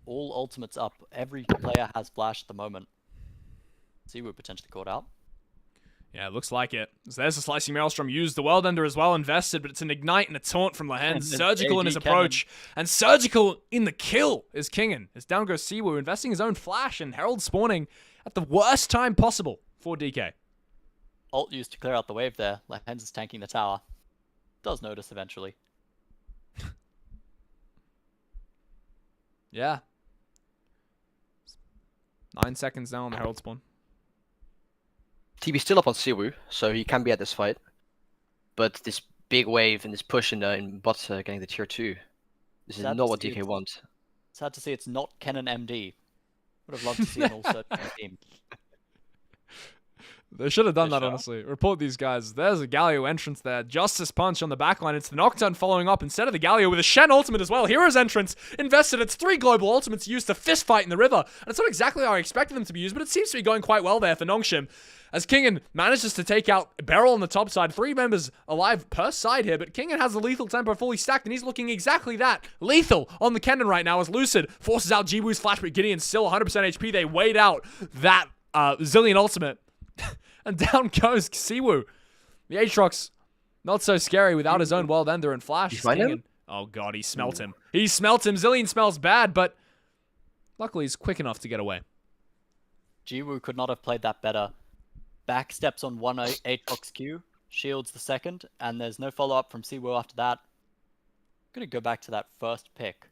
All ultimates up. Every player has flash at the moment. See, we're potentially caught out. Yeah, it looks like it. So there's the Slicing Maelstrom used. The World Ender as well invested, but it's an Ignite and a Taunt from Lehen. And then Surgical in AD his approach. And Surgical in the kill is Kingen. As down goes Siwu, investing his own flash, and Herald spawning at the worst time possible for DK. Ult used to clear out the wave there. Lehen's is tanking the tower. Does notice eventually. Yeah. 9 seconds now on the Herald spawn. TB's still up on Siwu, so he can be at this fight. But this big wave and this push in bot getting the tier 2. This is Sad not to what see DK it. wants. Sad to see it's not Kennen MD. Would have loved to see an all-search team. They should have done For that, sure. honestly. Report these guys. There's a Galio entrance there. Justice Punch on the backline. It's the Nocturne following up instead of the Galio with a Shen ultimate as well. Hero's entrance invested. It's 3 global ultimates used to fist fight in the river. And it's not exactly how I expected them to be used, but it seems to be going quite well there for Nongshim. As Kingen manages to take out Beryl on the top side. 3 members alive per side here, but Kingen has the lethal tempo fully stacked, and he's looking exactly that. Lethal on the cannon right now as Lucid forces out Jiwoo's flash, but Gideon's still 100% HP. They wait out that Zillion ultimate. And down goes Siwu. The Aatrox, not so scary without his own World Ender and Flash. You find him? Kingen- Oh god, he smelt him. He smelt him. Zillion smells bad, but luckily he's quick enough to get away. Jiwoo could not have played that better. Back steps on one Aatrox Q, shields the second, and there's no follow-up from Siwu after that. I'm gonna go back to that first pick.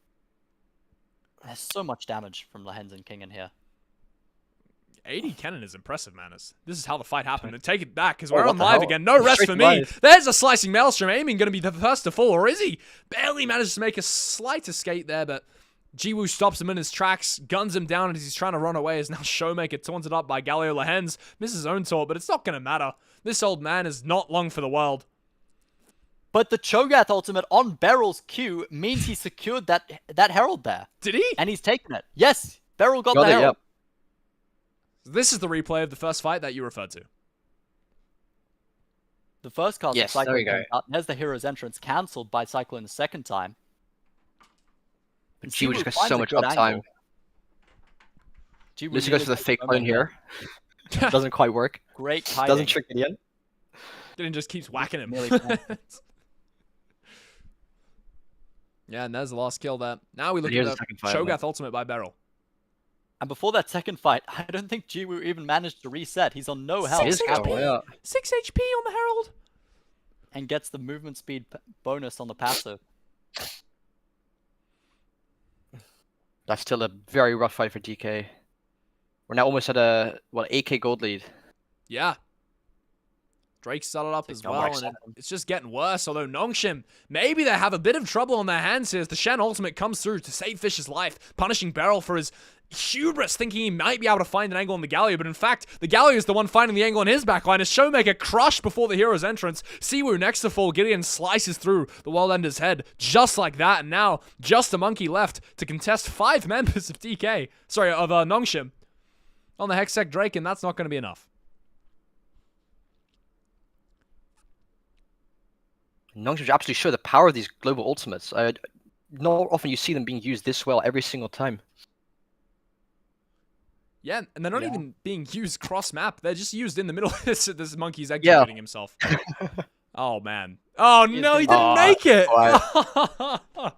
There's so much damage from Lehen's and King in here. 80 Cannon is impressive, man. This is how the fight happened. And take it back, because we're what on the live hell? again. No rest Straight for me. live. There's a Slicing Maelstrom. Aiming going to be the first to fall, or is he? Barely manages to make a slight escape there, but Jiwoo stops him in his tracks, guns him down as he's trying to run away. As now Showmaker taunted up by Galio Lehens. Misses his own taunt, but it's not going to matter. This old man is not long for the world. But the Cho'Gath ultimate on Beryl's Q means he secured that Herald there. Did he? And he's taken it. Yes! Beryl got Got the it, Herald. yep. This is the replay of the first fight that you referred to. The first cast Yes, of there we Cyclone go. comes out, and there's the hero's entrance cancelled by Cyclone the second time. Jiwoo just got finds so a much good uptime. angle. Jiwoo Lucy goes nearly for the takes fake moment clone here. Doesn't quite work. Great hiding. Doesn't trick Gideon. Gideon just keeps whacking him. Nearly Yeah, and there's the last kill there. Now we look Here's at the the second fight, Cho'Gath ultimate by Beryl. And before that second fight, I don't think Jiwoo even managed to reset. He's on no health. His cow, yeah. 6 HP on the Herald. And gets the movement speed bonus on the passive. That's still a very rough fight for DK. We're now almost at a 8k gold lead. Yeah. Drake started up as Take no well, marks and on him. it's just getting worse. Although Nongshim, maybe they have a bit of trouble on their hands here as the Shen ultimate comes through to save Fish's life, punishing Beryl for his hubris, thinking he might be able to find an angle on the Galio, but in fact, the Galio is the one finding the angle on his backline as Showmaker crushed before the hero's entrance. Siwoo next to fall, Gideon slices through the World Ender's head just like that, and now just a monkey left to contest 5 members of DK. Sorry, of Nongshim on the Hextech Drake, and that's not going to be enough. Nongshim absolutely show the power of these global ultimates. Not often you see them being used this well every single time. Yeah, and they're not even being used cross-map. They're just used in the middle. This monkey's Yeah. executing himself. Oh, man. Oh, no, he didn't Oh, make it! quiet.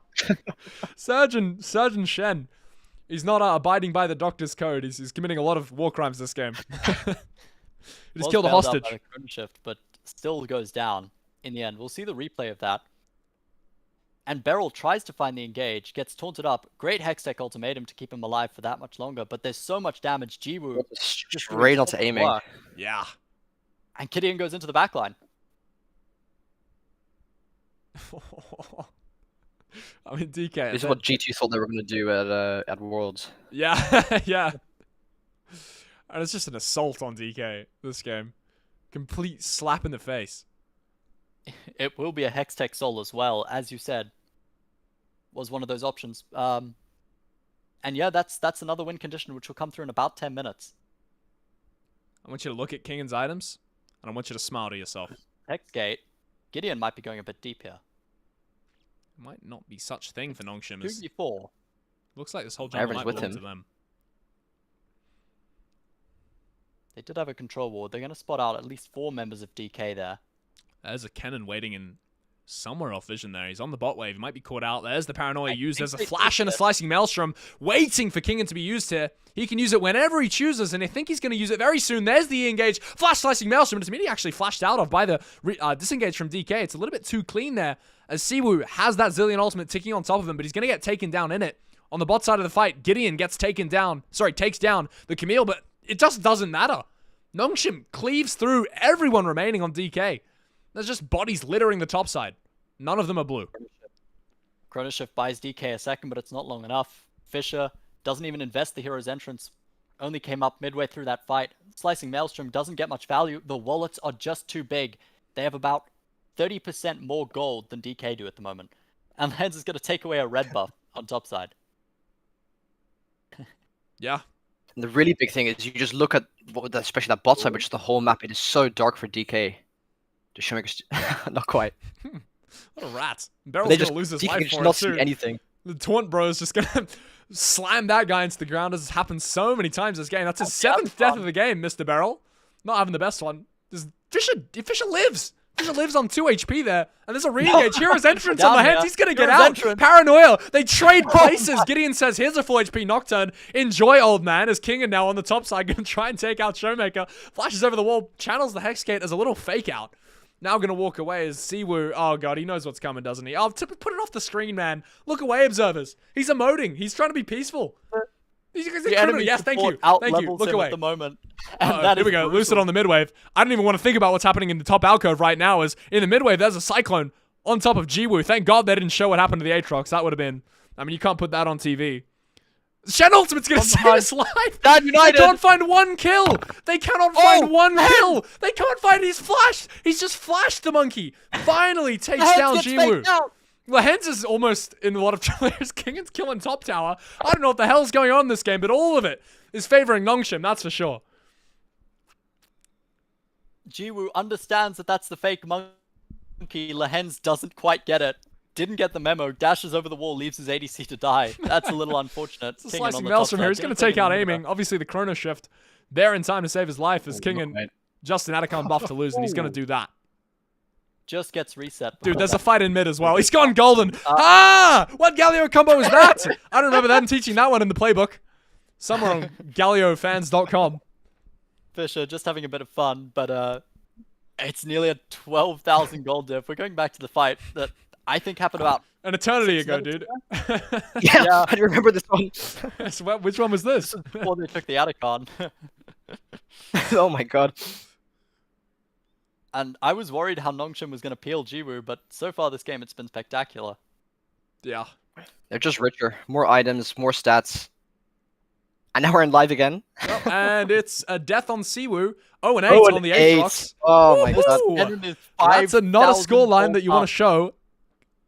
Surgeon Shen. He's not abiding by the doctor's code. He's committing a lot of war crimes this game. He just Was killed a bailed out hostage. by the chrono shift, but still goes down in the end. We'll see the replay of that. And Beryl tries to find the engage, gets taunted up. Great Hextech ultimatum to keep him alive for that much longer, but there's so much damage. Jiwoo just doing Straight so onto much aiming. work. Yeah. And Gideon goes into the backline. I mean, DK. This is what G2 thought they were going to do at Worlds. Yeah, yeah. And it's just an assault on DK, this game. Complete slap in the face. It will be a Hextech Soul as well, as you said. Was one of those options. And yeah, that's another win condition which will come through in about 10 minutes. I want you to look at Kingan's items, and I want you to smile to yourself. Hexgate. Gideon might be going a bit deep here. It might not be such thing for Nongshim. As 2v4. looks like this whole jungle Everyone's might with belong him. to them. They did have a control ward. They're going to spot out at least 4 members of DK there. There's a Kennen waiting in somewhere off vision there. He's on the bot wave. He might be caught out. There's the paranoia used. There's a flash and a slicing maelstrom waiting for Kingan to be used here. He can use it whenever he chooses, and I think he's going to use it very soon. There's the engage. Flash slicing maelstrom. It's immediately actually flashed out of by the disengage from DK. It's a little bit too clean there as Siwoo has that Zillion ultimate ticking on top of him, but he's going to get taken down in it. On the bot side of the fight, Gideon gets taken down. Sorry, takes down the Camille, but it just doesn't matter. Nongshim cleaves through everyone remaining on DK. There's just bodies littering the top side. None of them are blue. Chrono Shift buys DK a second, but it's not long enough. Fisher doesn't even invest the hero's entrance. Only came up midway through that fight. Slicing Maelstrom doesn't get much value. The wallets are just too big. They have about 30% more gold than DK do at the moment. And Lens is going to take away a red buff on top side. Yeah. And the really big thing is you just look at, especially that bot side, which is the whole map. It is so dark for DK. The Showmaker's not quite. What a rat. Beryl's They going just to lose his DK life can just for not it, too. see anything. The Taunt Bro is just going to slam that guy into the ground, as has happened so many times this game. That's his 7th death of the game, Mr. Beryl. Not having the best one. Fisher lives. Fisher lives on 2 HP there. And there's a re-engage. Hero's entrance on the hands. He's going to get out. Paranoia. They trade places. Gideon says, here's a full HP Nocturne. Enjoy, old man. As Kingan now on the top side going to try and take out Showmaker. Flashes over the wall. Channels the Hexgate as a little fake out. Now going to walk away as Siwoo. Oh, God. He knows what's coming, doesn't he? Oh, put it off the screen, man. Look away, observers. He's emoting. He's trying to be peaceful. He's yes, thank you. Thank you. Look away. At the moment. Here we go. Lucid on the midwave. I don't even want to think about what's happening in the top alcove right now. As in the midwave, there's a Cyclone on top of Jiwoo. Thank God they didn't show what happened to the Aatrox. That would have been... I mean, you can't put that on TV. Shen Ultimate's going to save his life. They can't find one kill. They cannot find one kill. They can't find his flash. He's just flashed the monkey. Finally takes down Jiwoo. Lehens is almost in a lot of trouble. Kingan's killing top tower. I don't know what the hell's going on in this game, but all of it is favoring Nongshim, that's for sure. Jiwoo understands that that's the fake monkey. Lehens doesn't quite get it. didn't get the memo, dashes over the wall, leaves his ADC to die. That's a little unfortunate. It's a King on slicing the maelstrom top here. side, He's going to didn't take out even remember. aiming. Obviously, the chrono shift there in time to save his life as King and mate. Justin Atacon buff to lose, and he's going to do that. Just gets reset. Dude, before there's a that. fight in mid as well. He's gone golden. What Galio combo is that? I don't remember them teaching that one in the playbook. Somewhere on GalioFans.com. Fisher just having a bit of fun, but it's nearly a 12,000 gold diff. We're going back to the fight that I think happened about An eternity 6 ago, minutes dude. Yeah, I remember this one. So which one was this? before they took the Atacon. Oh my god. And I was worried how Nongshim was going to peel Jiwoo, but so far this game it's been spectacular. Yeah. They're just richer. More items, more stats. And now we're in live again. And it's a death on Siwoo. 0 and 8 Oh, on the and Aatrox. Oh my god. Woohoo! And it is That's not a 5,000 scoreline that you want gold to show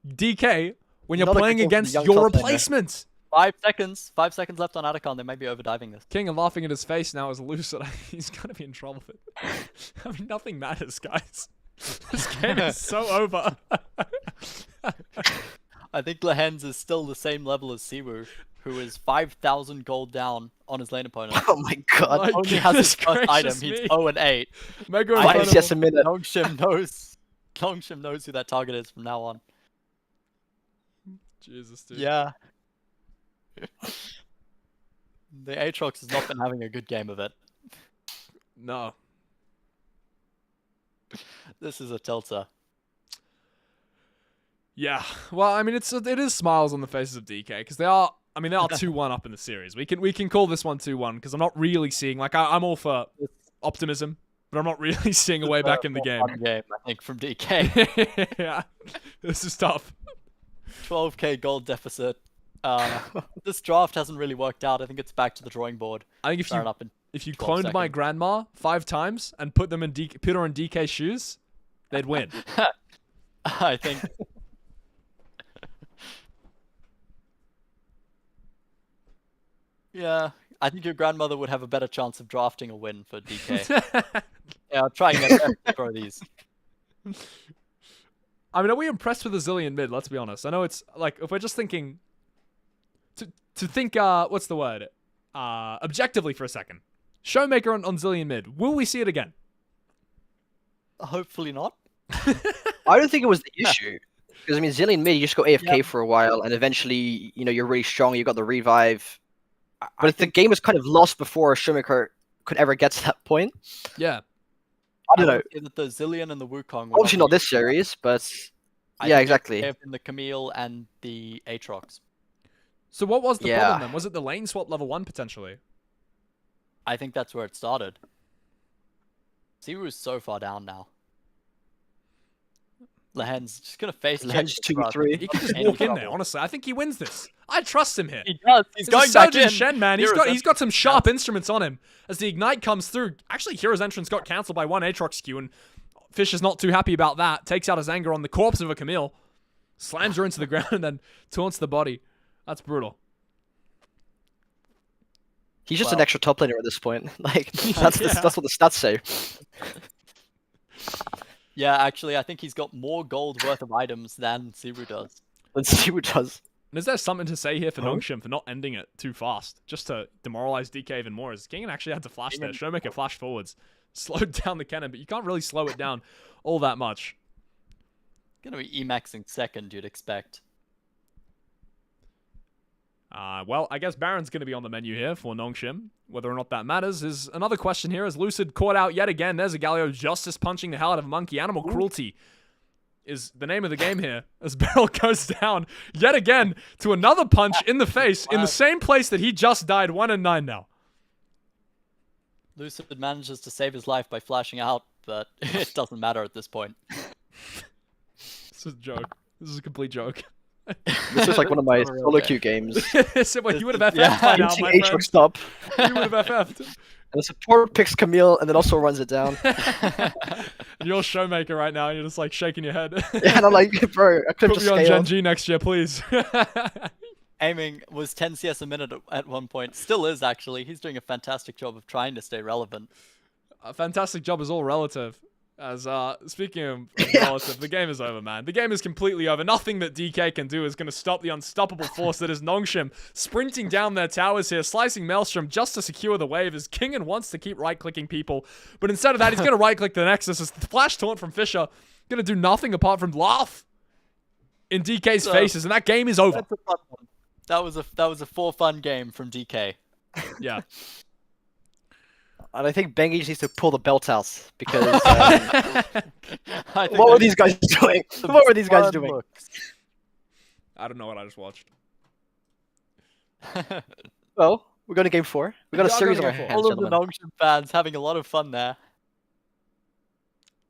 DK when you're Not a playing good one for the against young your top laner. replacement. 5 seconds. 5 seconds left on Atacon. They may be overdiving this. King and laughing at his face now is Lucid. He's going to be in trouble for it. I mean, nothing matters, guys. This game is so over. I think Lehens is still the same level as Siwoo, who is 5,000 gold down on his lane opponent. Oh my god. My Only has his goodness first item. gracious He's me. 0 and 8. Mega in I front think of Minus yes him. a minute. Nongshim knows who that target is from now on. Jesus, dude. Yeah. The Aatrox has not been having a good game of it. No. This is a tilter. Yeah. Well, I mean, it is smiles on the faces of DK because they are 2-1 up in the series. We can call this one 2-1 because I'm not really seeing I'm all for optimism, but I'm not really seeing a way back in the game. Fun game, I think, from DK. Yeah. This is tough. 12k gold deficit. This draft hasn't really worked out. I think it's back to the drawing board. I think Fair enough. if you 12 cloned my seconds. grandma 5 times and put her in DK's shoes, they'd win. I think. Yeah, I think your grandmother would have a better chance of drafting a win for DK. Yeah, I'll try and get to throw these. I mean, are we impressed with the Zillion mid? Let's be honest. I know it's like if we're just thinking to think what's the word? Objectively for a second. Showmaker on Zillion mid. Will we see it again? Hopefully not. I don't think it was the issue. Because I mean, Zillion mid, you just go AFK for a while, and eventually, you're really strong. You got the revive. But the game was kind of lost before Showmaker could ever get to that point. Yeah. I don't know. would say that the Zillion and the Wukong. Obviously not this series, but yeah, exactly. Have been the Camille and the Aatrox. So what was the Yeah. problem then? Was it the lane swap level 1 potentially? I think that's where it started. Siwoo's so far down now. Lehen's just gonna face Lehen's check 2v3. He could just Any walk in trouble. there. Honestly, I think he wins this. I trust him here. He does. He's It's going a back Surgeon in. Shen, man. Hero's He's got some sharp instruments on him. As the Ignite comes through, actually, Hero's entrance got cancelled by one Aatrox Q, and Fish is not too happy about that. Takes out his anger on the corpse of a Camille, slams her into the ground, and then taunts the body. That's brutal. He's just Well. an extra top laner at this point. Like that's Yeah. that's what the stats say. Yeah, actually, I think he's got more gold worth of items than Siwoo does. Let's see what does. And is there something to say here for Nongshim for not ending it too fast, just to demoralize DK even more? As King actually had to flash there. Showmaker flash forwards, slowed down the cannon, but you can't really slow it down all that much. Gonna be Emaxing second, you'd expect. Well, I guess Baron's going to be on the menu here for Nongshim. Whether or not that matters is another question here, as Lucid caught out yet again. There's a Galio justice punching the hell out of a monkey. Animal cruelty is the name of the game here, as Beryl goes down yet again to another punch in the face in the same place that he just died. 1-9 now. Lucid manages to save his life by flashing out, but it doesn't matter at this point. This is a joke. This is a complete joke. This is like one of my Not a real solo game. queue games. So, well, you would have FF'd Yeah, by now, Using my Aatrox friend. stop, You would have FF'd. and the support picks Camille, and then also runs it down. And you're Showmaker right now, and you're just like shaking your head. Yeah, and I'm like, bro, I could Put just me on scale. Gen G next year, please. Aiming was 10 CS a minute at one point. Still is, actually. He's doing a fantastic job of trying to stay relevant. A fantastic job is all relative. As speaking of relative, the game is over, man. The game is completely over. Nothing that DK can do is going to stop the unstoppable force that is Nongshim sprinting down their towers here, slicing Maelstrom just to secure the wave as Kingen wants to keep right-clicking people. But instead of that, he's going to right-click the Nexus as the flash taunt from Fisher going to do nothing apart from laugh in DK's faces, and that game is over. That's a fun one. That was a fun game from DK. Yeah. And I think Bengi just needs to pull the belt out because I think what were these guys doing? What were these guys fun doing? looks. I don't know what I just watched. Well, we're going to game 4. We got a We are series on going our to game hands, All of the gentlemen. Nongshim fans having a lot of fun there.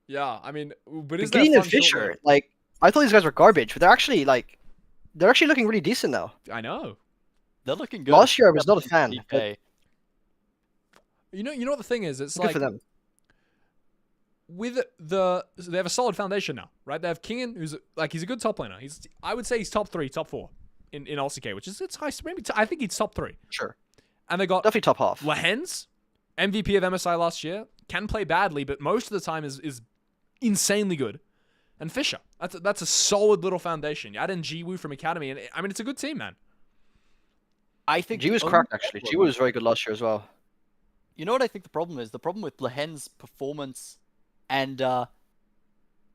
Yeah, I mean, but is Beginning that and fun short Fisher, lived? like I thought these guys were garbage, but they're actually looking really decent now. I know. They're looking good. Last year I was not a fan. but DK. You know what the thing is? It's Good like for them. with they have a solid foundation now, right? They have Kingen, who's like he's a good top laner. I would say he's top 3, top 4 in LCK, which is it's high. Maybe I think he's top 3. Sure. And they got Definitely top half. Lahens, MVP of MSI last year, can play badly, but most of the time is insanely good. And Fisher, that's a solid little foundation. You add in Jiwoo from Academy, and I mean it's a good team, man. I think G was the only cracked actually. G problem- was very good last year as well. You know what I think the problem is? The problem with Lehen's performance and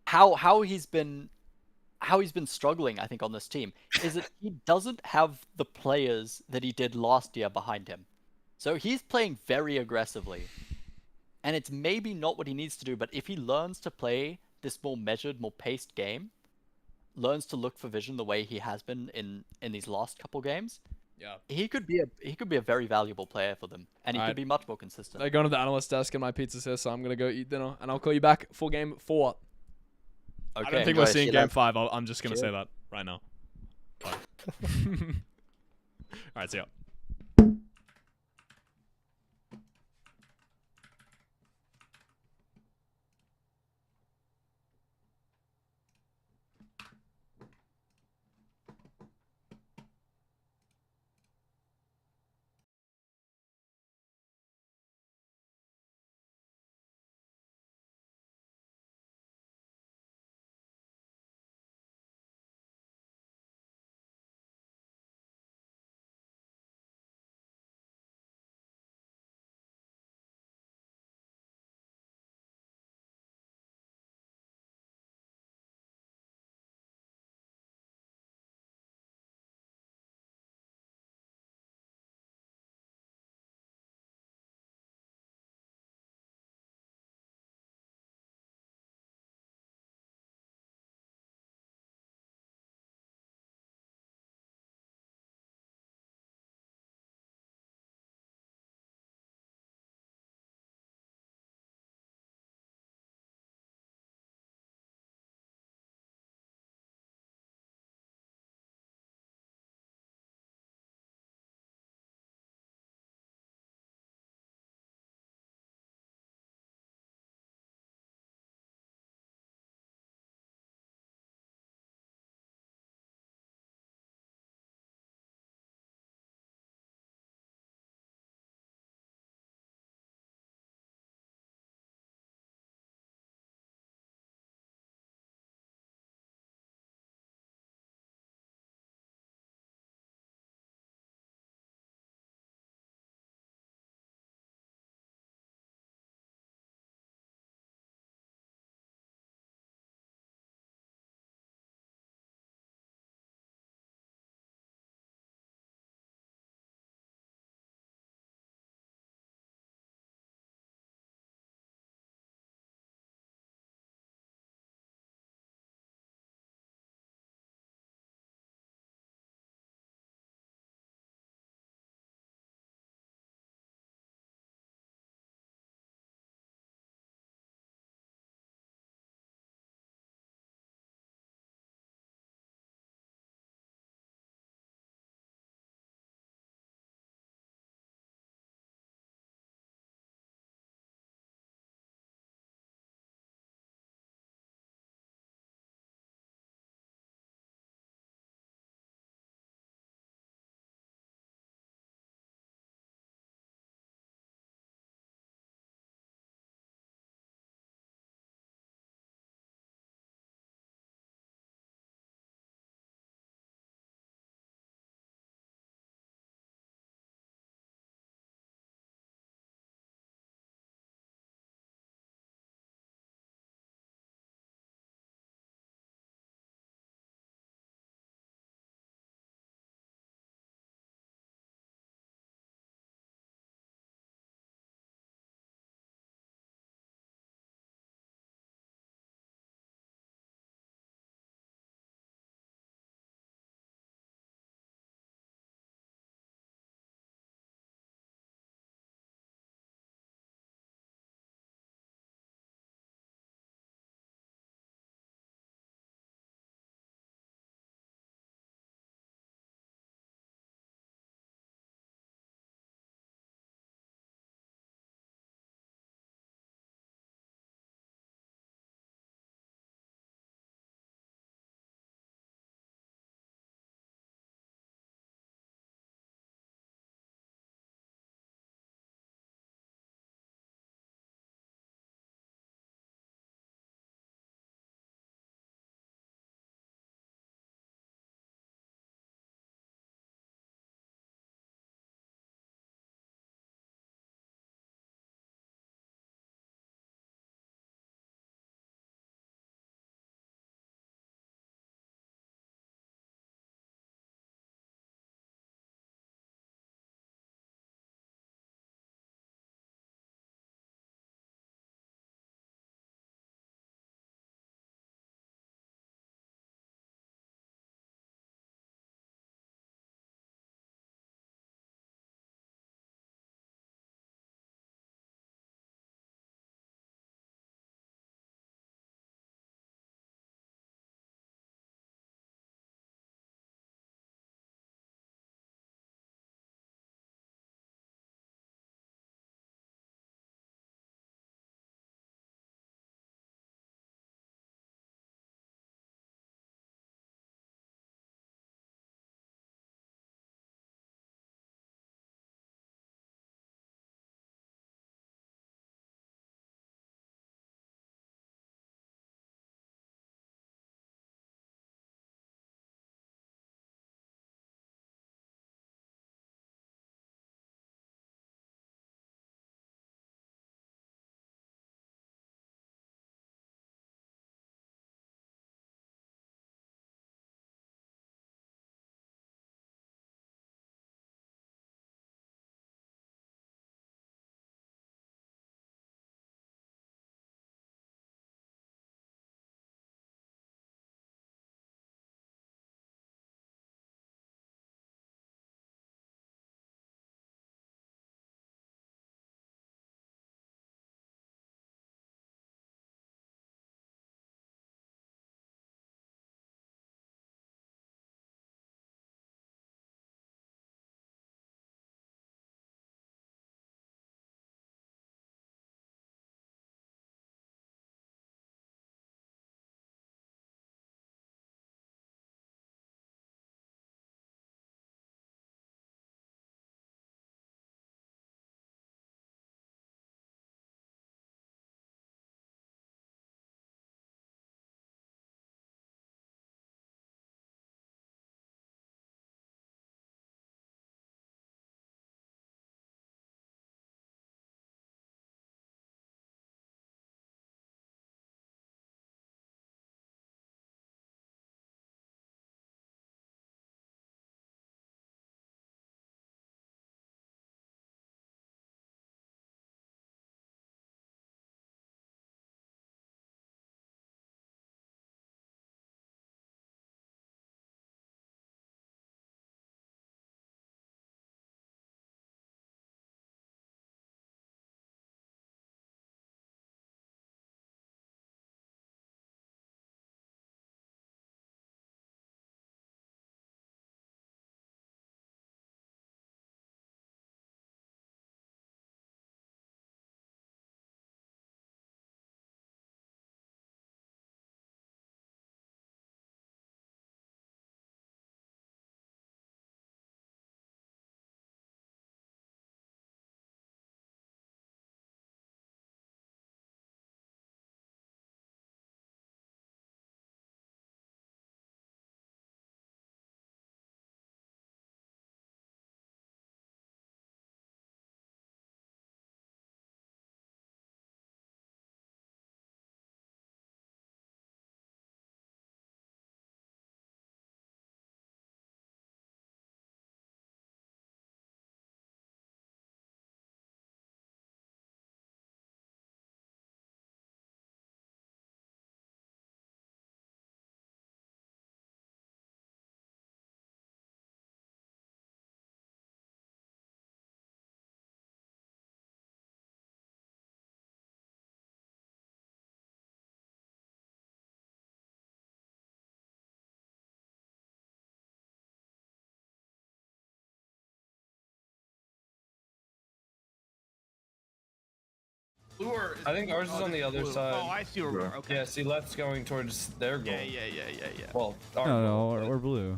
how he's been struggling, I think, on this team is that he doesn't have the players that he did last year behind him. So he's playing very aggressively. And it's maybe not what he needs to do, but if he learns to play this more measured, more paced game, learns to look for vision the way he has been in these last couple games, Yeah. he could be a very valuable player for them, and he Alright. could be much more consistent. They're going to the analyst desk, and my pizza's here, so I'm gonna go eat dinner, and I'll call you back for game 4. I don't think Okay. we're enjoy. seeing See you game then. 5. I'm just gonna Cheers. say that right now. Bye. All right, see ya. I think ours is on the other side. Oh, I see where we're. Okay. Yeah, see, left's going towards their goal. Yeah. Well, our No, goal, no, but- we're blue.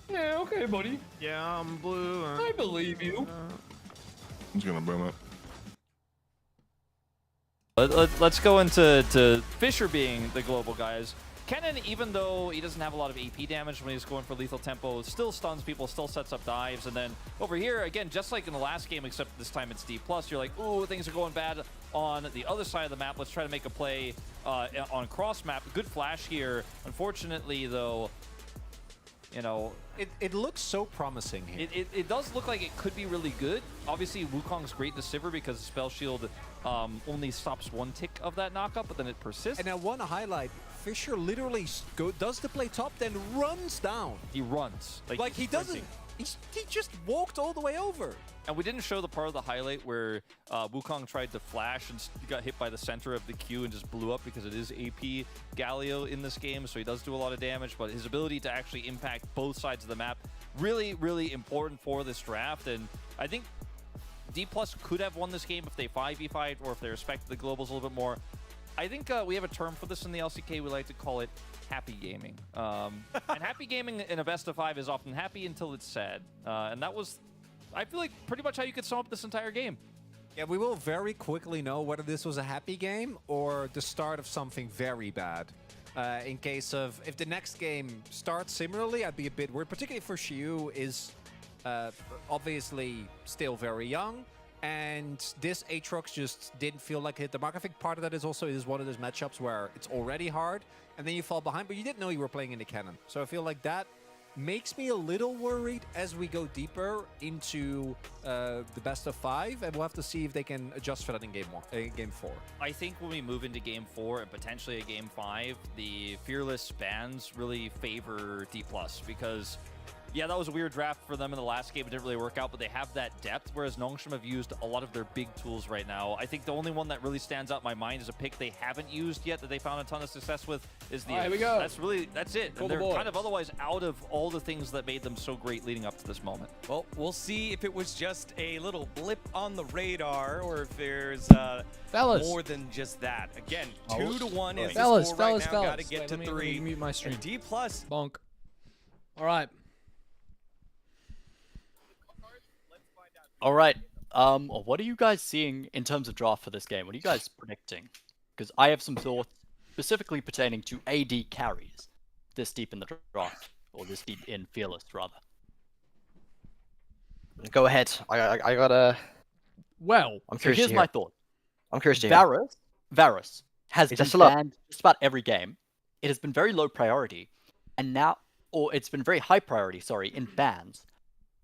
Yeah, okay, buddy. Yeah, I'm blue. I believe you. I'm just gonna boom it. Let's go into Fisher being the global guys. Kennen, even though he doesn't have a lot of AP damage when he's going for lethal tempo, still stuns people, still sets up dives. And then over here, again, just like in the last game, except this time it's D+, you're like, ooh, things are going bad on the other side of the map. Let's try to make a play on cross map. Good flash here. Unfortunately, though, you know, it looks so promising here. it does look like it could be really good. Obviously, Wukong's great to Sivir because Spell Shield only stops one tick of that knockup, but then it persists. And I want to highlight, Fisher literally does the play top, then runs down. He runs. Like he doesn't, he just walked all the way over. And we didn't show the part of the highlight where Wukong tried to flash and got hit by the center of the Q and just blew up because it is AP Galio in this game, so he does do a lot of damage, but his ability to actually impact both sides of the map, really, really important for this draft. And I think D+ could have won this game if they 5v5 or if they respected the globals a little bit more. I think we have a term for this in the LCK. We like to call it happy gaming. And happy gaming in a best of 5 is often happy until it's sad. And that was, I feel like, pretty much how you could sum up this entire game. Yeah, we will very quickly know whether this was a happy game or the start of something very bad. In case of, if the next game starts similarly, I'd be a bit worried, particularly for Xiu is obviously still very young. And this Aatrox just didn't feel like it hit the mark. I think part of that is also one of those matchups where it's already hard and then you fall behind, but you didn't know you were playing in the cannon. So I feel like that makes me a little worried as we go deeper into the best of 5, and we'll have to see if they can adjust for that in game 4. I think when we move into game 4 and potentially a game 5, the Fearless bans really favor D+, because yeah, that was a weird draft for them in the last game. It didn't really work out, but they have that depth, whereas Nongshim have used a lot of their big tools right now. I think the only one that really stands out in my mind is a pick they haven't used yet that they found a ton of success with is the... Here we go. That's it. And they're kind of otherwise out of all the things that made them so great leading up to this moment. Well, we'll see if it was just a little blip on the radar or if there's more than just that. Again, 2-1 is the score right now. Got to get to 3. Let me mute my stream. D+. Bonk. All right. All right. What are you guys seeing in terms of draft for this game? What are you guys predicting? Because I have some thoughts specifically pertaining to AD carries this deep in the draft, or this deep in Fearless, rather. Go ahead. I gotta. Well, I'm So curious here's to my hear. thought. I'm curious to hear. Varus has Is been that still up? banned just about every game. It has been very low priority, and now, or it's been very high priority, sorry, in bans.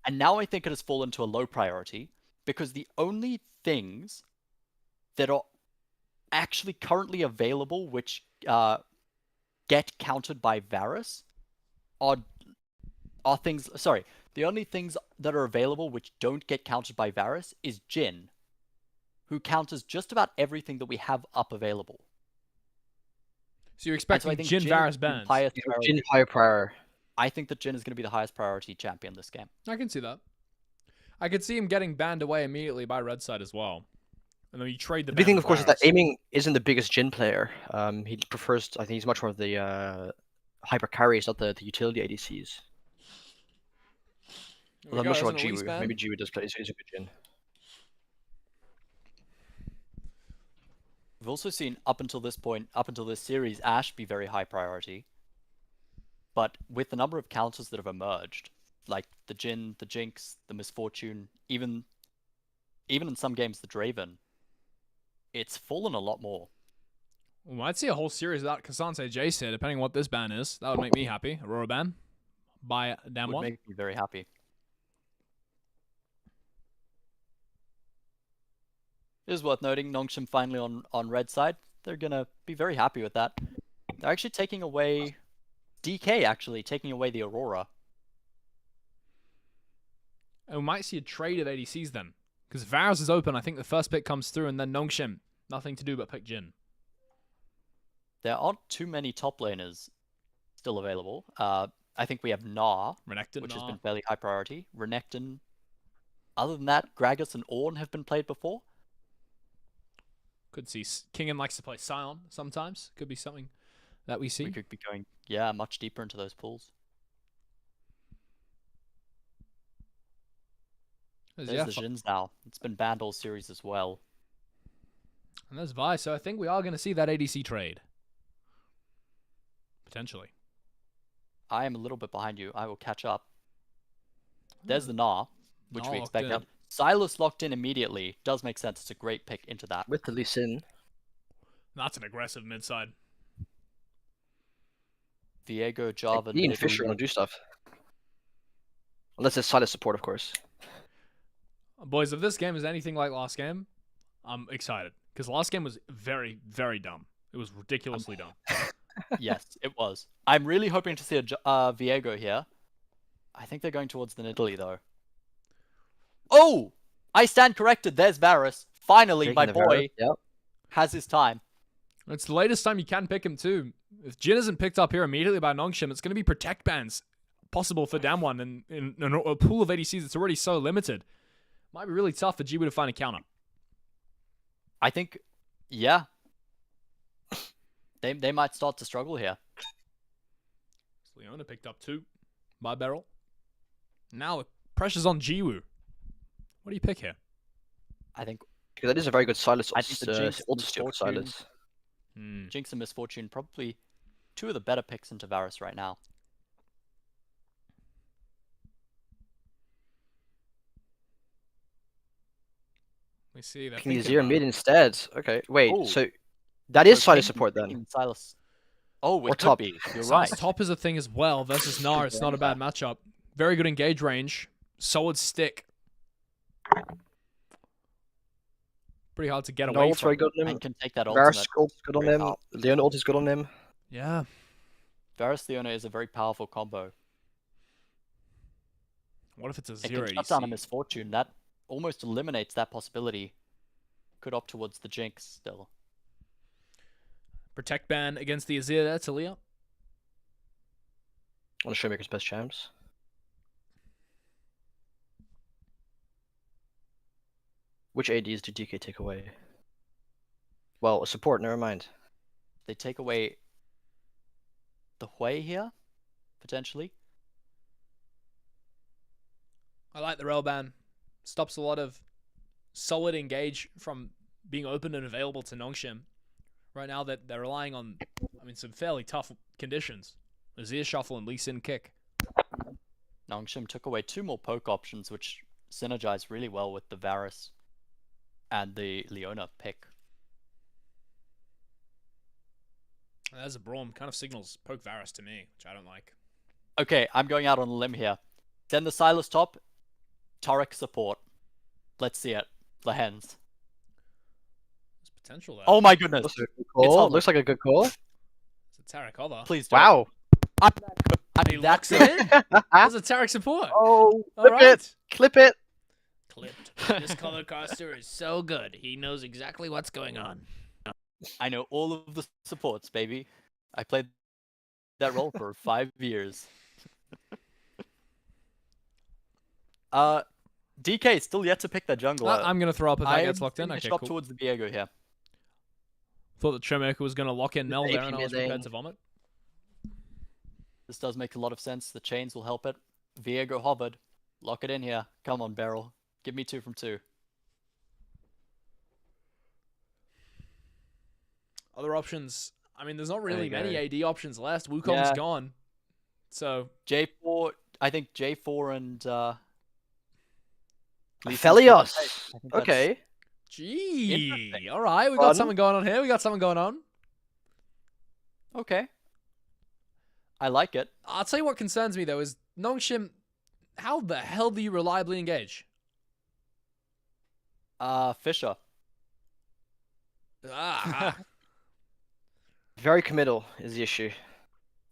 And now I think it has fallen to a low priority because the only things that are actually currently available which get countered by Varus are things... Sorry, the only things that are available which don't get countered by Varus is Jhin, who counters just about everything that we have up available. So you're expecting Jhin Varus bans? Jhin higher prior. I think that Jhin is going to be the highest priority champion this game. I can see that. I could see him getting banned away immediately by red side as well. And then you trade the The big thing, ban of course, is Varus. that Aiming isn't the biggest Jhin player. He prefers, I think he's much more of the hyper carries, not the utility ADCs. Here we Well, I'm go, not sure isn't what it Jiwoo. Wingspan? Maybe Jiwoo does play. He's a good Jhin. We've also seen up until this point, up until this series, Ashe be very high priority. But with the number of counters that have emerged, like the Jhin, the Jinx, the Misfortune, even in some games the Draven, it's fallen a lot more. We might see a whole series without Kasance Jace here, depending on what this ban is. That would make me happy. Aurora ban. By damn Would one. make me very happy. It is worth noting, Nongshim finally on red side. They're going to be very happy with that. They're actually taking away... DK actually taking away the Aurora. And we might see a trade of ADCs then. Because Varus is open, I think the first pick comes through, and then Nongshim. Nothing to do but pick Jhin. There aren't too many top laners still available. I think we have Gnar, Renekton, which has Gnar. been fairly high priority. Renekton. Other than that, Gragas and Ornn have been played before. Could see Kingen likes to play Scion sometimes. Could be something that we see. We could be going, yeah, much deeper into those pools. There's the Jins now. It's been banned all series as well. And there's Vi, so I think we are going to see that ADC trade. Potentially. I am a little bit behind you. I will catch up. There's the Gnar, which we expected. Silas locked in immediately. Does make sense. It's a great pick into that. With the Lee Sin. That's an aggressive mid side. Viego, Java, He and Fisher want to do stuff. Unless it's Silas support, of course. Boys, if this game is anything like last game, I'm excited. Because last game was very, very dumb. It was ridiculously dumb. Yes, it was. I'm really hoping to see a Viego here. I think they're going towards the Nidalee, though. Oh! I stand corrected. There's Varus. Finally, my boy has his time. It's the latest time you can pick him, too. If Jin isn't picked up here immediately by Nongshim, it's going to be protect bans possible for Damwon. And in a pool of ADCs that's already so limited, might be really tough for Jiwoo to find a counter. I think, yeah. They might start to struggle here. Leona picked up 2 by Beryl. Now the pressure's on Jiwoo. What do you pick here? I think... Because that is a very good Silas. I think the Jinx and Misfortune. Silas. Jinx and Misfortune, probably 2 of the better picks into Varus right now. We see that. Picking Azir mid instead. Okay, wait. So that is Silas support then. Silas. Oh, it or top. Be. You're Silas right. top is a thing as well versus Gnar. It's not a bad matchup. Very good engage range. Solid stick. Pretty hard to get away Ult's from. very good on him. And can take that Varus ultimate. ult's good on him. Leona ult is good on him. Yeah. Varus Leona is a very powerful combo. What if it's a It 0 can ADC? shut down a Misfortune. That almost eliminates that possibility. Could opt towards the Jinx still. Protect ban against the Azir there, Talia. On the Showmaker's best champs. Which ADs did DK take away? Well, support, never mind. They take away the Hui here, potentially. I like the rail ban. Stops a lot of solid engage from being open and available to Nongshim. Right now that they're relying on, some fairly tough conditions. Azir shuffle and Lee Sin kick. Nongshim took away 2 more poke options, which synergize really well with the Varus and the Leona pick. There's a Braum. Kind of signals poke Varus to me, which I don't like. Okay, I'm going out on a limb here. Send the Silas top. Turek support. Let's see it. The hens. There's potential there. Oh my goodness. Looks like a good call. Looks like a good call. It's a Tarek other. Please do. Wow. He locks it in. There's a Tarek support. Oh, All clip right. it. Clip it. Clipped. This color caster is so good. He knows exactly what's going on. I know all of the supports, baby. I played that role for 5 years. DK still yet to pick the jungler. I'm going to throw up if that gets locked in. I'm Okay, up cool. towards the Viego here. Thought that Showmaker was going to lock in Mel AP there, and I was mid prepared lane. to vomit. This does make a lot of sense. The chains will help it. Viego hovered. Lock it in here. Come on, Beryl. Give me 2 from 2. Other options. There's not really There you many AD options left. Wukong's gone. So J4, I think J4 and Aphelios. I think that's- Okay. Gee. All right, we got something going on here. We got something going on. Okay. I like it. I'll tell you what concerns me, though, is Nongshim, how the hell do you reliably engage? Fisher. Very committal is the issue.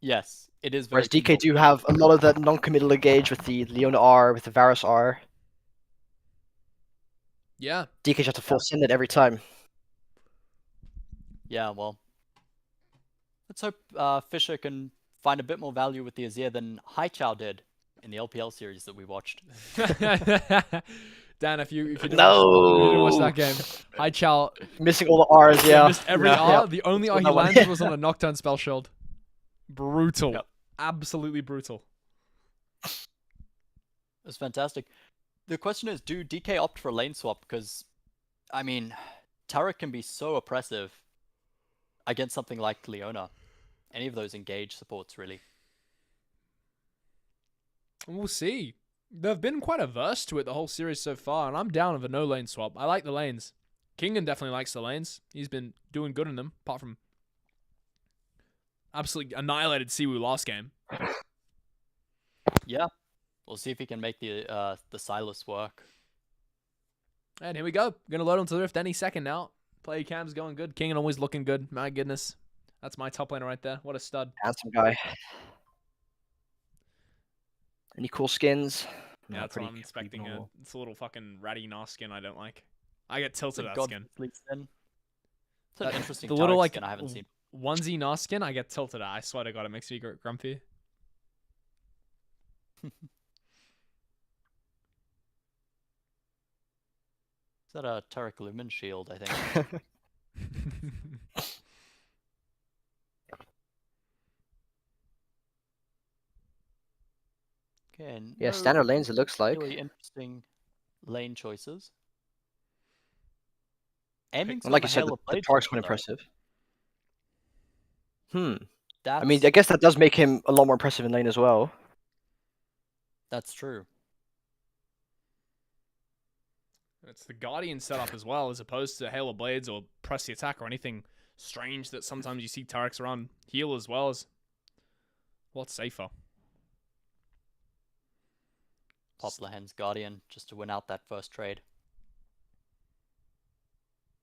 Yes, it is very Whereas DK do have a lot of that non-committal engage with the Leona R, with the Varus R. Yeah. DK just have to full send it every time. Yeah, well. Let's hope Fisher can find a bit more value with the Azir than Haichao did in the LPL series that we watched. Dan, if you didn't, No. if you didn't watch that game, Hi Chow Missing all the R's, yeah. missed every Yeah. R. Yeah. The only R he That one. landed was on a Nocturne spell shield. Brutal. Yep. Absolutely brutal. It's fantastic. The question is, do DK opt for a lane swap? Because, I mean, Taric can be so oppressive against something like Leona. Any of those engage supports, really. We'll see. They've been quite averse to it the whole series so far, and I'm down with a no lane swap. I like the lanes. Kingen definitely likes the lanes. He's been doing good in them, apart from absolutely annihilated Siwoo last game. Yeah. We'll see if he can make the Silas work. And here we go. Gonna load onto the Rift any second now. Play cam's going good. Kingen always looking good. My goodness. That's my top laner right there. What a stud. Handsome guy. Any cool skins? Yeah, No, that's what I'm pretty expecting. normal. It's a little fucking ratty Nas skin I don't like. I get It's tilted a at that God skin. Sleep skin. It's an interesting The little Taric like skin I haven't seen. onesie Nas skin I get tilted at. I swear to God, it makes me grumpy. Is that a Taric Lumen shield, I think? Okay, Yeah, no standard lanes it looks like. really interesting lane choices. Aiming And like you said, the Tark's quite impressive. I mean, I guess that does make him a lot more impressive in lane as well. That's true. It's the Guardian setup as well, as opposed to Hail of Blades or Press the Attack or anything strange that sometimes you see Tarics around heal as well as what's safer. Pop Lahen's Guardian just to win out that first trade.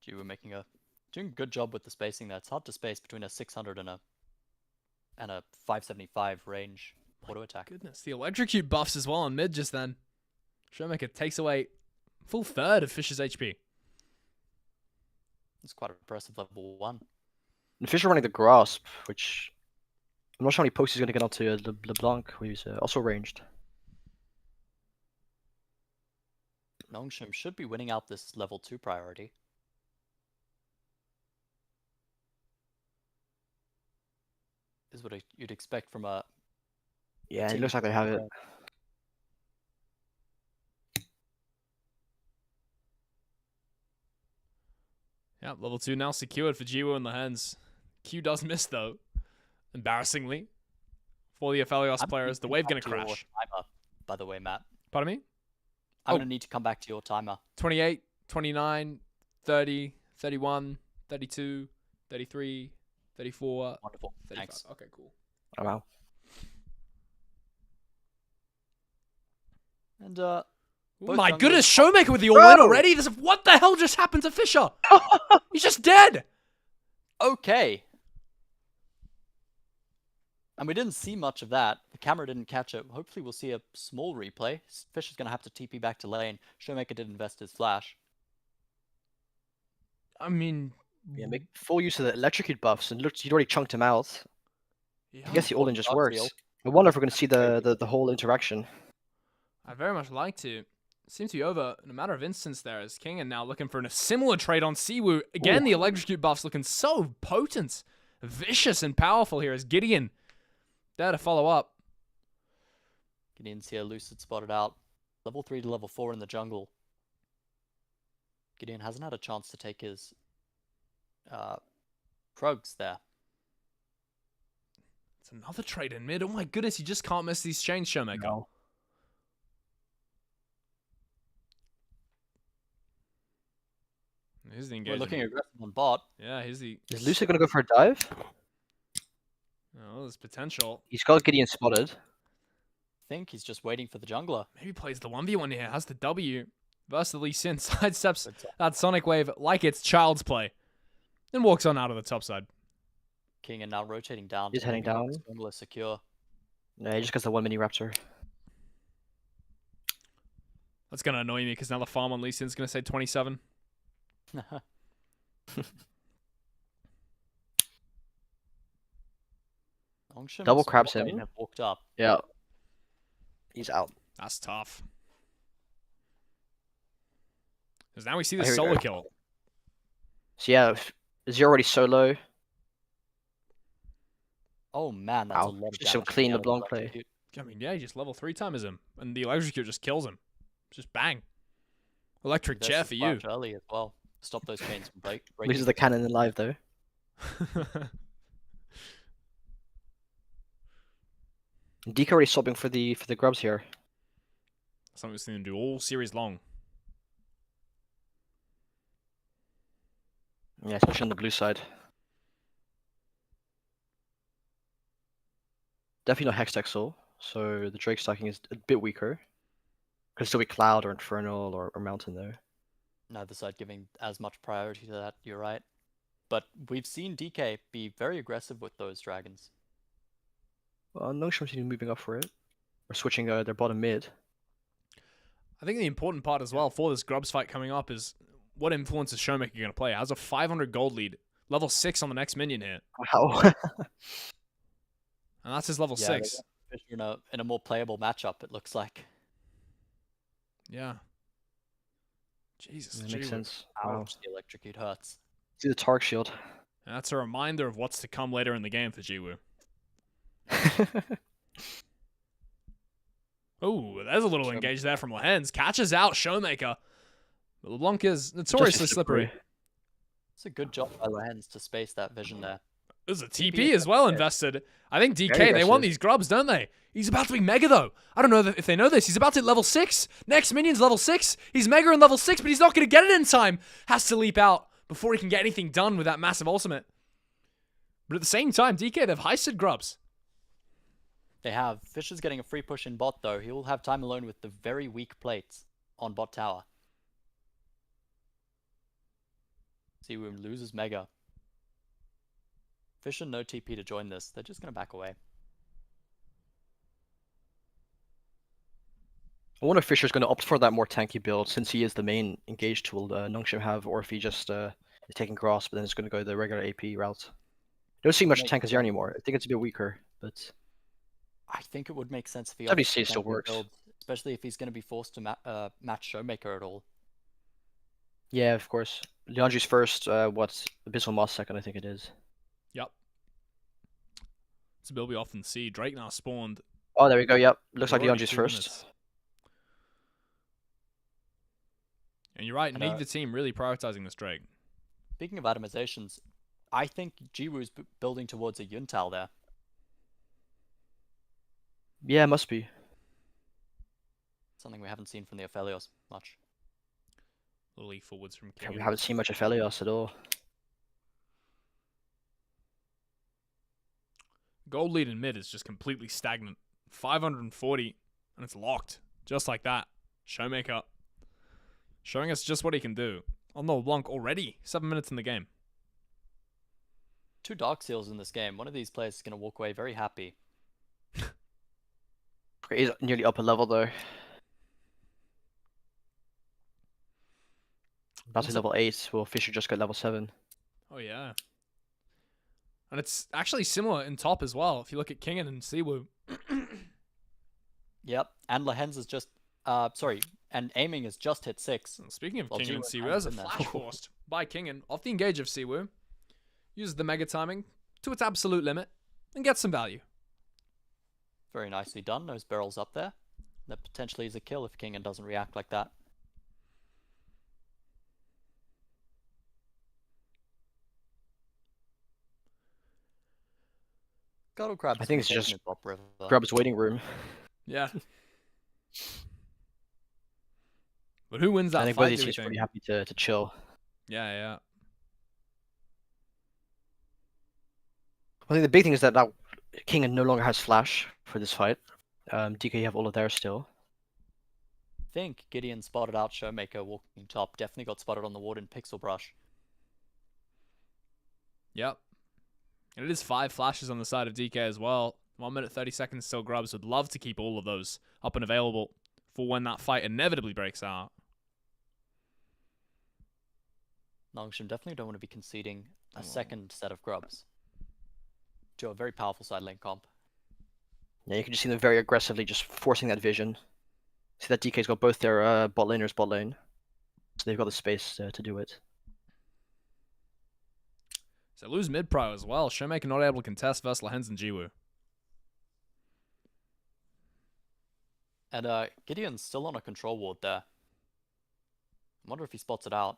You were doing a good job with the spacing there. It's hard to space between a 600 and a 575 range auto attack. Goodness, the electrocute buffs as well on mid just then. Showmaker takes away full third of Fish's HP. It's quite impressive level 1. And Fisher running the Grasp, which I'm not sure how many posts he's going to get onto LeBlanc, who's also ranged. Nongshim should be winning out this level 2 priority. Is what you'd expect from a... Yeah, it looks like they have it. Yeah, level 2 now secured for Jiwoo and the Hens. Q does miss though, embarrassingly. For the Aphelios players, the wave going to crash. Timer, by the way, Matt. Pardon me? I'm going to need to come back to your timer. 28, 29, 30, 31, 32, 33, 34. Wonderful. 35. Thanks. Okay, cool. Oh, wow. And My goodness, Showmaker with the all-in already? What the hell just happened to Fisher? He's just dead. Okay. And we didn't see much of that. The camera didn't catch it. Hopefully we'll see a small replay. Fisher's going to have to TP back to lane. Showmaker did invest his flash. I mean... Yeah, make full use of the electrocute buffs, and look, he'd already chunked him out. Yeah. I guess the all-in just Dark works. Seal. I wonder if we're going to see the whole interaction. I'd very much like to. Seems to be over in a matter of instance there, as Kingen now looking for a similar trade on Siwoo. Again, the electrocute buff's looking so potent, vicious, and powerful here as Gideon there to follow up. Gideon's here, Lucid spotted out. Level 3 to level 4 in the jungle. Gideon hasn't had a chance to take his Krugs there. It's another trade in mid. Oh my goodness, you just can't miss these chains, Showmaker. No. Here's the We're engagement. looking aggressive on bot. Yeah, here's the... Is Lucid going to go for a dive? Oh, there's potential. He's got Gideon spotted. I think he's just waiting for the jungler. Maybe plays the 1v1 here, has the W. Versus the Lee Sin, sidesteps that Sonic Wave like it's child's play. Then walks on out of the top side. King and now rotating down. He's heading down. Jungler secure. No, he just gets the one mini Raptor. That's going to annoy me because now the farm on Lee Sin's going to say 27. Double crabs him. Have walked up. Yeah. He's out. That's tough. Because now we see the Here we solo go. kill. So yeah, Zero already solo. Oh man, that's a Wow, lot of just some damage. clean coming out of LeBlanc that play. electrocute. I mean, yeah, he just level 3 times him. And the electrocute just kills him. Just bang. Electric There's chair the for you. splash early as well. Stop those chains from breaking. Loses the cannon in live though. DK already sobbing for the grubs here. Something we've seen him do all series long. Yeah, especially on the blue side. Definitely not Hextech Soul, so the Drake stacking is a bit weaker. Could still be Cloud or Infernal or Mountain though. Neither side giving as much priority to that, you're right. But we've seen DK be very aggressive with those dragons. Well, no seems to be moving up for it. Or switching their bottom mid. I think the important part as well for this Grubs fight coming up is what influence is Showmaker going to play? It has a 500 gold lead. Level 6 on the next minion here. Wow. And that's his level 6. In a more playable matchup, it looks like. Yeah. Jesus. That makes sense. Ouch, Wow. the electrocute hurts. See the Tark shield. And that's a reminder of what's to come later in the game for Jiwoo. Oh, there's a little engage there from Lehens. Catches out Showmaker. But LeBlanc is notoriously slippery. It's a good job by Lehens to space that vision there. There's a TP as well invested. I think DK, Very they want aggressive. these grubs, don't they? He's about to be Mega, though. I don't know if they know this. He's about to hit level 6. Next minion's level 6. He's Mega in level 6, but he's not going to get it in time. Has to leap out before he can get anything done with that massive ultimate. But at the same time, DK, they've heisted grubs. They have. Fisher's getting a free push in bot, though. He will have time alone with the very weak plates on bot tower. Seawoom loses Mega. Fisher no TP to join this. They're just going to back away. I wonder if Fisher's going to opt for that more tanky build since he is the main engage tool Nongshim have, or if he just is taking grass, but then it's going to go the regular AP route. Don't see much tank as here anymore. I think it's a bit weaker, but I think it would make sense if he WC opts for still tanky works. build, especially if he's going to be forced to match Showmaker at all. yeah, of course. Leandri's first, Abyssal Moss second, I think it is. Yep. It's a build we often see. Drake now spawned. Oh, there we go. Yep, looks like already Leandri's 2 first. minutes. And you're right, And, neither team really prioritizing this Drake. Speaking of atomizations, I think Jiwoo's building towards a Yuntal there. Yeah, must be. Something we haven't seen from the Aphelios much. Little leap forwards from Yeah, King. we haven't seen much of Helios at all. Gold lead in mid is just completely stagnant. 540, and it's locked. Just like that. Showmaker. Showing us just what he can do. Oh no, LeBlanc already 7 minutes in the game. 2 Dark Seals in this game. One of these players is going to walk away very happy. He's nearly up a level though. About to level 8. Well, Fisher just got level 7. Oh yeah. And it's actually similar in top as well. If you look at Kingen and Siwoo. Yep, and Lehens is just, and aiming has just hit 6. Speaking of Well, Kingen and Jiwoo Siwoo, there's a has been there. flash forced by Kingen off the engage of Siwoo. Uses the mega timing to its absolute limit and gets some value. Very nicely done. Those barrels up there. That potentially is a kill if Kingen doesn't react like that. Scuttle Crab. I think it's taken just his Bop River. Grub's waiting room. Yeah. But who wins that I think both fight, these do we teams are think? pretty happy to chill. Yeah, yeah. I think the big thing is that King no longer has flash for this fight. DK have all of theirs still. I think Gideon spotted out Showmaker walking top. Definitely got spotted on the ward in Pixel Brush. Yep. And it is 5 flashes on the side of DK as well. 1 minute 30 seconds still. Grubs would love to keep all of those up and available for when that fight inevitably breaks out. Nongshim definitely don't want to be conceding a second set of grubs to a very powerful side lane comp. Yeah, you can just see them very aggressively just forcing that vision. See that DK's got both their bot laners bot lane. So they've got the space to do it. So lose mid pro as well. Showmaker not able to contest versus Lahens and Jiwoo. And Gideon's still on a control ward there. I wonder if he spots it out.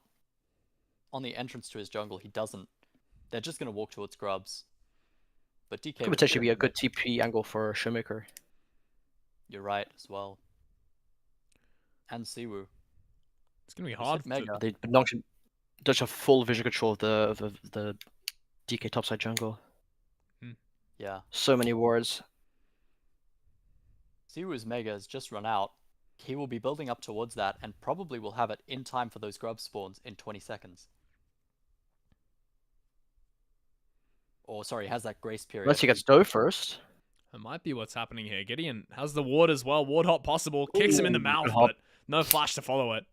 On the entrance to his jungle, he doesn't. They're just going to walk towards Grubs. But DK Could potentially be a good TP angle for Showmaker. You're right as well. And Siwoo. It's going to be hard. But Nongshin does have full vision control of the DK topside jungle. Yeah. So many wards. Siwoo's Mega has just run out. He will be building up towards that and probably will have it in time for those grub spawns in 20 seconds. Or, sorry, has that grace period. Unless he gets Doe first. That might be what's happening here. Gideon has the ward as well. Ward hop possible. Kicks him in the mouth, but no flash to follow it.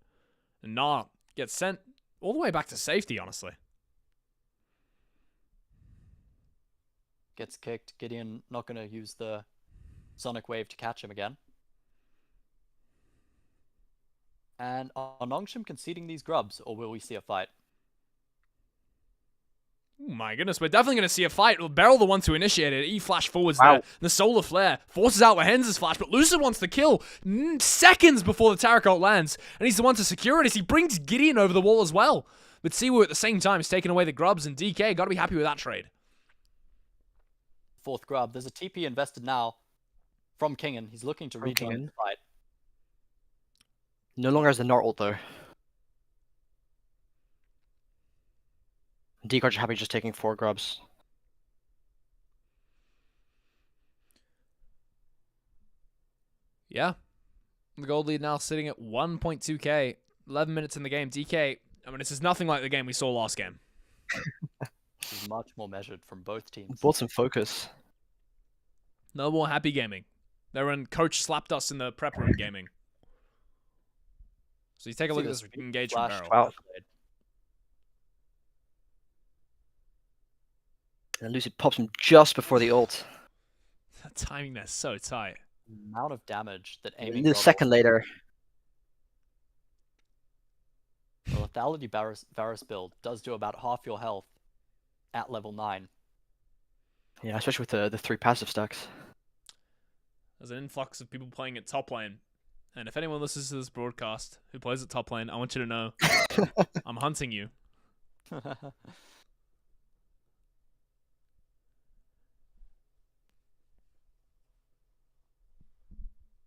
And nah, gets sent all the way back to safety, honestly. Gets kicked. Gideon not going to use the Sonic Wave to catch him again. And are Nongshim conceding these grubs, or will we see a fight? Oh my goodness, we're definitely going to see a fight. Beryl the one to initiate it. E flash forwards there. The Solar Flare forces out Lahens' flash, but Lucid wants to kill seconds before the Tarot Cult lands. And he's the one to secure it as he brings Gideon over the wall as well. But Siwoo at the same time is taking away the grubs, and DK got to be happy with that trade. Fourth grub. There's a TP invested now from Kingen. He's looking to rejoin the fight. No longer has the Nart ult though. Decar's happy just taking 4 grubs. Yeah. The gold lead now sitting at 1.2k. 11 minutes in the game. DK, I mean, this is nothing like the game we saw last game. This is much more measured from both teams. Brought some focus. No more happy gaming. They were when Coach slapped us in the prep room gaming. So you take a look at this engagement barrel. Wow. And Lucid pops him just before the ult. That timing there's so tight. The amount of damage that aiming. The second later. The lethality Varus build does do about half your health at level 9. Yeah, especially with the 3 passive stacks. There's an influx of people playing at top lane. And if anyone listens to this broadcast who plays at top lane, I want you to know I'm hunting you.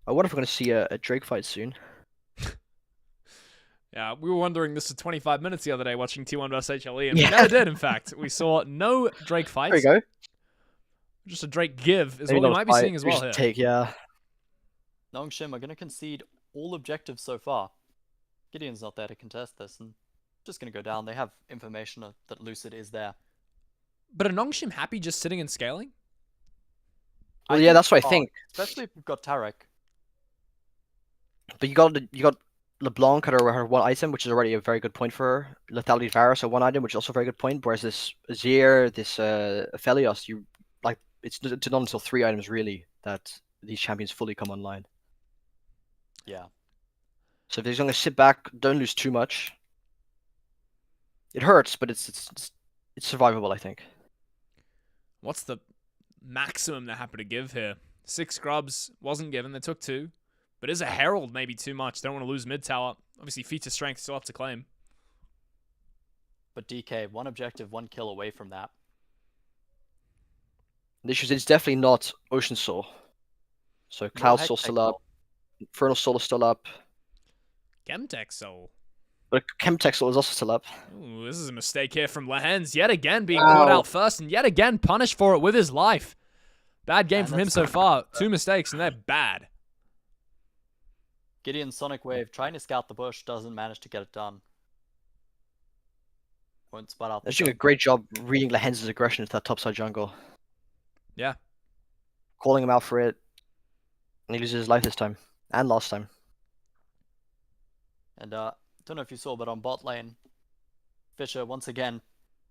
I wonder if we're going to see a Drake fight soon. Yeah, we were wondering this for 25 minutes the other day watching T1 vs HLE, and we never did, in fact. We saw no Drake fights. There you go. Just a Drake give is what we might be seeing as well here. Take, yeah. Nongshim are going to concede all objectives so far. Gideon's not there to contest this, and just going to go down. They have information that Lucid is there. But are Nongshim happy just sitting and scaling? Well, yeah, that's what I think. Especially if you've got Tarek. But you got LeBlanc at her 1 item, which is already a very good point for her. Lethality Varus at 1 item, which is also a very good point. Whereas this Azir, this Aphelios, it's not until 3 items really that these champions fully come online. Yeah. So if they're going to sit back, don't lose too much. It hurts, but it's survivable, I think. What's the maximum they're happy to give here? 6 grubs wasn't given. They took 2. But is a Herald maybe too much? They don't want to lose mid tower. Obviously, feat of strength still have to claim. But DK, 1 objective, 1 kill away from that. The issue is it's definitely not Ocean Soul. So Cloud Soul still up. Infernal Soul is still up. Chemtech Soul. But Chemtech Soul is also still up. Ooh, this is a mistake here from Lahens. Yet again being caught out first, and yet again punished for it with his life. Bad game from him so far. 2 mistakes, and they're bad. Gideon's Sonic Wave trying to scout the bush, doesn't manage to get it done. Won't spot out. They're doing a great job reading Lahens' aggression into that topside jungle. Yeah. Calling him out for it. And he loses his life this time. And last time. And don't know if you saw, but on bot lane, Fisher once again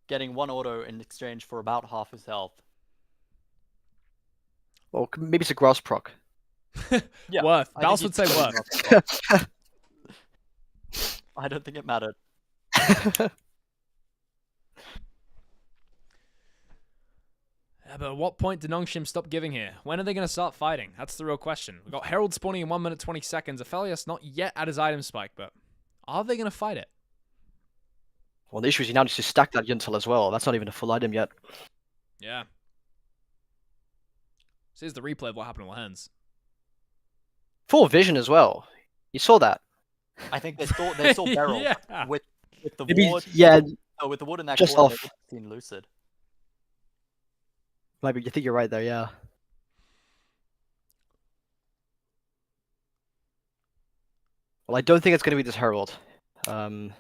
getting 1 auto in exchange for about half his health. Well, maybe it's a grass proc. Yeah, worth. Baus would say worth. I don't think it mattered. Yeah, but at what point did Nongshim stop giving here? When are they going to start fighting? That's the real question. We've got Herald spawning in 1 minute 20 seconds. Aphelios not yet at his item spike, but are they going to fight it? Well, the issue is he now needs to stack that Yuntal as well. That's not even a full item yet. Yeah. So here's the replay of what happened with Hens. Full vision as well. You saw that. I think they saw Beryl Yeah. with the Maybe, ward. yeah, Oh, with the ward in that just corner, off. they would have seen Lucid. Maybe you think you're right there, yeah. Well, I don't think it's going to be this Herald. Don't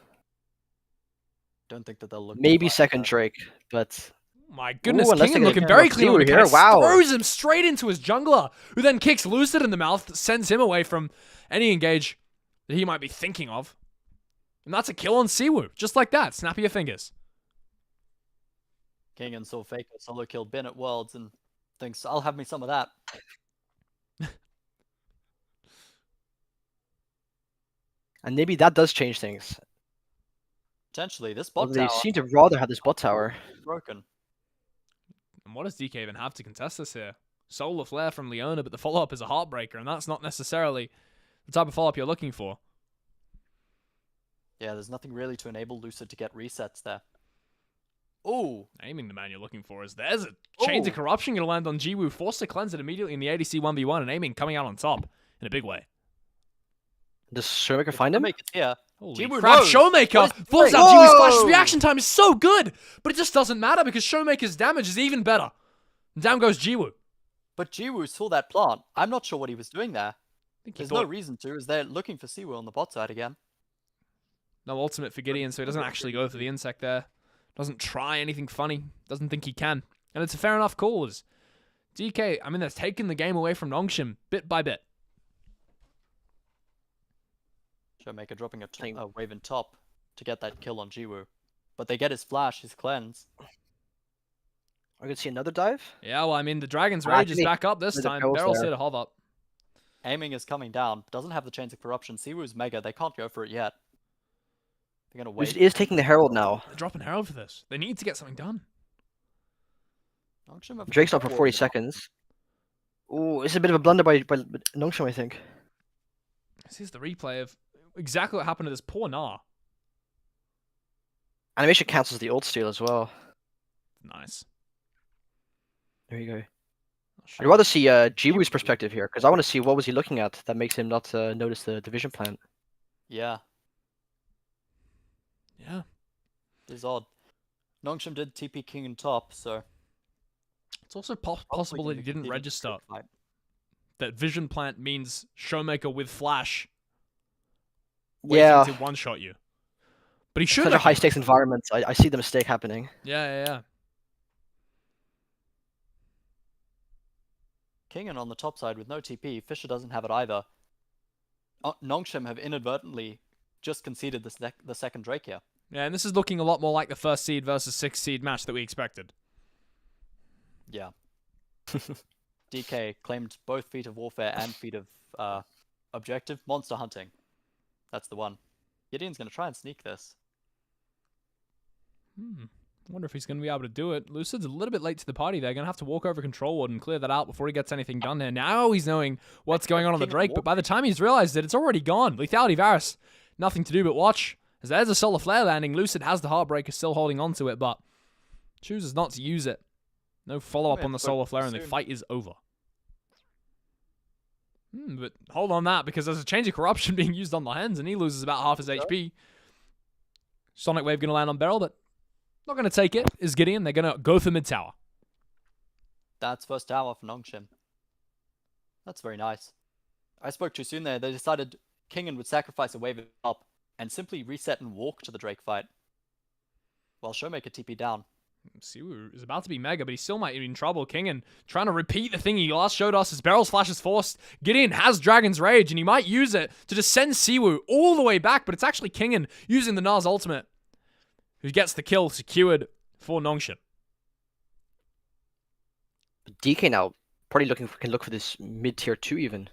think that they'll look. Maybe second Drake, but My goodness, unless King they looking get very Siwu clean on the here, case. wow. Throws him straight into his jungler, who then kicks Lucid in the mouth, sends him away from any engage that he might be thinking of. And that's a kill on Siwu, just like that. Snap of your fingers. King and saw Faker solo killed Bin at Worlds and thinks, I'll have me some of that. And maybe that does change things. Potentially, this Well, bot they tower seem to rather have this bot tower. is broken. And what does DK even have to contest this here? Solar Flare from Leona, but the follow-up is a heartbreaker, and that's not necessarily the type of follow-up you're looking for. Yeah, there's nothing really to enable Lucid to get resets there. Ooh. Aiming the man you're looking for is there's a Chains of Corruption going to land on Jiwoo, forced to cleanse it immediately in the ADC 1v1, and aiming coming out on top in a big way. Does Showmaker find him? Make it here. Holy Jiwoo crap, knows. Showmaker What is he falls doing? out. Jiwoo's flash Whoa! reaction time is so good, but it just doesn't matter because Showmaker's damage is even better. And down goes Jiwoo. But Jiwoo saw that plant. I'm not sure what he was doing there. Think he There's thought no reason to, as they're looking for Siwu on the bot side again. no ultimate for Gideon, so he doesn't actually go for the insect there. Doesn't try anything funny. Doesn't think he can. And it's a fair enough call. As DK, I mean, they're taking the game away from Nongshim bit by bit. Showmaker dropping a Raven top to get that kill on Jiwoo. But they get his flash, his cleanse. I could see another dive. Yeah, well, I mean, the Dragon's Rage is back up this there's a time. ghost Beryl's there. here to hover up. Aiming is coming down. Doesn't have the Chains of Corruption. Siwoo's mega. They can't go for it yet. They're going to wait. Lucid is taking the Herald now. They're dropping Herald for this. They need to get something done. Nongshim have Drake's up for control 40 now. seconds. Ooh, it's a bit of a blunder by Nongshim, I think. This is the replay of exactly what happened to this poor Gnar. Animation cancels the ult steal as well. Nice. There you go. Sure. I'd rather see Jiwoo's perspective here, because I want to see what was he looking at that makes him not notice the division plan. Yeah, Yeah. it's odd. Nongshim did TP King and top, so... It's also possible that he didn't register Fight. that Vision Plant means Showmaker with Flash waiting Yeah, to one-shot you. But he should such a have. high stakes environment. I see the mistake happening. Yeah. Kingen on the top side with no TP. Fisher doesn't have it either. Nongshim have inadvertently just conceded the second Drake here. Yeah, and this is looking a lot more like the first seed versus sixth seed match that we expected. Yeah. DK claimed both Feat of Warfare and Feat of Objective. Monster Hunting. That's the one. Gideon's going to try and sneak this. I wonder if he's going to be able to do it. Lucid's a little bit late to the party. They're going to have to walk over Control Ward and clear that out before he gets anything done here. Now he's knowing what's going on the Drake, but by the time he's realized it, it's already gone. Lethality Varus, nothing to do but watch. As there's a Solar Flare landing, Lucid has the Heartbreaker still holding on to it, but chooses not to use it. No follow-up on the Solar Flare, and the fight is over. But hold on that, because there's a Change of Corruption being used on the Hens, and he loses about half his HP. Sonic Wave going to land on Beryl, but not going to take it, is Gideon. They're going to go for mid-tower. That's first tower for Nongshim. That's very nice. I spoke too soon there. They decided Kingen would sacrifice a wave up and simply reset and walk to the Drake fight. While Showmaker TP down. Siwu is about to be mega, but he still might be in trouble. Kingen trying to repeat the thing he last showed us as Beryl's flash is forced. Gideon has Dragon's Rage, and he might use it to just send Siwu all the way back, but it's actually Kingen using the Gnar's ultimate who gets the kill secured for Nongshim. DK now probably can look for this mid tier 2 even.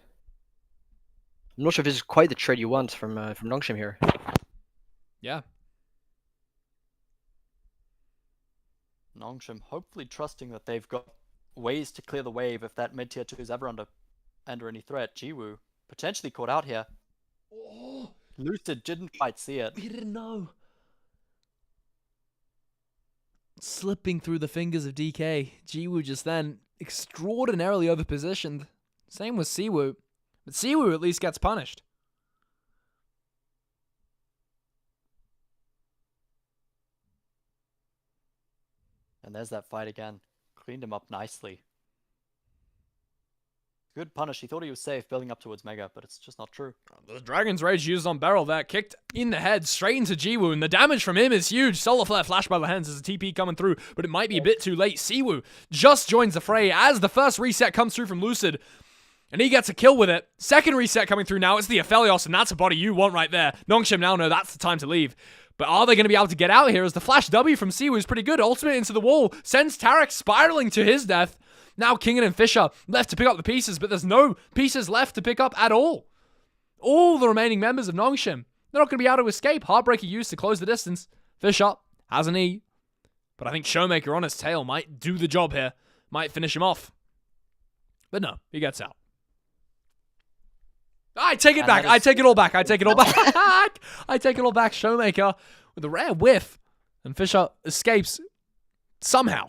I'm not sure if this is quite the trade you want from Nongshim here. Yeah. Nongshim hopefully trusting that they've got ways to clear the wave if that mid-tier 2 is ever under any threat. Jiwoo potentially caught out here. Oh, Lucid didn't quite see it. we didn't know. Slipping through the fingers of DK. Jiwoo just then extraordinarily overpositioned. Same with Siwoo. But Siwoo at least gets punished. And there's that fight again. Cleaned him up nicely. Good punish. He thought he was safe building up towards Mega, but it's just not true. The Dragon's Rage used on Beryl there, kicked in the head straight into Jiwoo, and the damage from him is huge. Solar Flare flash by the hands as a TP coming through, but it might be a bit too late. Siwoo just joins the fray as the first reset comes through from Lucid, and he gets a kill with it. Second reset coming through now. It's the Aphelios, and that's a body you want right there. Nongshim now know that's the time to leave. But are they going to be able to get out here as the flash W from Siwoo is pretty good. Ultimate into the wall, sends Tarek spiraling to his death. Now Kingen and Fisher left to pick up the pieces, but there's no pieces left to pick up at all. All the remaining members of Nongshim, they're not going to be able to escape. Heartbreaker used to close the distance. Fisher has an E, but I think Showmaker on his tail might do the job here. Might finish him off. But no, he gets out. I take it back. I take it all back. I take it all back. I take it all back. Showmaker with a rare whiff. And Fisher escapes somehow.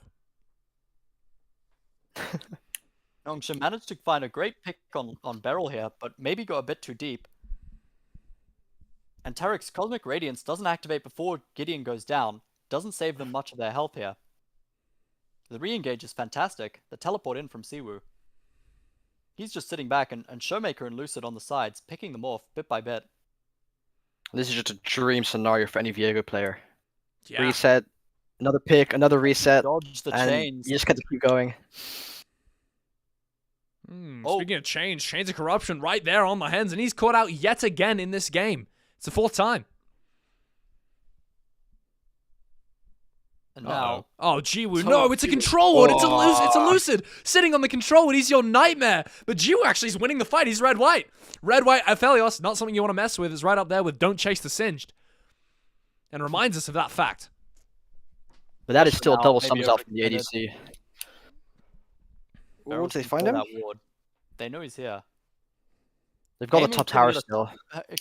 Nongshim managed to find a great pick on Beryl here, but maybe go a bit too deep. And Tarek's Cosmic Radiance doesn't activate before Gideon goes down. Doesn't save them much of their health here. The re-engage is fantastic. The teleport in from Siwoo. He's just sitting back, and Showmaker and Lucid on the sides, picking them off bit by bit. This is just a dream scenario for any Viego player. Yeah. Reset, another pick, another reset, Dodge the and chains. you just got to keep going. Speaking of chains of corruption right there on the hands, and he's caught out yet again in this game. It's the fourth time. And now, oh, Jiwoo, no, it's a control ward. It's a Lucid sitting on the control ward. He's your nightmare. But Jiwoo actually is winning the fight. He's red-white. Red-white Aphelios, not something you want to mess with, is right up there with Don't Chase the Singed. And reminds us of that fact. But that is still now, double maybe sums out from the overextended. ADC. Beryl's Did they can find pull him? that ward. They know he's here. They've got the Aiming top to tower get a- still.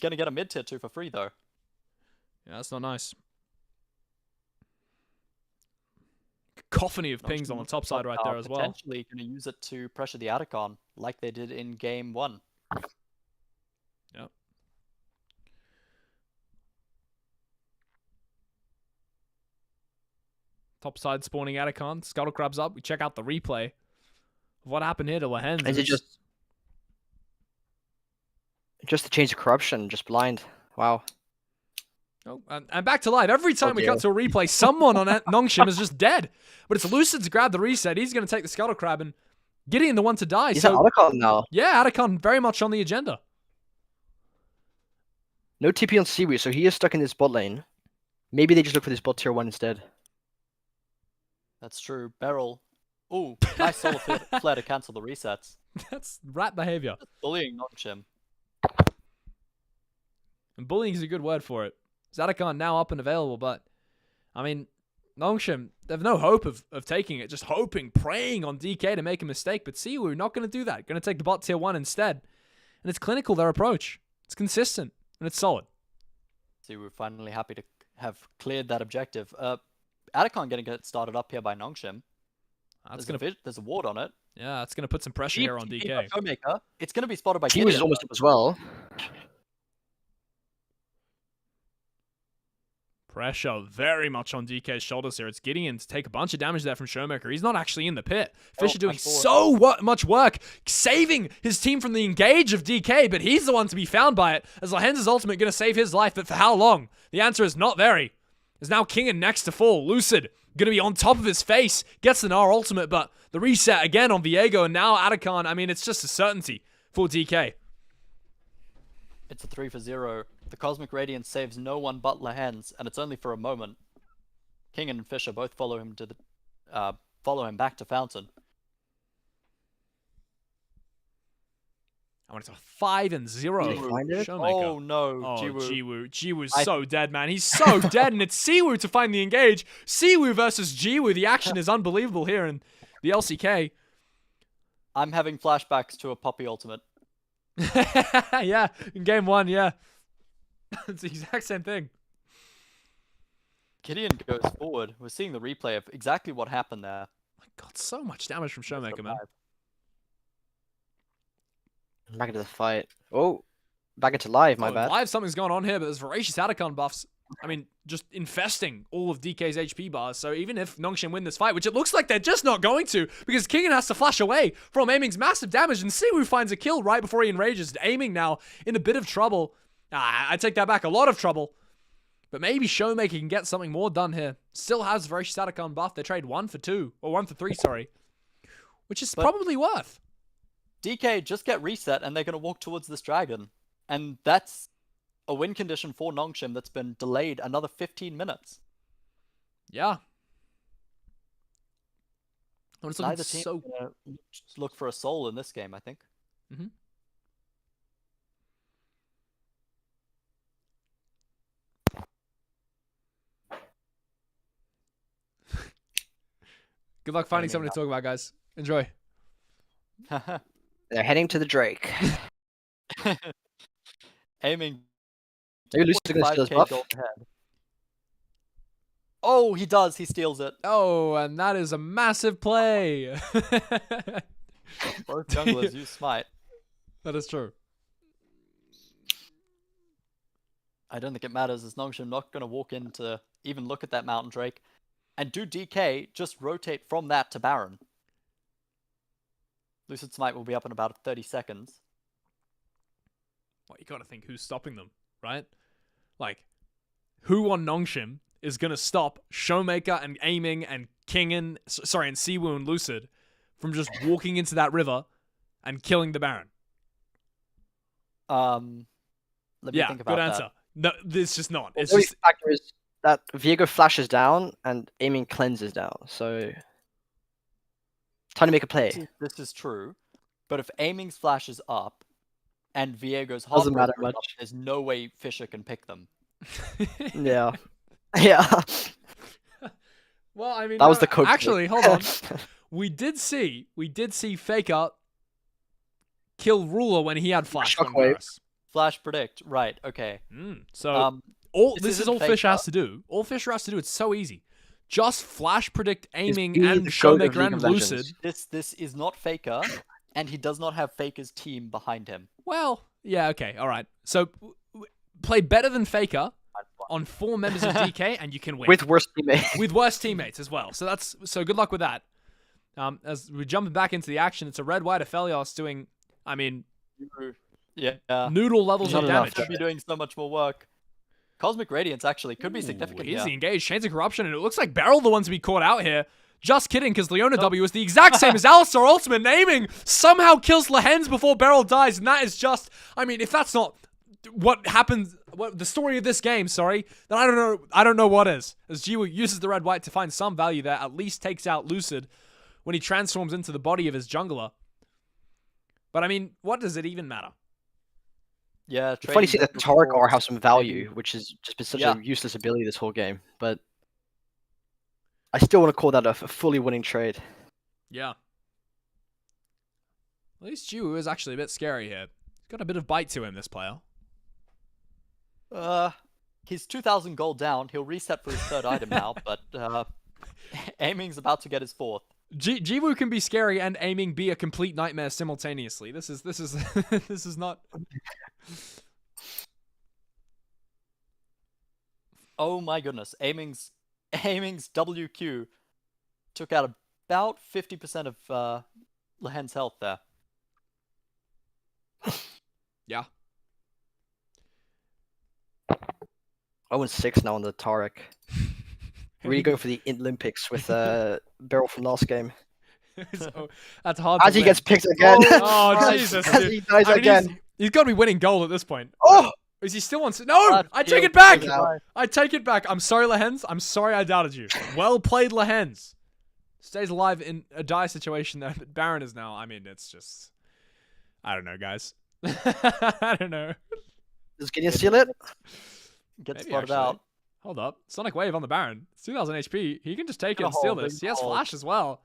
Gonna get a mid-tier 2 for free, though. Yeah, that's not nice. Cacophony of pings on the top side right there as well. Potentially going to use it to pressure the Atacon, like they did in game 1. Yep. Top side spawning Atacon. Scuttle Crab's up. We check out the replay of what happened here to Lahens. Is it just the change of corruption, just blind? Wow. Oh, and back to life. Every time we dear. cut to a replay, someone on Nongshim is just dead. But it's Lucid's grab the reset. He's going to take the Scuttle Crab and Gideon the one to die. He's at Otacon now. Yeah, Atacon very much on the agenda. No TP on Siwoo, so he is stuck in this bot lane. Maybe they just look for this bot tier 1 instead. That's true. Beryl. Ooh, nice solar flare to cancel the resets. That's rat behavior. Bullying Nongshim. And bullying is a good word for it. Atacon now up and available, but I mean, Nongshim, they have no hope of taking it, just hoping, praying on DK to make a mistake, but Siwoo not going to do that. Going to take the bot tier 1 instead. And it's clinical, their approach. It's consistent, and it's solid. See, we're finally happy to have cleared that objective. Atacon going to get started up here by Nongshim. There's a ward on it. Yeah, it's going to put some pressure here on DK. Showmaker. It's going to be spotted by He Gideon. was almost up as well. Pressure very much on DK's shoulders here. It's Gideon to take a bunch of damage there from Showmaker. He's not actually in the pit. Fisher doing so much work, saving his team from the engage of DK, but he's the one to be found by it, as Lahens' ultimate going to save his life, but for how long? The answer is not very. There's now Kingen next to fall. Lucid going to be on top of his face. Gets the Gnar ultimate, but the reset again on Viego, and now Atacon. I mean, it's just a certainty for DK. It's a 3-for-0. The Cosmic Radiance saves no one but Lahens, and it's only for a moment. Kingen and Fisher both follow him back to Fountain. I want to 5-0. Showmaker. Oh no, Oh, Jiwoo. Jiwoo's so dead, man. He's so dead, and it's Siwoo to find the engage. Siwoo versus Jiwoo. The action is unbelievable here in the LCK. I'm having flashbacks to a Poppy Ultimate. Yeah, in game 1, yeah. It's the exact same thing. Gideon goes forward. We're seeing the replay of exactly what happened there. My God, so much damage from Showmaker, man. Back into the fight. Oh, back into live, my Oh, bad. Live, something's going on here, but there's voracious Atacon buffs. I mean, just infesting all of DK's HP bars. So even if Nongshim win this fight, which it looks like they're just not going to, because Kingen has to flash away from Aiming's massive damage, and Siwoo finds a kill right before he enrages. Aiming now in a bit of trouble. I take that back, a lot of trouble. But maybe Showmaker can get something more done here. Still has voracious Atacon buff. They trade 1 for 2, or 1 for 3, sorry. Which is probably worth. DK just get reset and they're going to walk towards this dragon. And that's a win condition for Nongshim that's been delayed another 15 minutes. Yeah. Oh, it's Neither team gonna look for a soul in this game, I think. Mm-hmm. Good luck finding something to talk about, guys. Enjoy. They're heading to the Drake. Aiming. Maybe Lucy's gonna steal his buff. Oh, he does. He steals it. Oh, and that is a massive play. Both junglers use smite. That is true. I don't think it matters as Nongshim not going to walk in to even look at that Mountain Drake. And do DK just rotate from that to Baron? Lucid Smite will be up in about 30 seconds. Well, you gotta think who's stopping them, right? Like, who on Nongshim is gonna stop Showmaker and Aiming and Kingen, sorry, and Siwoo and Lucid from just walking into that river and killing the Baron? Let me think about good answer. No, it's just not. It's The just factor is that Viego flashes down and Aiming cleanses down, so time to make a play. This is true, but if Aiming's flash is up and Viego's Doesn't matter Heartbreaker is much. up, there's no way Fisher can pick them. Yeah. Yeah. well, I mean, That was the code. actually, hold on. We did see Faker kill Ruler when he had flash. on Shockwave. Varus. Flash predict, right? Okay. So this is all Fisher has to do. All Fisher has to do. It's so easy. Just flash predict Aiming being and the goat of Showmaker League and of Legends. Lucid. This is not Faker, and he does not have Faker's team behind him. Well, yeah, okay, all right. So play better than Faker on 4 members of DK, and you can win With worse teammates. with worse teammates as well. So good luck with that. As we're jumping back into the action, it's a red white Aphelios doing, I mean, Yeah. noodle levels Not of enough. damage. Should be doing so much more work. Cosmic Radiance actually could be significant here. Easy engage, Chains of Corruption, and it looks like Beryl the one to be caught out here. Just kidding, because Leona W is the exact same as Alistar Ultimate, and Aiming somehow kills Lehens before Beryl dies, and that is just, I mean, if that's not what happens, what the story of this game, sorry, then I don't know what is. As Jiwoo uses the red white to find some value there, at least takes out Lucid when he transforms into the body of his jungler. But I mean, what does it even matter? Yeah, It's funny to see that Tarek before- R have some value, which has just been such Yeah. a useless ability this whole game. But I still want to call that a fully winning trade. Yeah. At least Jiwoo is actually a bit scary here. He's got a bit of bite to him, this player. He's 2,000 gold down. He'll reset for his third item now, but Aiming's about to get his fourth. Jiwoo can be scary and Aiming be a complete nightmare simultaneously. This is this is not. Oh my goodness, Aiming's WQ took out about 50% of Lehen's health there. Yeah. 0-6 now on the Tarek. Really going for the Olympics with Beryl from last game. So, that's hard. As to he win. gets picked again. Oh Jesus! As dude. he dies I mean, again. He's got to be winning gold at this point. Oh! Is he still on? No! I take it back! I take it back. I'm sorry, Lehens. I'm sorry I doubted you. Well played, Lehens. Stays alive in a dire situation there, but Baron is now. I mean, it's just. I don't know, guys. I don't know. Does Gideon steal it? Get Maybe, spotted actually. out. Hold up. Sonic Wave on the Baron. It's 2000 HP. He can just take it and Hold, steal big this. He has hold. Flash as well.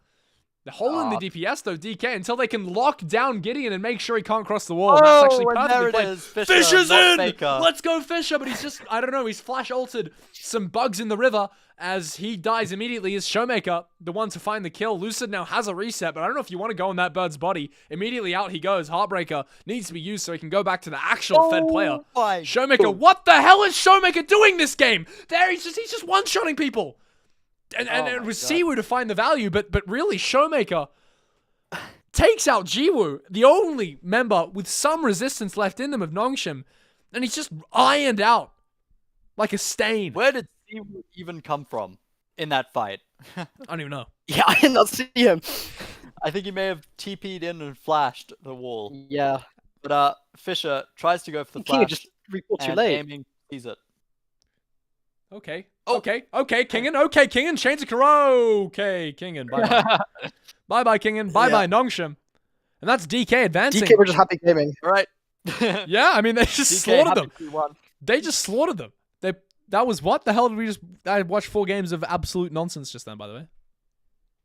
The hole in the DPS, though, DK, until they can lock down Gideon and make sure he can't cross the wall. And that's actually and perfectly there it played. is. Fisher, Fisher's not in! Faker. Let's go, Fisher! But he's just, I don't know, he's Flash altered some bugs in the river as he dies immediately as Showmaker, the one to find the kill. Lucid now has a reset, but I don't know if you want to go on that bird's body. Immediately out he goes. Heartbreaker needs to be used so he can go back to the actual Fed player. my Showmaker, what the hell is Showmaker doing this game? There, he's just one-shotting people. And it was Siwu to find the value, but really, Showmaker takes out Jiwoo, the only member with some resistance left in them of Nongshim, and he's just ironed out like a stain. Where did Siwu even come from in that fight? I don't even know. Yeah, I did not see him. I think he may have TP'd in and flashed the wall. Yeah. But Fisher tries to go for the King flash just report too and late. aiming sees it. Okay. Okay, Kingen. Okay, Kingen. Change the Kuro. Okay, Kingen. Bye-bye. Bye-bye, Kingen. Bye-bye, Nongshim. And that's DK advancing. DK, we're just happy gaming. All right. Yeah, I mean, they just DK slaughtered happy them. we won. They just slaughtered them. That was what? The hell did we just... I watched 4 games of absolute nonsense just then, by the way.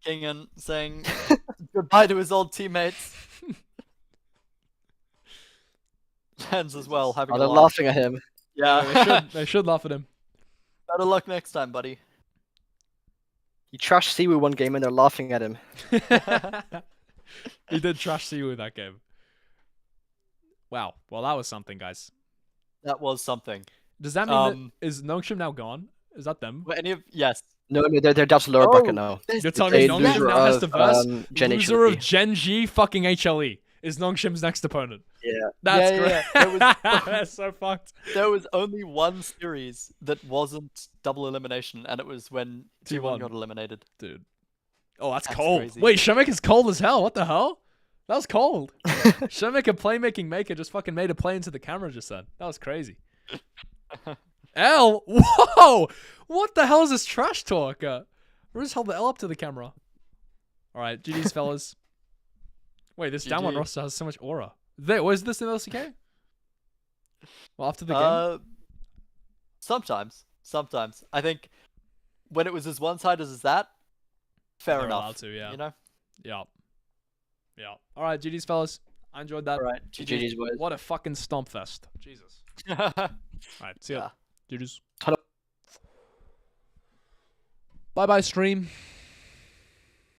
Kingen saying goodbye to his old teammates. Lens as well, having Oh, a they're laugh. laughing at him. Yeah. They should laugh at him. Better luck next time, buddy. He trashed Siwu one game and they're laughing at him. He did trash Siwu in that game. Wow. Well, that was something, guys. That was something. Does that mean that is Nongshim now gone? Is that them? Were any of yes. No, they're down to lower bracket now. You're telling me They Nongshim loser now has to of, verse Gen loser of HLE. Gen G fucking HLE is Nongshim's next opponent. Yeah. That's Yeah, great. yeah. That's so fucked. There was only one series that wasn't double elimination, and it was when T1 got eliminated. Dude. Oh, that's That's cold. crazy. Wait, Showmaker's cold as hell. What the hell? That was cold. Showmaker playmaking maker just fucking made a play into the camera just then. That was crazy. L? Whoa! What the hell is this trash talk? We'll just hold the L up to the camera. Alright, GG's fellas. Wait, this down one GG. roster has so much aura. Was this in LCK? Well, after the game? Sometimes. I think when it was as one-sided as that, fair They're enough. allowed to, yeah. You know? Yeah. Yeah. Alright, GG's fellas. I enjoyed that. Alright, GG's boys. What a fucking stomp fest. Jesus. Alright, see ya. GG's. Bye-bye, stream.